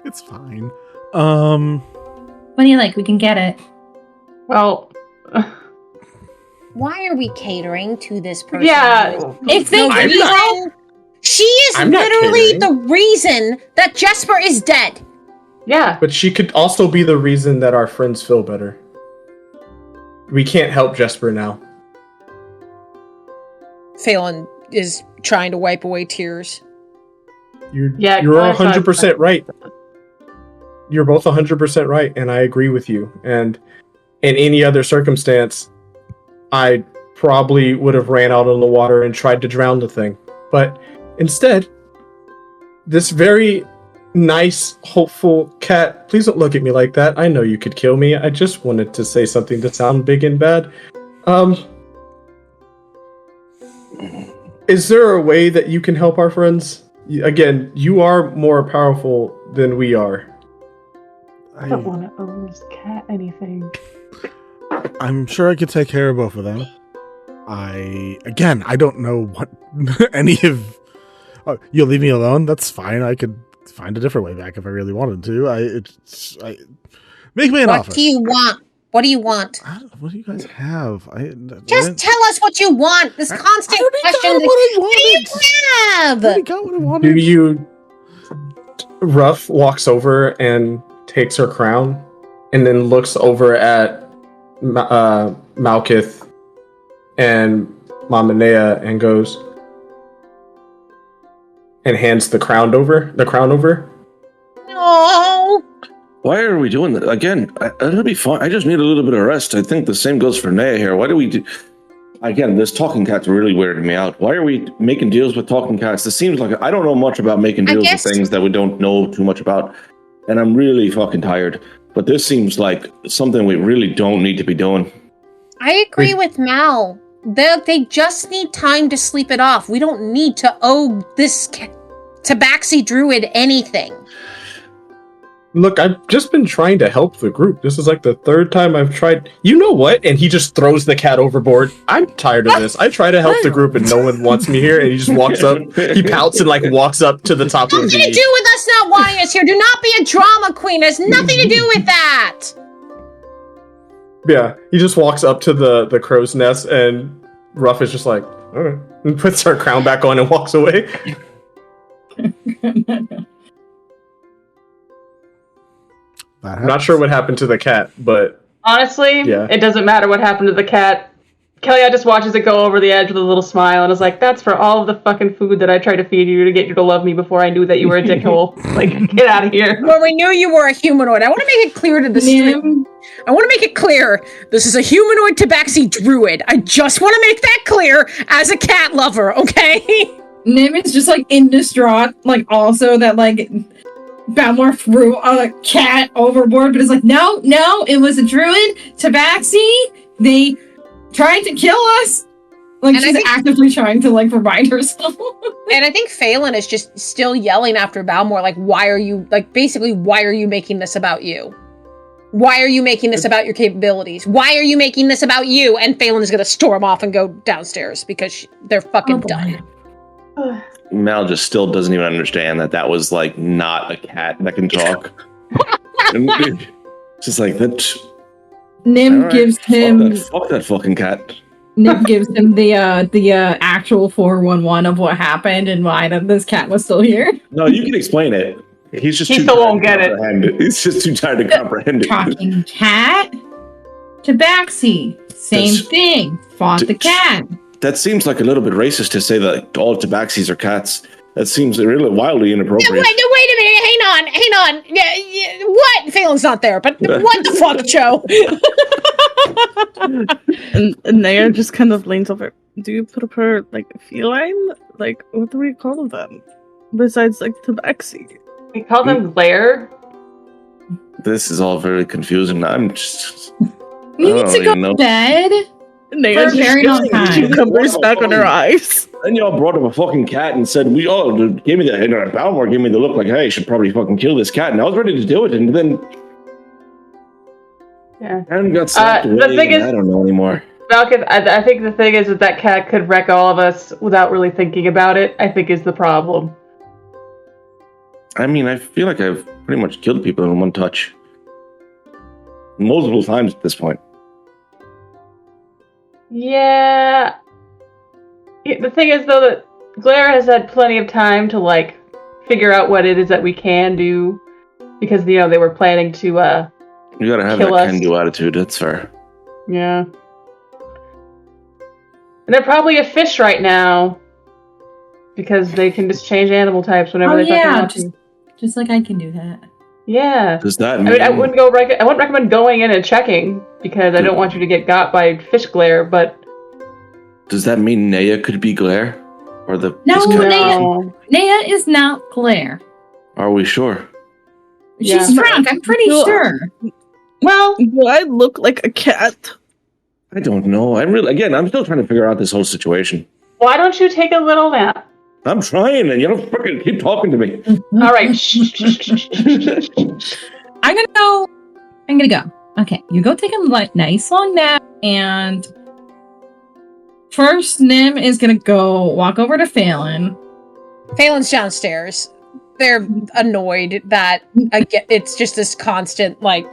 It's fine. What do you like? We can get it. Well, Why are we catering to this person? yeah. If they The I'm reason- not- she is I'm not literally catering. the reason that Jesper is dead. Yeah. But she could also be the reason that our friends feel better. We can't help Jesper now. Phelan is trying to wipe away tears. You're Yeah, 100% right. You're both 100% right, and I agree with you. And in any other circumstance, I probably would have ran out on the water and tried to drown the thing. But instead, this very nice, hopeful cat, please don't look at me like that. I know you could kill me. I just wanted to say something to sound big and bad. Is there a way that you can help our friends? Again, you are more powerful than we are. I don't want to owe this cat anything. I'm sure I could take care of both of them. I don't know what any of. Oh, you'll leave me alone? That's fine. I could find a different way back if I really wanted to. Make me an offer. What do you want? What do you want? What do you guys have? Just tell us what you want. This constant question. Got what I wanted. What do you have? I already got what I wanted. Do you... Ruff walks over and takes her crown and then looks over at Malkith and Mamanea and goes, and hands the crown over. No. Why are we doing that again? It'll be fine. I just need a little bit of rest. I think the same goes for Naya here. Why do we do? Again, this talking cat's really weirding me out. Why are we making deals with talking cats? This seems like I don't know much about making deals with things that we don't know too much about, and I'm really fucking tired. But this seems like something we really don't need to be doing. I agree with Mal. They just need time to sleep it off. We don't need to owe this Tabaxi Druid anything. Look, I've just been trying to help the group. This is like the third time I've tried. You know what? And he just throws the cat overboard. I'm tired of this. I try to help the group and no one wants me here. And he just walks up. He pouts and like walks up to the top of the... Nothing to do with us not wanting us here. Do not be a drama queen. It has nothing to do with that. Yeah, he just walks up to the crow's nest and Ruff is just like, all right. And puts her crown back on and walks away. I'm not sure what happened to the cat, but... Honestly, It doesn't matter what happened to the cat. Kellya just watches it go over the edge with a little smile and is like, that's for all of the fucking food that I tried to feed you to get you to love me before I knew that you were a dickhole. Like, get out of here. Well, we knew you were a humanoid. I want to make it clear to the stream. I want to make it clear, this is a humanoid Tabaxi Druid. I just want to make that clear as a cat lover, okay? Nim is just, like, in distraught, like, also that, like... Balmor threw a cat overboard, but it's like, no, it was a druid, Tabaxi, they tried to kill us. Like, and she's actively trying to, like, provide herself. And I think Phelan is just still yelling after Balmor, like, why are you making this about you? Why are you making this about your capabilities? Why are you making this about you? And Phelan is going to storm off and go downstairs because they're fucking done. Mal just still doesn't even understand that was like not a cat that can talk. Just like that. Nim gives him fuck that fucking cat. Nim gives him the actual 411 of what happened and why this cat was still here. No, you can explain it. He still won't get it. He's just too tired to comprehend it. Talking cat, Tabaxi, same thing. Fought the cat. That seems like a little bit racist to say that all Tabaxis are cats. That seems really wildly inappropriate. Wait a minute. Hang on. Yeah, what? Phelan's not there, but what the fuck, Joe? and Naya just kind of leans over. Do you put up her, like, feline? Like, what do we call them? Besides, like, Tabaxi. We call them glare. This is all very confusing. I'm just... We need to go to bed. Naya for a very long time. She covers back on her eyes. Then y'all brought up a fucking cat and said, gave me the, Balmor gave me the look like, hey, I should probably fucking kill this cat. And I was ready to do it. And then... Yeah. And got slapped away. The thing is, I don't know anymore. Falcon, I think the thing is that cat could wreck all of us without really thinking about it, I think is the problem. I mean, I feel like I've pretty much killed people in one touch. Multiple times at this point. Yeah. The thing is, though, that Glare has had plenty of time to, like, figure out what it is that we can do. Because, they were planning to, you gotta have that can-do attitude, that's fair. Yeah. And they're probably a fish right now. Because they can just change animal types whenever they fucking want to. Just like I can do that. Yeah. Does that mean... I mean, I wouldn't recommend going in and checking, because I don't want you to get got by fish glare, but... Does that mean Naya could be glare? Or the... No, Naya is not glare. Are we sure? She's drunk, I'm pretty sure. Well, do I look like a cat? I don't know. I'm still trying to figure out this whole situation. Why don't you take a little nap? I'm trying, and you don't freaking keep talking to me. All right. I'm gonna go. Okay, you go take a nice long nap, and first Nim is gonna go walk over to Phelan. Phelan's downstairs. They're annoyed that it's just this constant, like,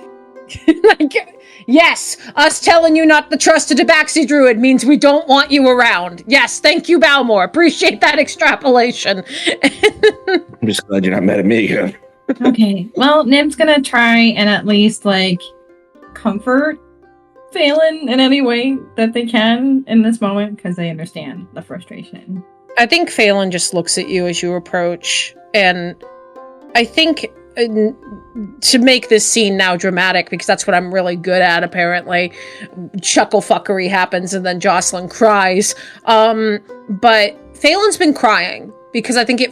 yes, us telling you not to trust a Tabaxi Druid means we don't want you around. Yes, thank you, Balmor. Appreciate that extrapolation. I'm just glad you're not mad at me again. Okay, well, Nim's gonna try and at least, like, comfort Phelan in any way that they can in this moment, because they understand the frustration. I think Phelan just looks at you as you approach, and I think to make this scene now dramatic, because that's what I'm really good at, apparently, chuckle fuckery happens and then Jocelyn cries. But Phelan's been crying because I think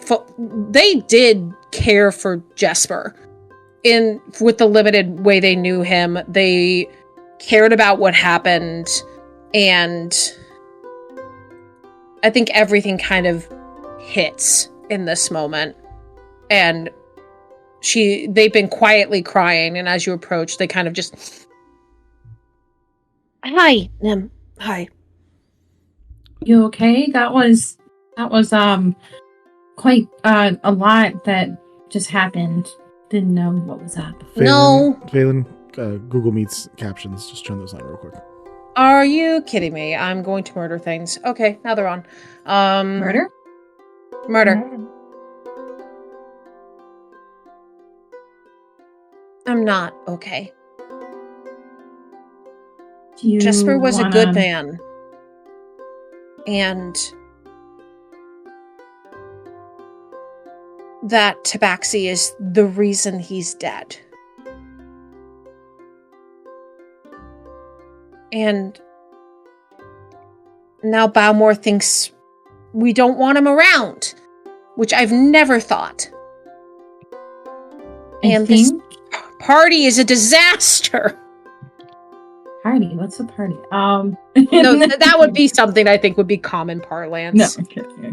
they did care for Jesper with the limited way they knew him. They cared about what happened, and I think everything kind of hits in this moment. And they've been quietly crying, and as you approach, they kind of just... Hi, Nim. Hi. You okay? That was quite a lot that just happened. Didn't know what was up. Phelan, Google Meets captions. Just turn those on real quick. Are you kidding me? I'm going to murder things. Okay, now they're on. Murder? I'm not okay. Jesper was a good man. And that tabaxi is the reason he's dead. And now Bowmore thinks we don't want him around, which I've never thought. And this party is a disaster. Party? What's a party? No, that would be something I think would be common parlance.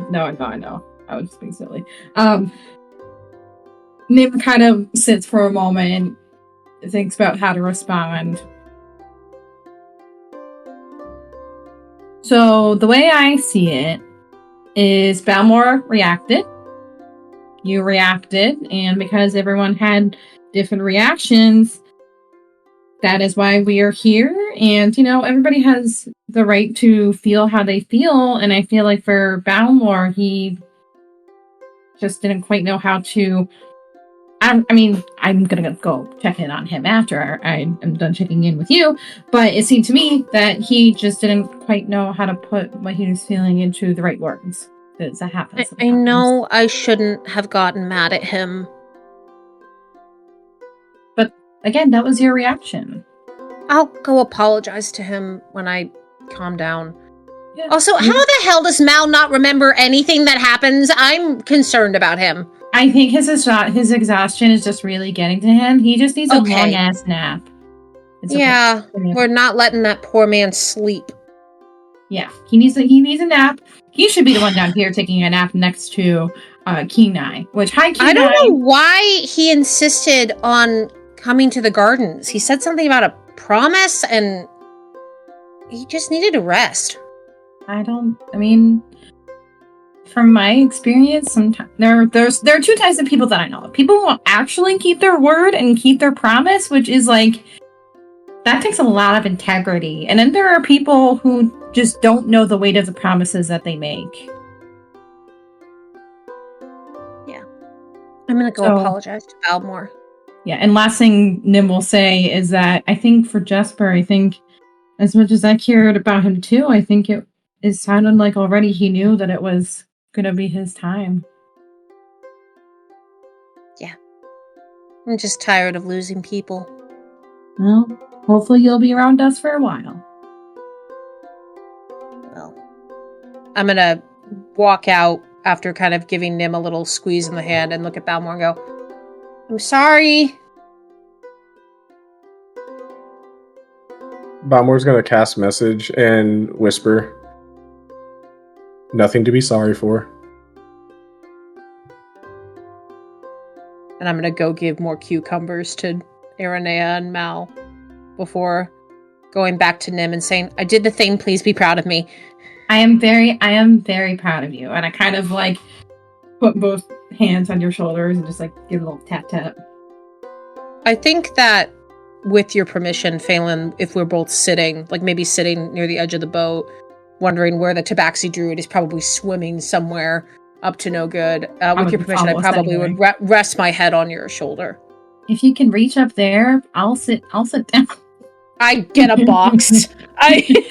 No, I know. I was just being silly. Nim kind of sits for a moment, thinks about how to respond. So the way I see it is Balmore reacted. You reacted, and because everyone had different reactions, that is why we are here. And, everybody has the right to feel how they feel. And I feel like for Balmore, he just didn't quite know how to... I'm going to go check in on him after I'm done checking in with you. But it seemed to me that he just didn't quite know how to put what he was feeling into the right words. Because that happens. I know I shouldn't have gotten mad at him. But again, that was your reaction. I'll go apologize to him when I calm down. Yeah. Also, how the hell does Mal not remember anything that happens? I'm concerned about him. I think his exhaustion is just really getting to him. He just needs a long-ass nap. Yeah, we're not letting that poor man sleep. Yeah, he needs a nap. He should be the one down here taking a nap next to Kenai. I don't know why he insisted on coming to the gardens. He said something about a promise, and he just needed to rest. From my experience, sometimes there are two types of people that I know. People who will actually keep their word and keep their promise, which is like, that takes a lot of integrity. And then there are people who just don't know the weight of the promises that they make. Yeah. I'm going to go apologize to Balmore. Yeah, and last thing Nim will say is that I think for Jesper, as much as I cared about him too, I think it sounded like already he knew that it was going to be his time. Yeah. I'm just tired of losing people. Well, hopefully you'll be around us for a while. Well, I'm going to walk out after kind of giving Nim a little squeeze in the hand and look at Balmore and go, I'm sorry. Balmore's going to cast message and whisper, nothing to be sorry for. And I'm going to go give more cucumbers to Irona and Mal before going back to Nim and saying, I did the thing, please be proud of me. I am very proud of you. And I kind of put both hands on your shoulders and just give a little tap tap. I think that with your permission, Phelan, if we're both sitting, maybe sitting near the edge of the boat, wondering where the Tabaxi Druid is probably swimming somewhere up to no good. With your permission, I probably would rest my head on your shoulder. If you can reach up there, I'll sit down. I get a box.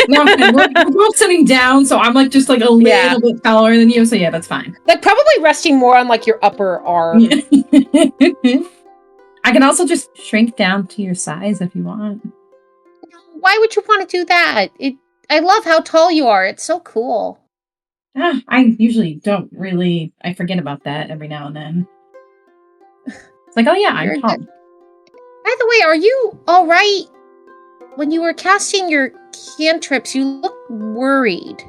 No, we're both sitting down, so I'm like just like a little bit taller than you. So yeah, that's fine. Like probably resting more on like your upper arm. I can also just shrink down to your size if you want. Why would you want to do that? I love how tall you are. It's so cool. I usually don't really. I forget about that every now and then. It's like, oh yeah, I'm tall. By the way, are you all right? When you were casting your cantrips, you looked worried.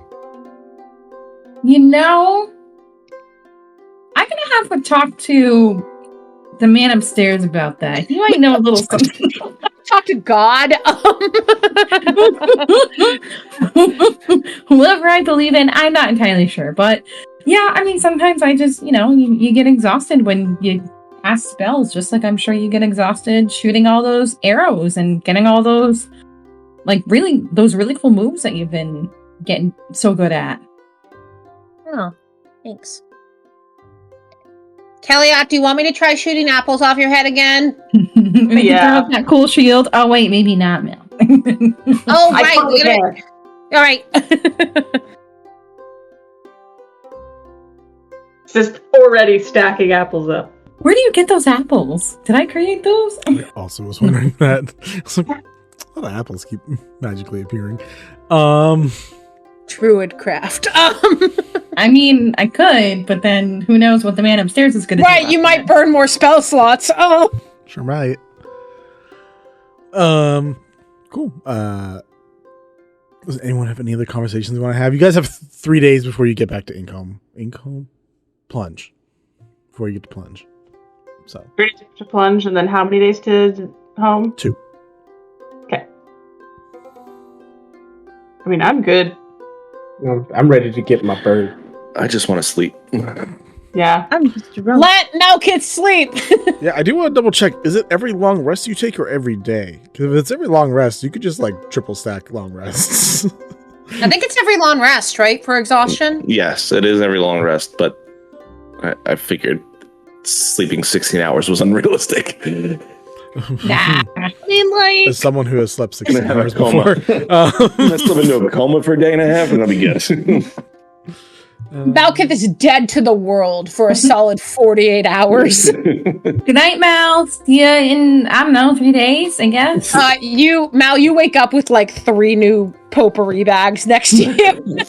You know, I'm gonna have to talk to the man upstairs about that. He might know a little something. Talk to God. Whoever I believe in, I'm not entirely sure. But yeah, I mean, sometimes I just, you get exhausted when you cast spells, just like I'm sure you get exhausted shooting all those arrows and getting all those, those really cool moves that you've been getting so good at. Oh, thanks. Kellyot, do you want me to try shooting apples off your head again? Yeah. That cool shield. Oh, wait, maybe not, Mel. Oh, right. All right. Just already stacking apples up. Where do you get those apples? Did I create those? I also was wondering that. A lot of apples keep magically appearing. Druidcraft. I mean, I could, but then who knows what the man upstairs is going to do. Right, you might burn more spell slots. Oh. Sure might. Cool. Does anyone have any other conversations they want to have? You guys have 3 days before you get back to Income. Plunge. Before you get to Plunge. So 3 days to Plunge, and then how many days to home? 2. Okay. I mean, I'm good. I'm ready to get my bird. I just want to sleep. Yeah. I'm just drunk. Let no kids sleep. Yeah, I do want to double check. Is it every long rest you take or every day? Because if it's every long rest, you could just triple stack long rests. I think it's every long rest, right? For exhaustion? Yes, it is every long rest, but I figured sleeping 16 hours was unrealistic. Nah. As someone who has slept 16 Gonna have a hours coma. before. Let's slip into a coma for a day and a half, and I'll be good. Malkith is dead to the world for a solid 48 hours. Good night, Mal. See ya in, 3 days, I guess. You wake up with 3 new potpourri bags next to you.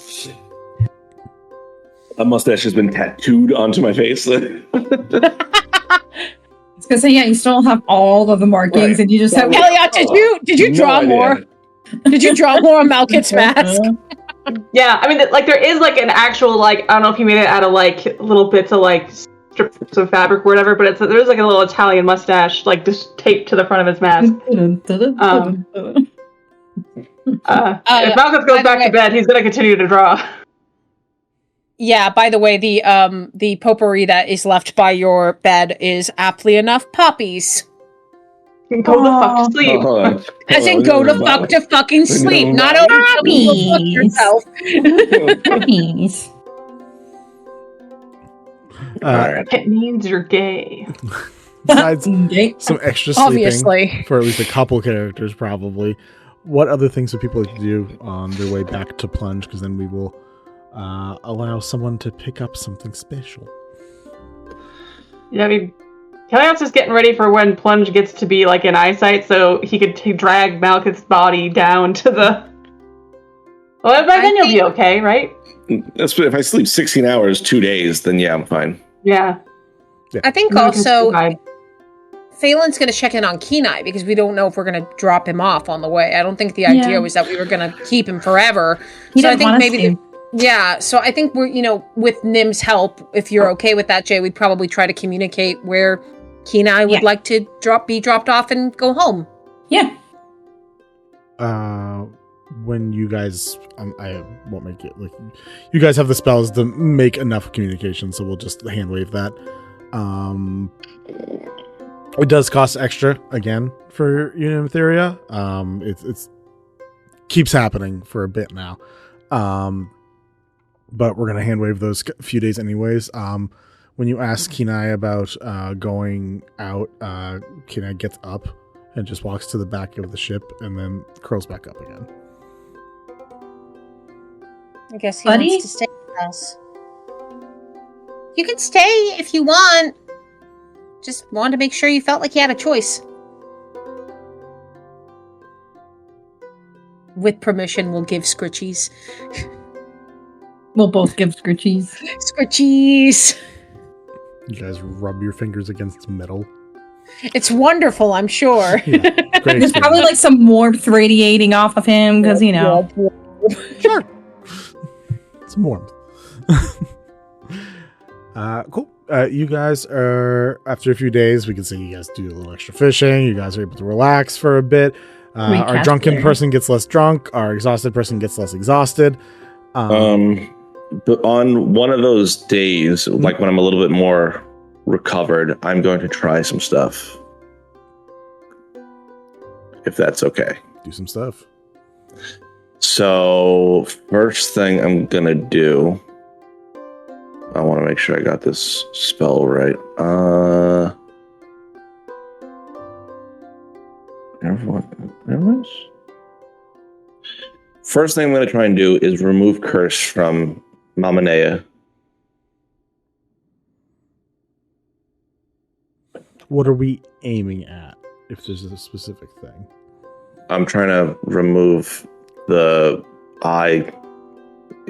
A mustache has been tattooed onto my face. Because you still have all of the markings, Right. and you just have. Elliot, did you draw more? Did you draw more on Malkith's mask? Yeah, I mean, there is an actual I don't know if he made it out of little bits of strips of fabric or whatever, but there's a little Italian mustache just taped to the front of his mask. If Malcolm goes back to bed, he's gonna continue to draw. Yeah, by the way, the potpourri that is left by your bed is aptly enough poppies. Go the fuck to sleep. As in go to fuck to fucking sleep, not over fuck yourself. Puppies. It means you're gay. Besides some extra sleeping Obviously. for at least a couple characters, probably. What other things would people like to do on their way back to Plunge? Because then we will allow someone to pick up something special. Yeah, I mean, Kellyot's just getting ready for when Plunge gets to be in eyesight, so he could drag Malkith's body down to the. Well, by then you'll be okay, right? That's if I sleep 16 hours, 2 days, then yeah, I'm fine. Yeah. I think also Phelan's going to check in on Kenai because we don't know if we're going to drop him off on the way. I don't think the idea was that we were going to keep him forever. So I think maybe so I think we're, with Nim's help, if you're okay with that, Jay, we'd probably try to communicate where Kenai would like to be dropped off and go home. Yeah. When you guys, I won't make it you guys have the spells to make enough communication, so we'll just hand wave that. It does cost extra again for Unitheria. It's keeps happening for a bit now. But we're gonna hand wave those few days anyways. When you ask Kenai about going out, Kenai gets up and just walks to the back of the ship and then curls back up again. I guess he Buddy? wants to stay with us. You can stay if you want. Just wanted to make sure you felt like you had a choice. With permission, we'll give Scritchies. We'll both give scritchies. Scritchies! You guys rub your fingers against metal. It's wonderful, I'm sure. Yeah, great There's probably like some warmth radiating off of him because, you know. Sure. Some warmth. Cool. You guys are, after a few days, we can see you guys do a little extra fishing. You guys are able to relax for a bit. Our drunken person gets less drunk. Our exhausted person gets less exhausted. But on one of those days, like when I'm a little bit more recovered, I'm going to try some stuff. If that's okay. Do some stuff. So, first thing I'm going to do, I want to make sure I got this spell right. First thing I'm going to try and do is remove curse from Mamanea. What are we aiming at, if there's a specific thing? I'm trying to remove the eye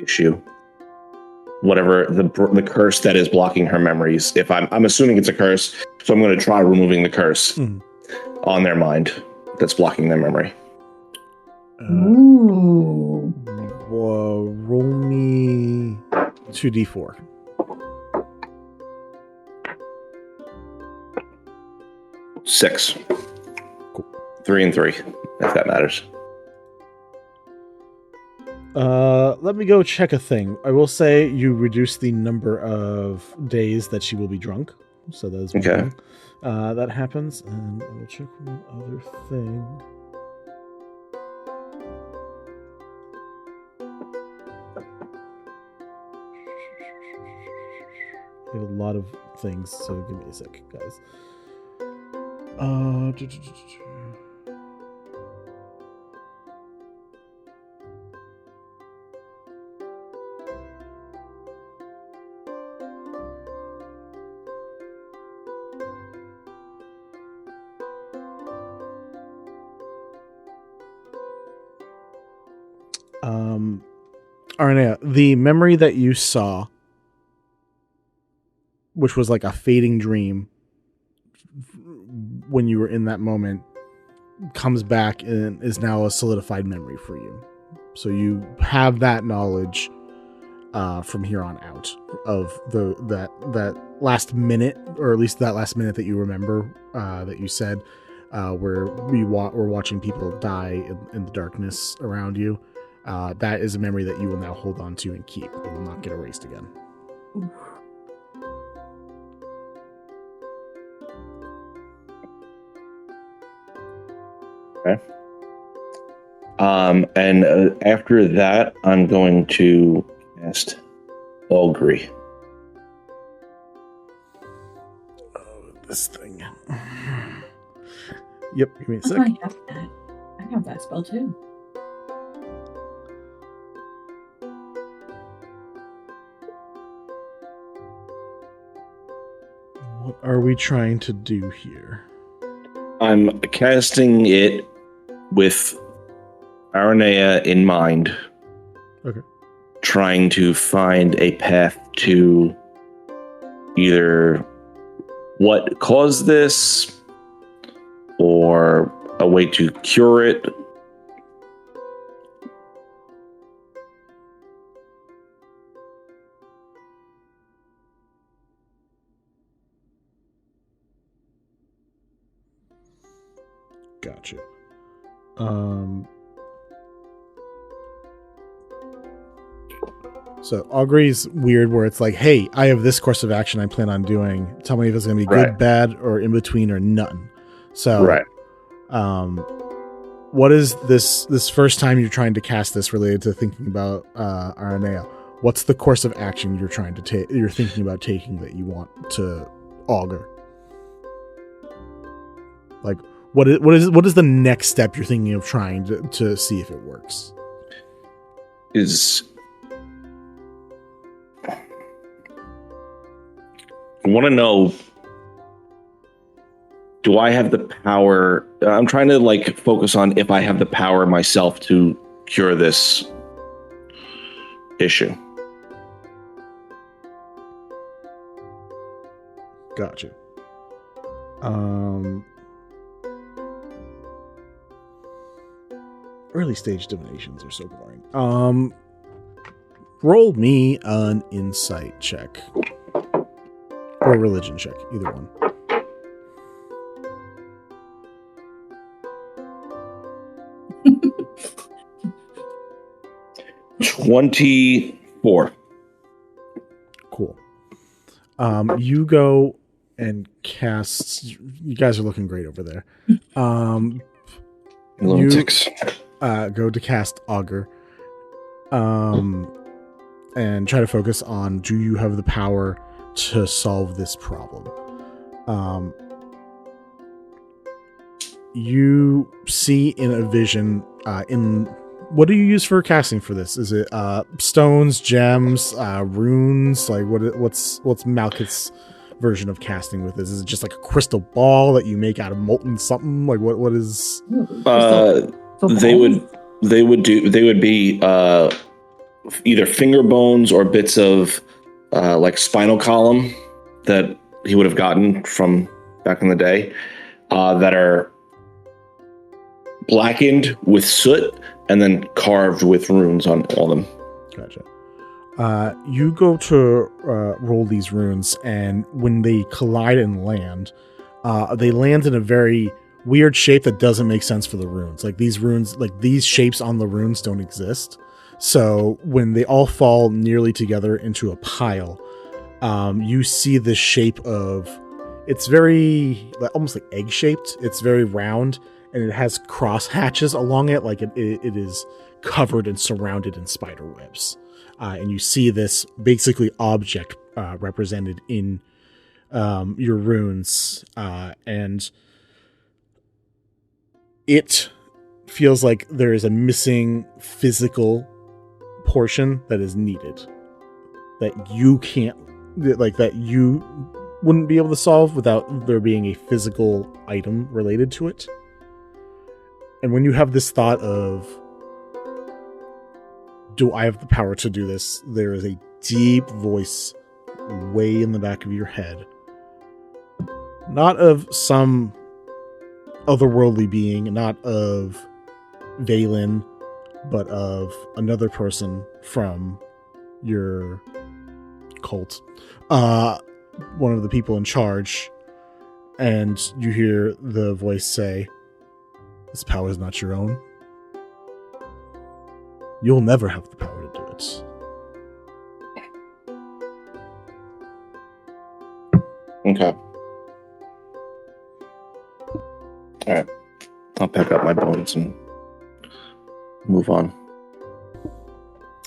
issue. Whatever the curse that is blocking her memories. If I'm assuming it's a curse, so I'm going to try removing the curse on their mind that's blocking their memory. Ooh. Roll me 2d4. Six. Cool. 3 and 3, if that matters. Let me go check a thing. I will say you reduce the number of days that she will be drunk. So that is one Okay. thing. That happens, and I will check one other thing. I have a lot of things, so give me a sec, guys. Arnea, the memory that you saw, which was like a fading dream when you were in that moment, comes back and is now a solidified memory for you. So you have that knowledge from here on out of that last minute, or at least that last minute that you remember that you said where we're watching people die in the darkness around you. That is a memory that you will now hold on to and keep. It will not get erased again. Okay. And after that, I'm going to cast Augury. Oh, this thing. Yep, give me a Oh, sec. I have that. I have that spell too. What are we trying to do here? I'm casting it with Aranea in mind. Okay. Trying to find a path to either what caused this or a way to cure it. Gotcha. So Augury's weird where it's like, hey, I have this course of action I plan on doing. Tell me if it's going to be good, Right. bad, or in between, or nothing. So, Right. What is this first time you're trying to cast this related to thinking about Aranea? What's the course of action you're trying to take? You're thinking about taking that you want to augur? Like, What is the next step you're thinking of trying to see if it works? I want to know, do I have the power? I'm trying to like focus on if I have the power myself to cure this issue. Gotcha. Early stage divinations are so boring. Roll me an insight check. Or a religion check, either one. 24. Cool. You go and cast. You guys are looking great over there. Lunatics. Go to cast Augur. And try to focus on, do you have the power to solve this problem? You see in a vision, what do you use for casting for this? Is it stones, gems, runes? Like what's Malkuth's version of casting with this? Is it just like a crystal ball that you make out of molten something? Like what is? They would be either finger bones or bits of like spinal column that he would have gotten from back in the day that are blackened with soot and then carved with runes on all them. Gotcha. You go to roll these runes, and when they collide and land, they land in a very weird shape that doesn't make sense for the runes. Like these runes, like these shapes on the runes don't exist. So when they all fall nearly together into a pile, you see the shape of, it's very almost like egg shaped. It's very round, and it has cross hatches along it. Like it is covered and surrounded in spider webs. And you see this basically object represented in your runes. And it feels like there is a missing physical portion that is needed, that you can't, like, that you wouldn't be able to solve without there being a physical item related to it. And when you have this thought of, do I have the power to do this? There is a deep voice way in the back of your head, not of some otherworldly being, not of Valen, but of another person from your cult, one of the people in charge. And you hear the voice say, "This power is not your own. You'll never have the power to do it." Okay. All right. I'll pack up my bones and move on.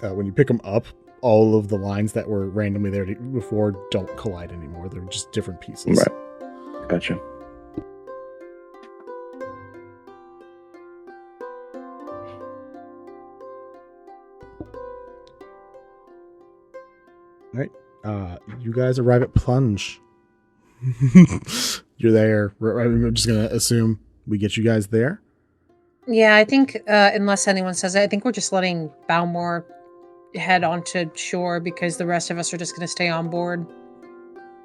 When you pick them up, all of the lines that were randomly there before don't collide anymore. They're just different pieces. Right. Gotcha. All right. You guys arrive at Plunge. You're there. I'm just going to assume we get you guys there. Yeah, I think, unless anyone says it, I think we're just letting Balmore head onto shore because the rest of us are just going to stay on board.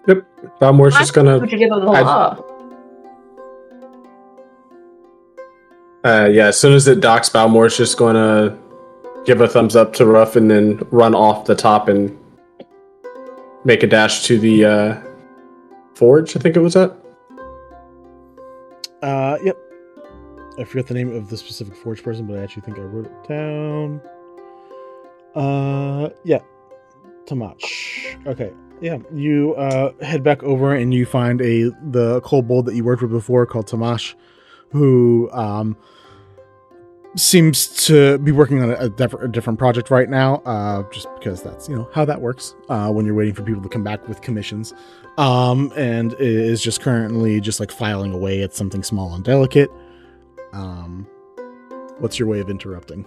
Yep. Balmore's just going to... Would you give them the law? Yeah, as soon as it docks, Balmore's just going to give a thumbs up to Ruff and then run off the top and make a dash to the forge, I think it was at. Yep. I forget the name of the specific forge person, but I actually think I wrote it down. Yeah. Tamach. Okay. Yeah. You head back over and you find the kobold that you worked with before called Tamach, who seems to be working on a different project right now, just because that's how that works when you're waiting for people to come back with commissions, and is just currently just like filing away at something small and delicate. What's your way of interrupting?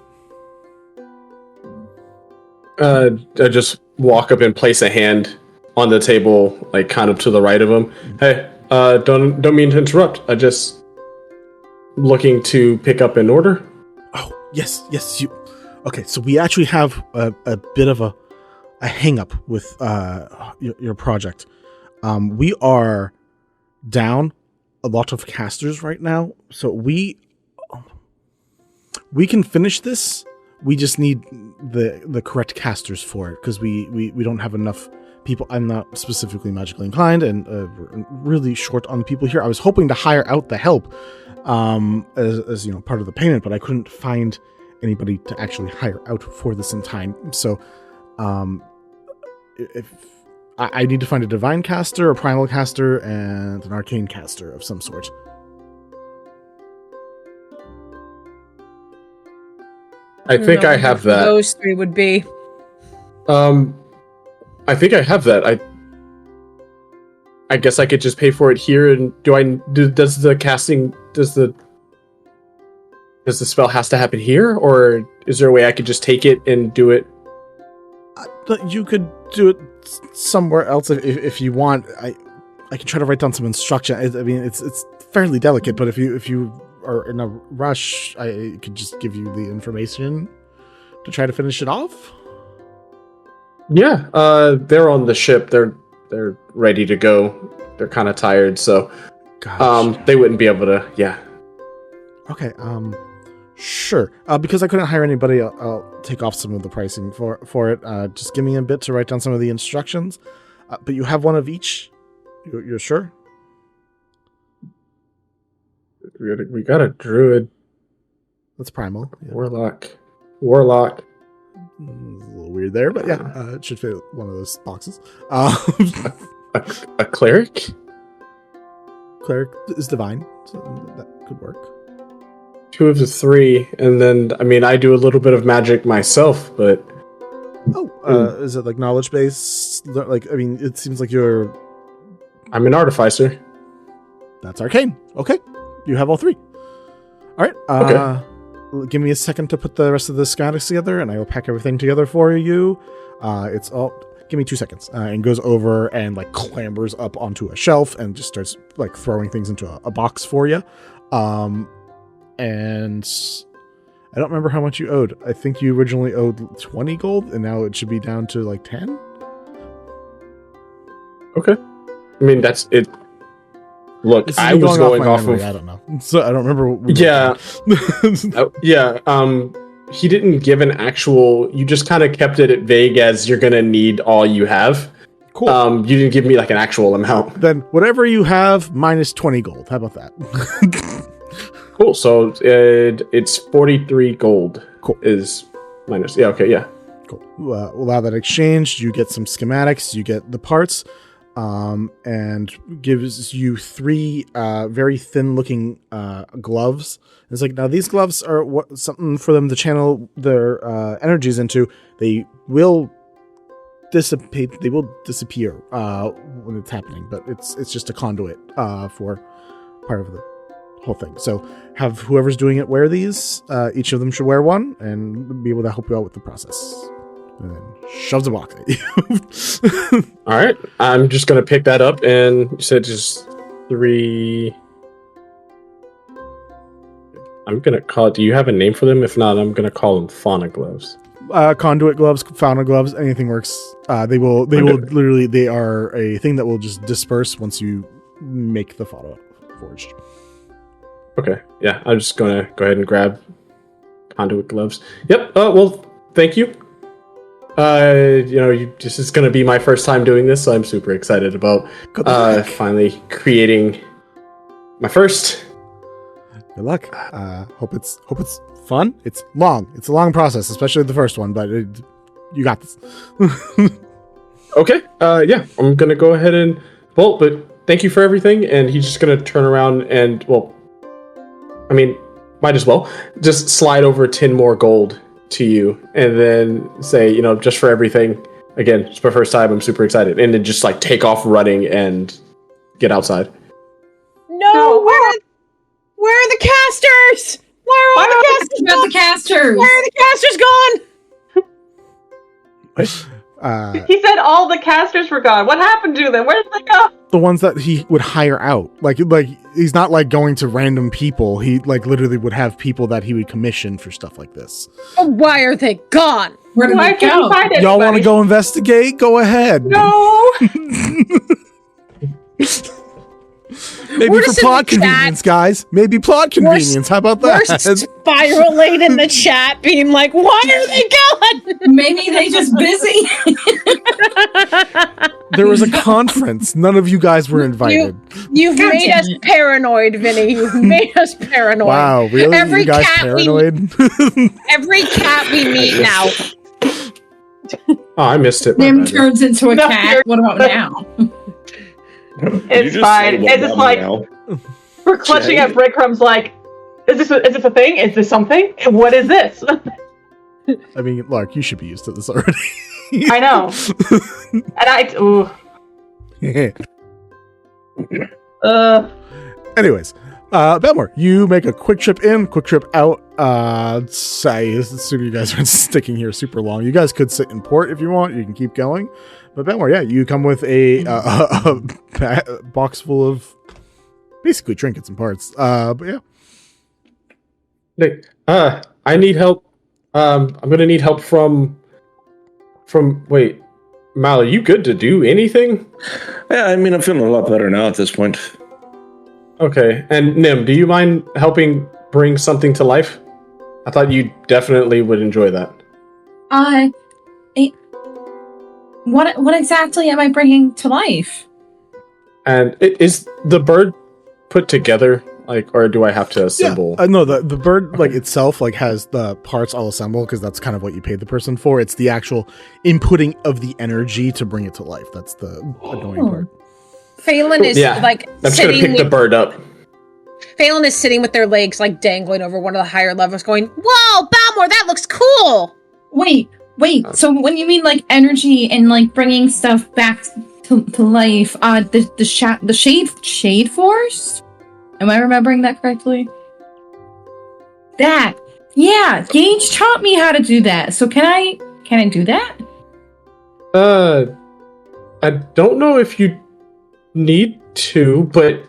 I just walk up and place a hand on the table, like kind of to the right of him. Hey, don't mean to interrupt. I just looking to pick up an order. Oh, yes, you. Okay, so we actually have a bit of a hang up with your project. We are down a lot of casters right now, so we can finish this. We just need the correct casters for it, because we don't have enough people. I'm not specifically magically inclined, and we're really short on people here. I was hoping to hire out the help as part of the payment, but I couldn't find anybody to actually hire out for this in time. So if I need to find a divine caster, a primal caster, and an arcane caster of some sort. I think I have that. Those three would be. I think I have that. I guess I could just pay for it here. And does the spell has to happen here, or is there a way I could just take it and do it? You could do it somewhere else if you want. I can try to write down some instruction. I mean, it's fairly delicate, but if you are in a rush, I could just give you the information to try to finish it off. Yeah, they're on the ship. They're ready to go. They're kind of tired, so they wouldn't be able to. Yeah. Okay. Sure. Because I couldn't hire anybody, I'll take off some of the pricing for it. Just give me a bit to write down some of the instructions. But you have one of each. You're sure? We got a druid. That's primal. Yeah. Warlock. It's a little weird there, but yeah, it should fit one of those boxes. A cleric? Cleric is divine, so that could work. 2 of the 3, and then, I mean, I do a little bit of magic myself, but... Is it like knowledge based? Like, I mean, it seems like you're... I'm an artificer. That's arcane. Okay. You have all 3. All right. Okay. Give me a second to put the rest of the schematics together, and I will pack everything together for you. It's all... Give me 2 seconds. And goes over and, like, clambers up onto a shelf and just starts, like, throwing things into a box for you. And I don't remember how much you owed. I think you originally owed 20 gold, and now it should be down to, like, 10? Okay. I mean, that's it. Look, I was going off of... I don't know. So I don't remember. Yeah. He didn't give an actual... You just kind of kept it vague as you're going to need all you have. Cool. You didn't give me, like, an actual amount. Then whatever you have, minus 20 gold. How about that? Cool. So it's 43 gold. Cool. Is minus... Yeah, okay, yeah. Cool. We'll have that exchanged. You get some schematics. You get the parts. And gives you 3 very thin-looking gloves. It's like, now these gloves are something for them to channel their energies into. They will dissipate. They will disappear when it's happening, but it's just a conduit for part of the whole thing. So have whoever's doing it wear these. Each of them should wear one and be able to help you out with the process. And then shoves a box at you. All right. I'm just going to pick that up, and you said just 3... I'm going to call it... Do you have a name for them? If not, I'm going to call them fauna gloves. Conduit gloves, fauna gloves, anything works. They will literally... They are a thing that will just disperse once you make the fauna forged. Okay. Yeah, I'm just going to go ahead and grab conduit gloves. Yep. Well, thank you. This is going to be my first time doing this, so I'm super excited about finally creating my first. Good luck. Hope it's fun. It's long. It's a long process, especially the first one, but you got this. Okay. Yeah, I'm going to go ahead and bolt, but thank you for everything. And he's just going to turn around and, might as well just slide over 10 more gold to you, and then say, just for everything. Again, it's my first time. I'm super excited, and then just like take off running and get outside. No, where are the casters? Where are all the casters? About the casters. Where are the casters gone? He said all the casters were gone. What happened to them? Where did they go? The ones that he would hire out. Like he's not like going to random people. He like literally would have people that he would commission for stuff like this. Why are they gone? Where did Why they can't go? you find it? Y'all want to go investigate? Go ahead. No. Maybe We're for just in plot the chat. convenience, guys. Maybe plot convenience. How about We're that? spiraling in the chat, being like, "Why are they gone?" Maybe they just busy. There was a conference. None of you guys were invited. You've made us paranoid, Vinny. You've made us paranoid. Wow, really? Every you guys cat paranoid? Every cat we meet now. Oh, I missed it. Nim turns into a cat. What about now? It's fine. It's just like we're clutching at breadcrumbs. Like, is this a thing? Is this something? What is this? I mean, Lark, you should be used to this already. I know. And Anyways, Belmore, you make a quick trip in, quick trip out. I assume you guys aren't sticking here super long. You guys could sit in port if you want. You can keep going. But Belmore, yeah, you come with a box full of basically trinkets and parts. But yeah. Hey, I need help. I'm gonna need help from. Wait, Mal, are you good to do anything? Yeah, I mean, I'm feeling a lot better now at this point. Okay, and Nim, do you mind helping bring something to life? I thought you definitely would enjoy that. What exactly am I bringing to life? And is the bird put together, like, or do I have to assemble? Yeah. No, the bird like itself like has the parts all assembled because that's kind of what you paid the person for. It's the actual inputting of the energy to bring it to life. That's the annoying part. Phelan is like I'm just sitting gonna pick the bird up. Phelan is sitting with their legs like dangling over one of the higher levels, going, "Whoa, Balmore, that looks cool." Wait. So when you mean like energy and like bringing stuff back to life, the shade force? Am I remembering that correctly? Yeah, Gage taught me how to do that. So can I do that? I don't know if you need to, but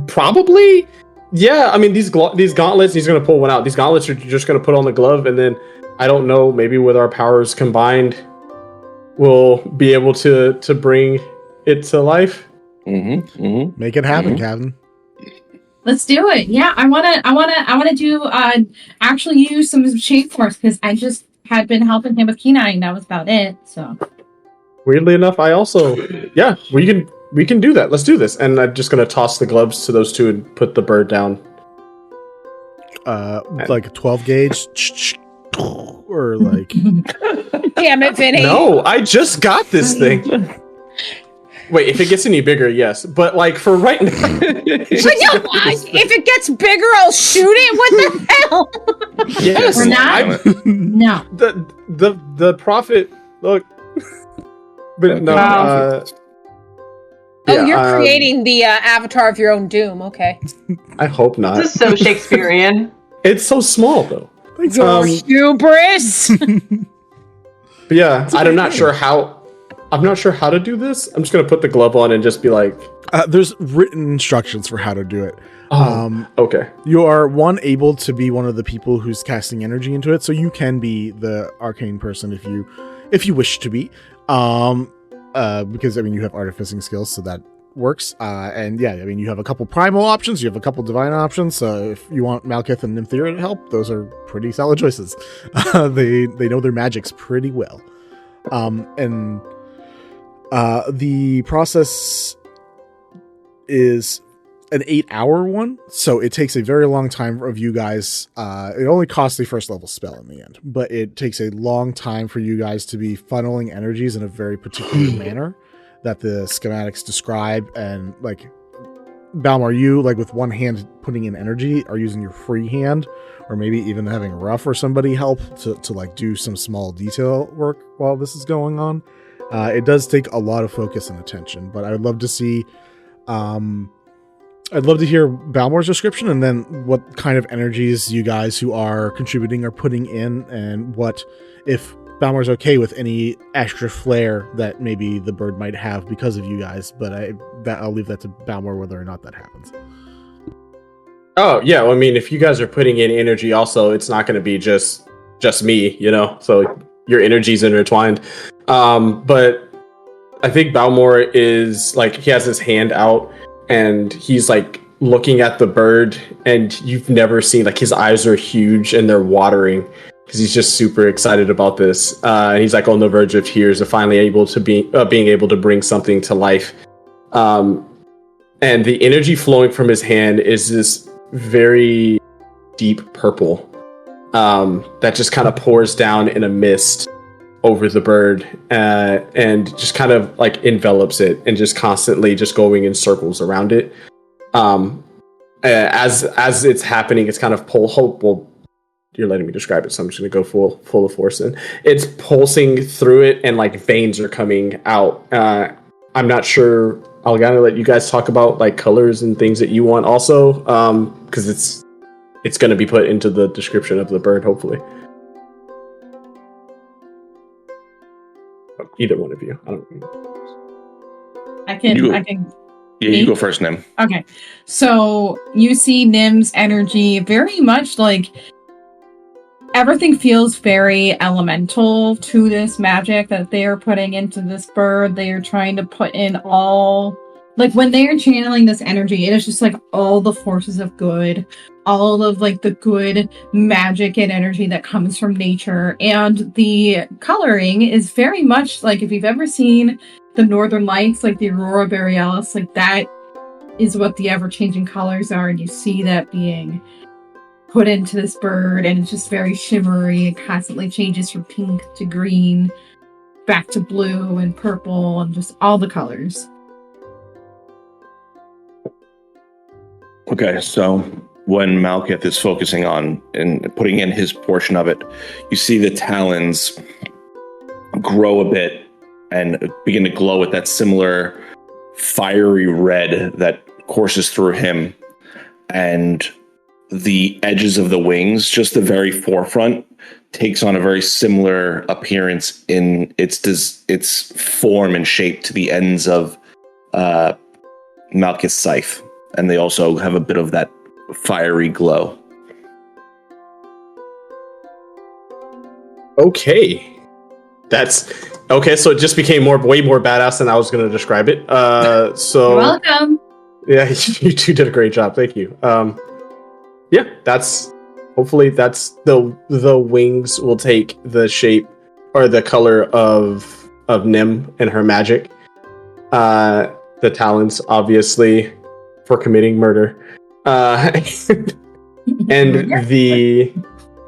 probably. Yeah, I mean these gauntlets. He's gonna pull one out. These gauntlets are just gonna put on the glove, and then I don't know. Maybe with our powers combined, we'll be able to bring it to life. Make it happen, Captain. Let's do it. Yeah, I wanna do actually use some shade force because I just had been helping him with Kenai, and that was about it. So weirdly enough, I also we can do that. Let's do this. And I'm just gonna toss the gloves to those two and put the bird down. Like a 12 gauge, or like. Damn it, Vinny! No, I just got this thing. Wait, if it gets any bigger, yes. But like for right now, if it gets bigger, I'll shoot it. What the hell? yes, We're not. No. The profit. Look, but no. Wow. You're creating the avatar of your own doom. Okay. I hope not. This is so Shakespearean. It's so small though. Hubris. But yeah, I'm not sure how to do this. I'm just gonna put the glove on and just be like. There's written instructions for how to do it. Okay. You are able to be one of the people who's casting energy into it, so you can be the arcane person if you wish to be. Because I mean you have artificing skills, so that works. And yeah, I mean you have a couple primal options, you have a couple divine options. So if you want Malkith and Nymthera to help, those are pretty solid choices. They know their magics pretty well. And the process is an 8-hour one, so it takes a very long time of you guys. It only costs the first level spell in the end, but it takes a long time for you guys to be funneling energies in a very particular manner that the schematics describe, and like Balmor, you like with one hand putting in energy, are using your free hand, or maybe even having Ruff or somebody help to like do some small detail work while this is going on. It does take a lot of focus and attention, but I would love to see. I'd love to hear Balmor's description, and then what kind of energies you guys who are contributing are putting in, and what if Balmor's okay with any extra flair that maybe the bird might have because of you guys. But I'll leave that to Balmor whether or not that happens. Oh yeah, well, I mean, if you guys are putting in energy, also, it's not going to be just me, you know. So your energy's intertwined. But I think Balmor is like, he has his hand out and he's like looking at the bird, and you've never seen, like, his eyes are huge and they're watering because he's just super excited about this. He's like on the verge of tears of finally being able to bring something to life. And the energy flowing from his hand is this very deep purple that just kind of pours down in a mist over the bird and just kind of like envelops it and just constantly just going in circles around it. As it's happening, it's kind of well, you're letting me describe it, so I'm just going to go full of force in. It's pulsing through it, and like veins are coming out. I'm not sure. I'll kind of let you guys talk about like colors and things that you want also, because it's going to be put into the description of the bird, hopefully. Either one of you. I don't. I can. Yeah, you go first, Nim. Okay, so you see Nim's energy very much like. Everything feels very elemental to this magic that they are putting into this bird. They are trying to put in all... Like, when they are channeling this energy, it is just, like, all the forces of good. All of, like, the good magic and energy that comes from nature. And the coloring is very much, like, if you've ever seen the Northern Lights, like the Aurora Borealis, like, that is what the ever-changing colors are. And you see that being... put into this bird, and it's just very shimmery. It constantly changes from pink to green, back to blue and purple, and just all the colors. Okay, so when Malkith is focusing on and putting in his portion of it, you see the talons grow a bit and begin to glow with that similar fiery red that courses through him, and the edges of the wings, just the very forefront, takes on a very similar appearance in its form and shape to the ends of Malkith's scythe, and they also have a bit of that fiery glow. Okay, that's okay. So it just became way more badass than I was going to describe it. So You're welcome. Yeah, you two did a great job. Thank you. Yeah, hopefully that's the wings will take the shape or the color of Nim and her magic. The talons, obviously, for committing murder. And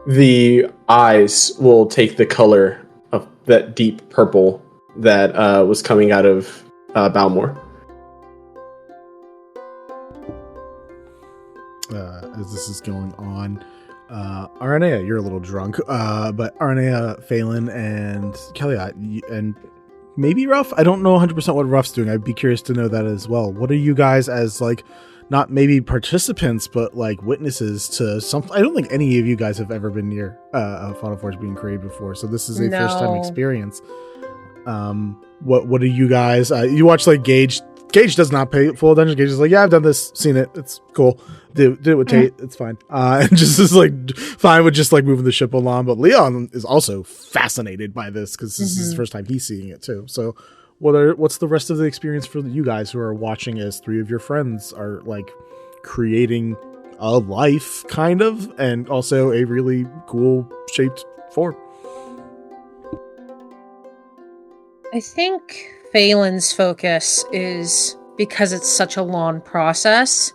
the eyes will take the color of that deep purple that was coming out of Balmor. As this is going on, Aranea, you're a little drunk, but Aranea, Phelan, and Kellyot, and maybe Ruff, I don't know 100% what Ruff's doing. I'd be curious to know that as well. What are you guys as, like, not maybe participants, but like witnesses to something? I don't think any of you guys have ever been near Final Forge being created before, so this is a first-time experience. What are you guys, you watch like Gage does not pay full attention. Gage is like, yeah, I've done this, seen it, it's cool. Did it with Tate, it's fine. And just is like fine with just like moving the ship along. But Leon is also fascinated by this because this is the first time he's seeing it too. So what's the rest of the experience for you guys who are watching as three of your friends are like creating a life kind of, and also a really cool shaped form? I think Phelan's focus is, because it's such a long process,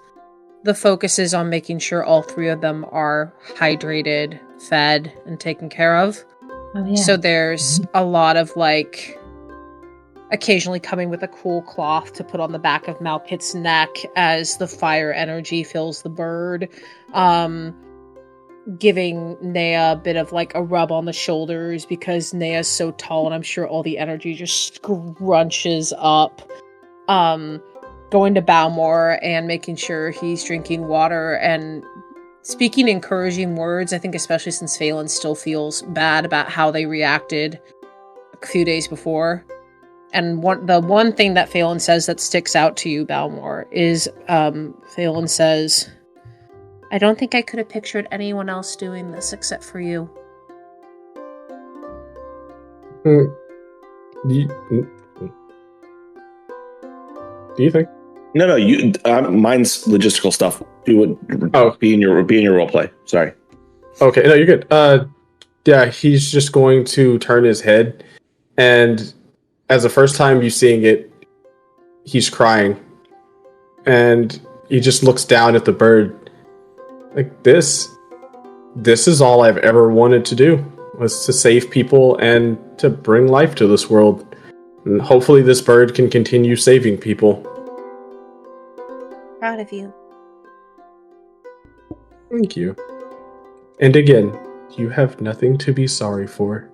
the focus is on making sure all three of them are hydrated, fed, and taken care of. Oh, yeah. So there's a lot of like occasionally coming with a cool cloth to put on the back of Malkit's neck as the fire energy fills the bird. Giving Nea a bit of like a rub on the shoulders because Nea's so tall and I'm sure all the energy just scrunches up. Going to Balmore and making sure he's drinking water and speaking encouraging words. I think especially since Phelan still feels bad about how they reacted a few days before. And the one thing that Phelan says that sticks out to you, Balmore, is Phelan says, I don't think I could have pictured anyone else doing this except for you. Do you think? No. You. Mine's logistical stuff. Be in your role play. Sorry. Okay. No, you're good. Yeah, he's just going to turn his head, and as the first time you seeing it, he's crying, and he just looks down at the bird. Like, this is all I've ever wanted to do, was to save people and to bring life to this world. And hopefully this bird can continue saving people. Proud of you. Thank you. And again, you have nothing to be sorry for.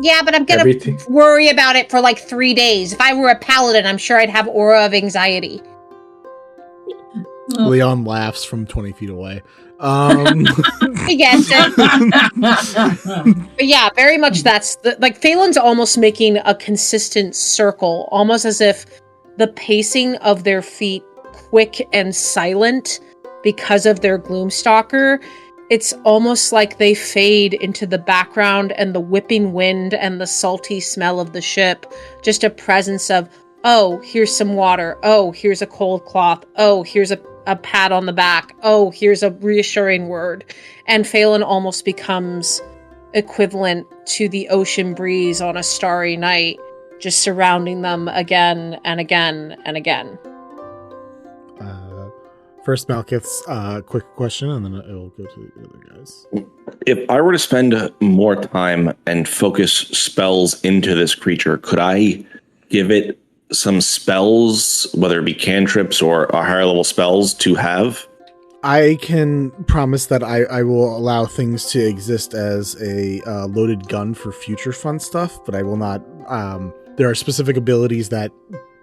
Yeah, but I'm gonna worry about it for like 3 days. If I were a paladin, I'm sure I'd have aura of anxiety. Leon laughs from 20 feet away. I guess. But yeah, very much that's like Phelan's almost making a consistent circle, almost as if the pacing of their feet quick and silent because of their Gloomstalker. It's almost like they fade into the background and the whipping wind and the salty smell of the ship. Just a presence of, oh, here's some water. Oh, here's a cold cloth. Oh, here's a pat on the back. Oh, here's a reassuring word. And Phelan almost becomes equivalent to the ocean breeze on a starry night, just surrounding them again and again and again. First, Malkith's quick question, and then it'll go to the other guys. If I were to spend more time and focus spells into this creature, could I give it some spells, whether it be cantrips or higher level spells, to have? I can promise that I will allow things to exist as a loaded gun for future fun stuff, but I will not. There are specific abilities that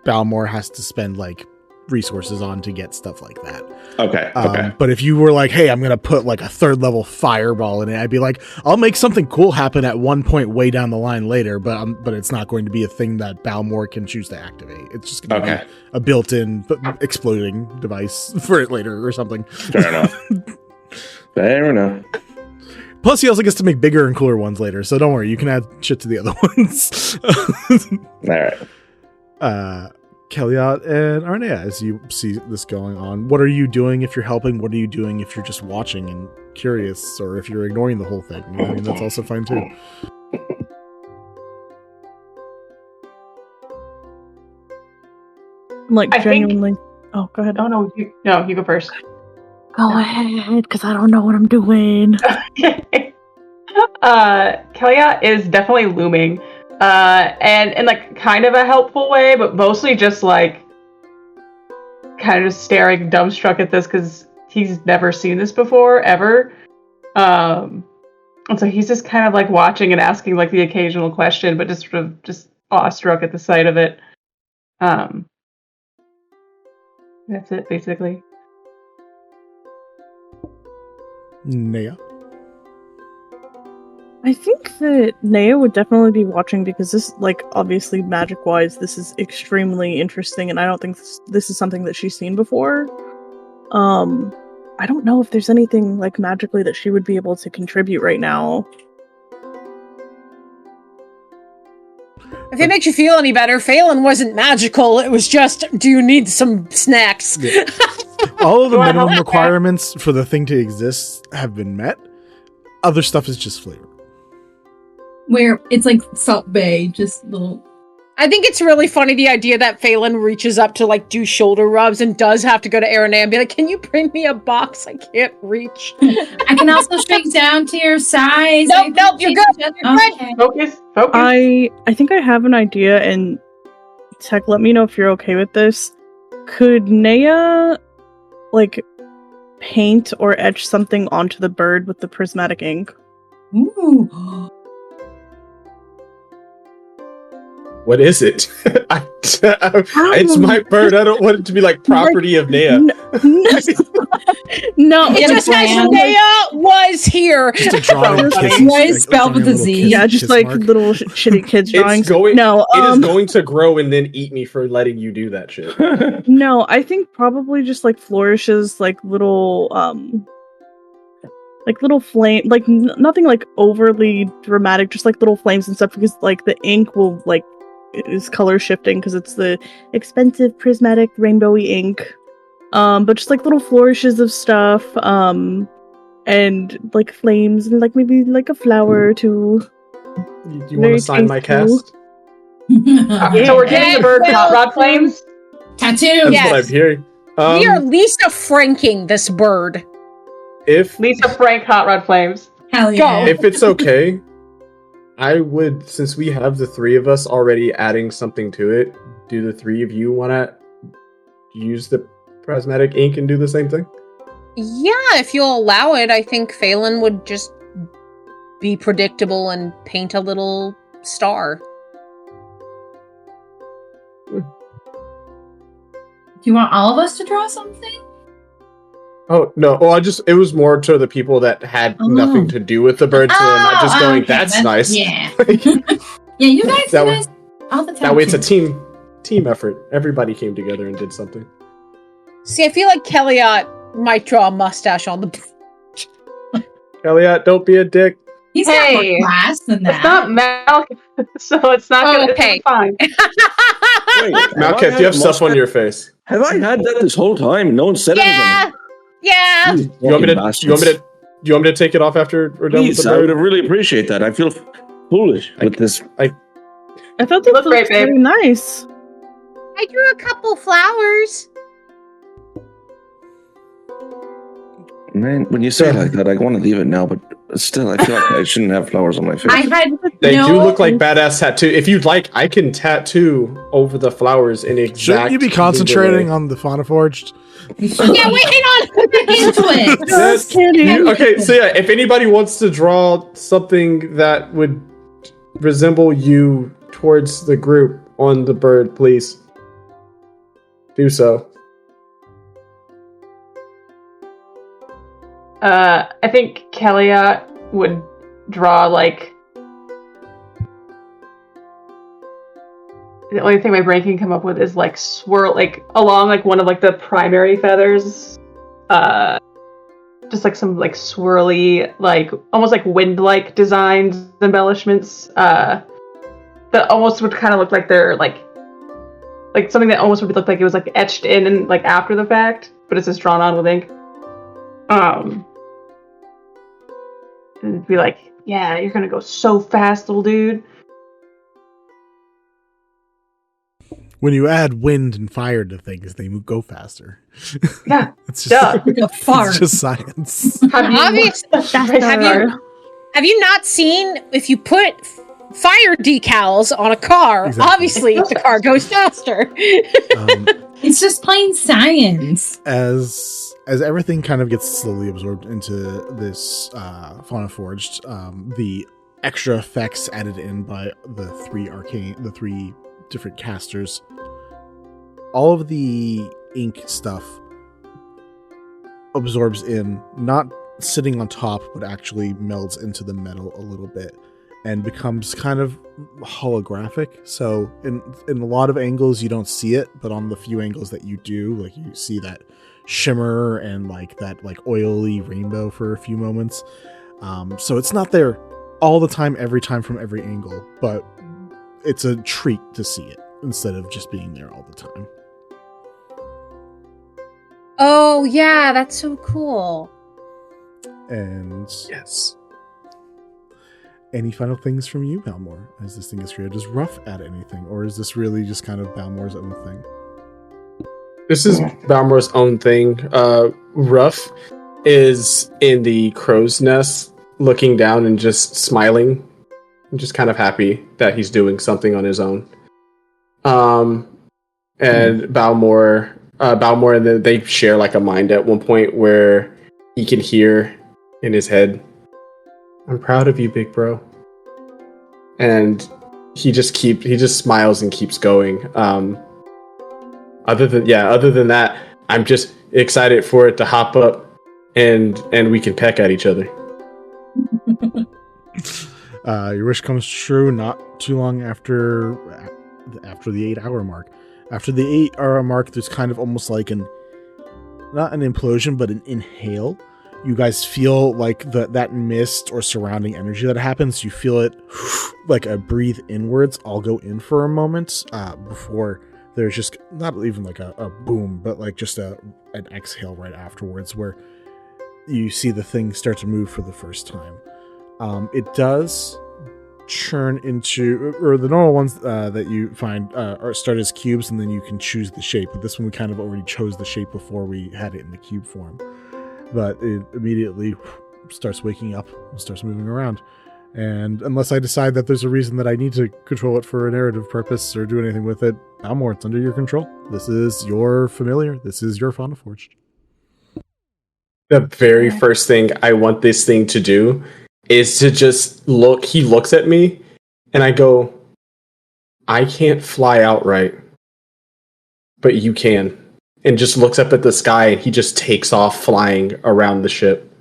Balmore has to spend like resources on to get stuff like that. Okay. But if you were like, hey, I'm gonna put like a 3rd level fireball in it, I'd be like, I'll make something cool happen at one point way down the line later, but it's not going to be a thing that Balmore can choose to activate. It's just gonna be a built-in exploding device for it later or something. Fair enough. Plus, he also gets to make bigger and cooler ones later, so don't worry, you can add shit to the other ones. All right. Kellyot and Arnea, as you see this going on, what are you doing if you're helping? What are you doing if you're just watching and curious, or if you're ignoring the whole thing? I mean, that's also fine too. Like, genuinely. Oh, go ahead. Oh no, you go first. Go ahead, because I don't know what I'm doing. Okay. Kellyot is definitely looming. And in like kind of a helpful way, but mostly just like kind of staring dumbstruck at this because he's never seen this before ever. And so he's just kind of like watching and asking like the occasional question, but just sort of just awestruck at the sight of it. That's it basically. Nea. I think that Nea would definitely be watching because this, like, obviously magic-wise, this is extremely interesting, and I don't think this is something that she's seen before. I don't know if there's anything, like, magically that she would be able to contribute right now. If it makes you feel any better, Phelan wasn't magical. It was just, do you need some snacks? Yeah. All of the minimum requirements for the thing to exist have been met. Other stuff is just flavor. Where it's like Salt Bay, just little. I think it's really funny, the idea that Phelan reaches up to like do shoulder rubs and does have to go to Irona and be like, can you bring me a box? I can't reach. I can also shrink down to your size. Nope, you're good. You're good. Focus. I think I have an idea, and Tech, let me know if you're okay with this. Could Naya, like, paint or etch something onto the bird with the prismatic ink? Ooh. What is it? It's my bird. I don't want it to be like property of Naya. No, It just says Naya was here. Just a drawing. It's spelled with a Z. Yeah, just like little shitty kids drawings. It is going to grow and then eat me for letting you do that shit. No, I think probably just like flourishes, like little flame, like nothing like overly dramatic, just like little flames and stuff, because like the ink will like is color shifting because it's the expensive prismatic rainbowy ink. But just like little flourishes of stuff, and like flames and like maybe like a flower too. Do you want to sign my cast? So we're getting the bird hot rod flames. Tattoo. That's what I'm hearing. We are Lisa Franking this bird. If Lisa Frank hot rod flames. Hell yeah. if it's okay, I would, since we have the three of us already adding something to it, do the three of you want to use the prismatic ink and do the same thing? Yeah, if you'll allow it, I think Phelan would just be predictable and paint a little star. Do you want all of us to draw something? Oh, no. Well, it was more to the people that had nothing to do with the bird, so they're not just going, okay, that's nice. Yeah. Yeah, you guys, all the time. That way it's a team effort. Everybody came together and did something. See, I feel like Kellyot might draw a mustache on the... Elliot, don't be a dick. He's got more class than that. It's not Malcolm, so it's not going to be fine. Wait, Malcolm, do you have stuff on your face? Have I had that this whole time? No one said anything. Yeah. You want me to take it off after we're done with the Please, I bird? would really appreciate that. I feel foolish with this. I thought they looked great, babe. very nice. I drew a couple flowers. Man, when you say it like that, I want to leave it now, but still, I feel like I shouldn't have flowers on my face. They do look like badass tattoo. If you'd like, I can tattoo over the flowers in exact. Shouldn't you be concentrating on the Fauna-Forged? Yeah, wait, hang on. Into it. Just kidding. Okay, so yeah, if anybody wants to draw something that would resemble you towards the group on the bird, please do so. I think Kellyot would draw like the only thing my brain can come up with is like swirl, like along like one of like the primary feathers, just like some like swirly, like almost like wind-like designs, embellishments, that almost would kind of look like they're like something that almost would look like it was like etched in and like after the fact, but it's just drawn on with ink. And be like, yeah, you're gonna go so fast, little dude. When you add wind and fire to things, they go faster. Yeah, it's just it's just science. Have you not seen if you put fire decals on a car? Exactly. Obviously, the car goes faster. It's just plain science. As everything kind of gets slowly absorbed into this Fauna Forged, the extra effects added in by the three different casters, all of the ink stuff absorbs in, not sitting on top, but actually melds into the metal a little bit and becomes kind of holographic. So in a lot of angles you don't see it, but on the few angles that you do, like you see that shimmer and like that like oily rainbow for a few moments. So it's not there all the time, every time from every angle, but it's a treat to see it instead of just being there all the time. Oh yeah, that's so cool. And yes. Any final things from you, Balmore, as this thing is created? Does Ruff add anything, or is this really just kind of Balmore's own thing? This is Balmore's own thing. Ruff is in the crow's nest, looking down and just smiling. I'm just kind of happy that he's doing something on his own. And Balmore, and then they share like a mind at one point where he can hear in his head, "I'm proud of you, big bro." And he just smiles and keeps going. Other than that, I'm just excited for it to hop up and we can peck at each other. Your wish comes true not too long after the 8-hour mark. After the 8-hour mark, there's kind of almost like not an implosion, but an inhale. You guys feel like that mist or surrounding energy that happens. You feel it like a breathe inwards. I'll go in for a moment before there's just not even like a boom, but like just an exhale right afterwards where you see the thing start to move for the first time. It does churn into, or the normal ones that you find start as cubes, and then you can choose the shape. But this one we kind of already chose the shape before we had it in the cube form. But it immediately starts waking up and starts moving around. And unless I decide that there's a reason that I need to control it for a narrative purpose or do anything with it, Balmore, it's under your control. This is your familiar. This is your Fauna Forged. The very first thing I want this thing to do is to just look. He looks at me, and I go, "I can't fly outright, but you can." And just looks up at the sky, and he just takes off flying around the ship.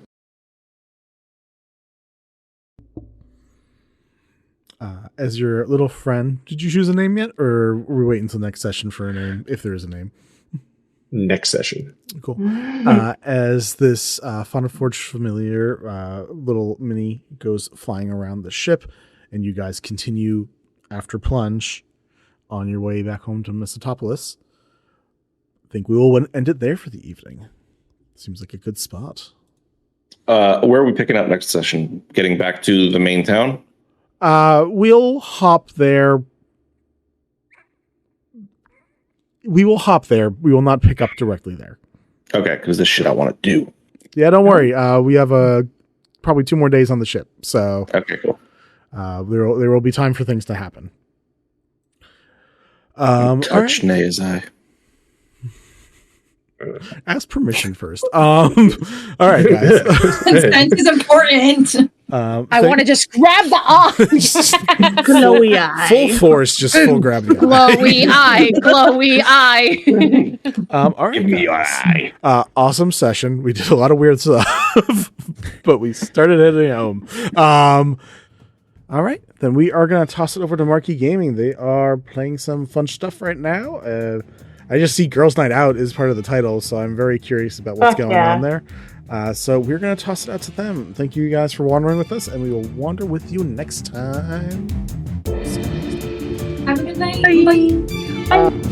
As your little friend, did you choose a name yet, or were we waiting until next session for a name, if there is a name? Next session. Cool. As this Fauna Forge familiar little mini goes flying around the ship, and you guys continue after plunge on your way back home to Mesetopolis, I think we will end it there for the evening. Seems like a good spot. Where are we picking up next session? Getting back to the main town? We'll hop there. We will hop there. We will not pick up directly there. Okay, because this shit I want to do. Yeah, don't worry. We have probably 2 more days on the ship, so okay, cool. There will be time for things to happen. Touch nay as I. Ask permission first. All right, guys. Consent is important. I want to just grab the arms. Glowy eye. Full force, just full grab the eye. Glowy eye, glowy eye. All right, Give me your eye. awesome session. We did a lot of weird stuff, but we started heading home. All right, then we are going to toss it over to Marquee Gaming. They are playing some fun stuff right now. I just see Girls Night Out is part of the title, so I'm very curious about what's going on there. So we're going to toss it out to them. Thank you guys for wandering with us, and we will wander with you next time. Have a good night. Bye. Bye.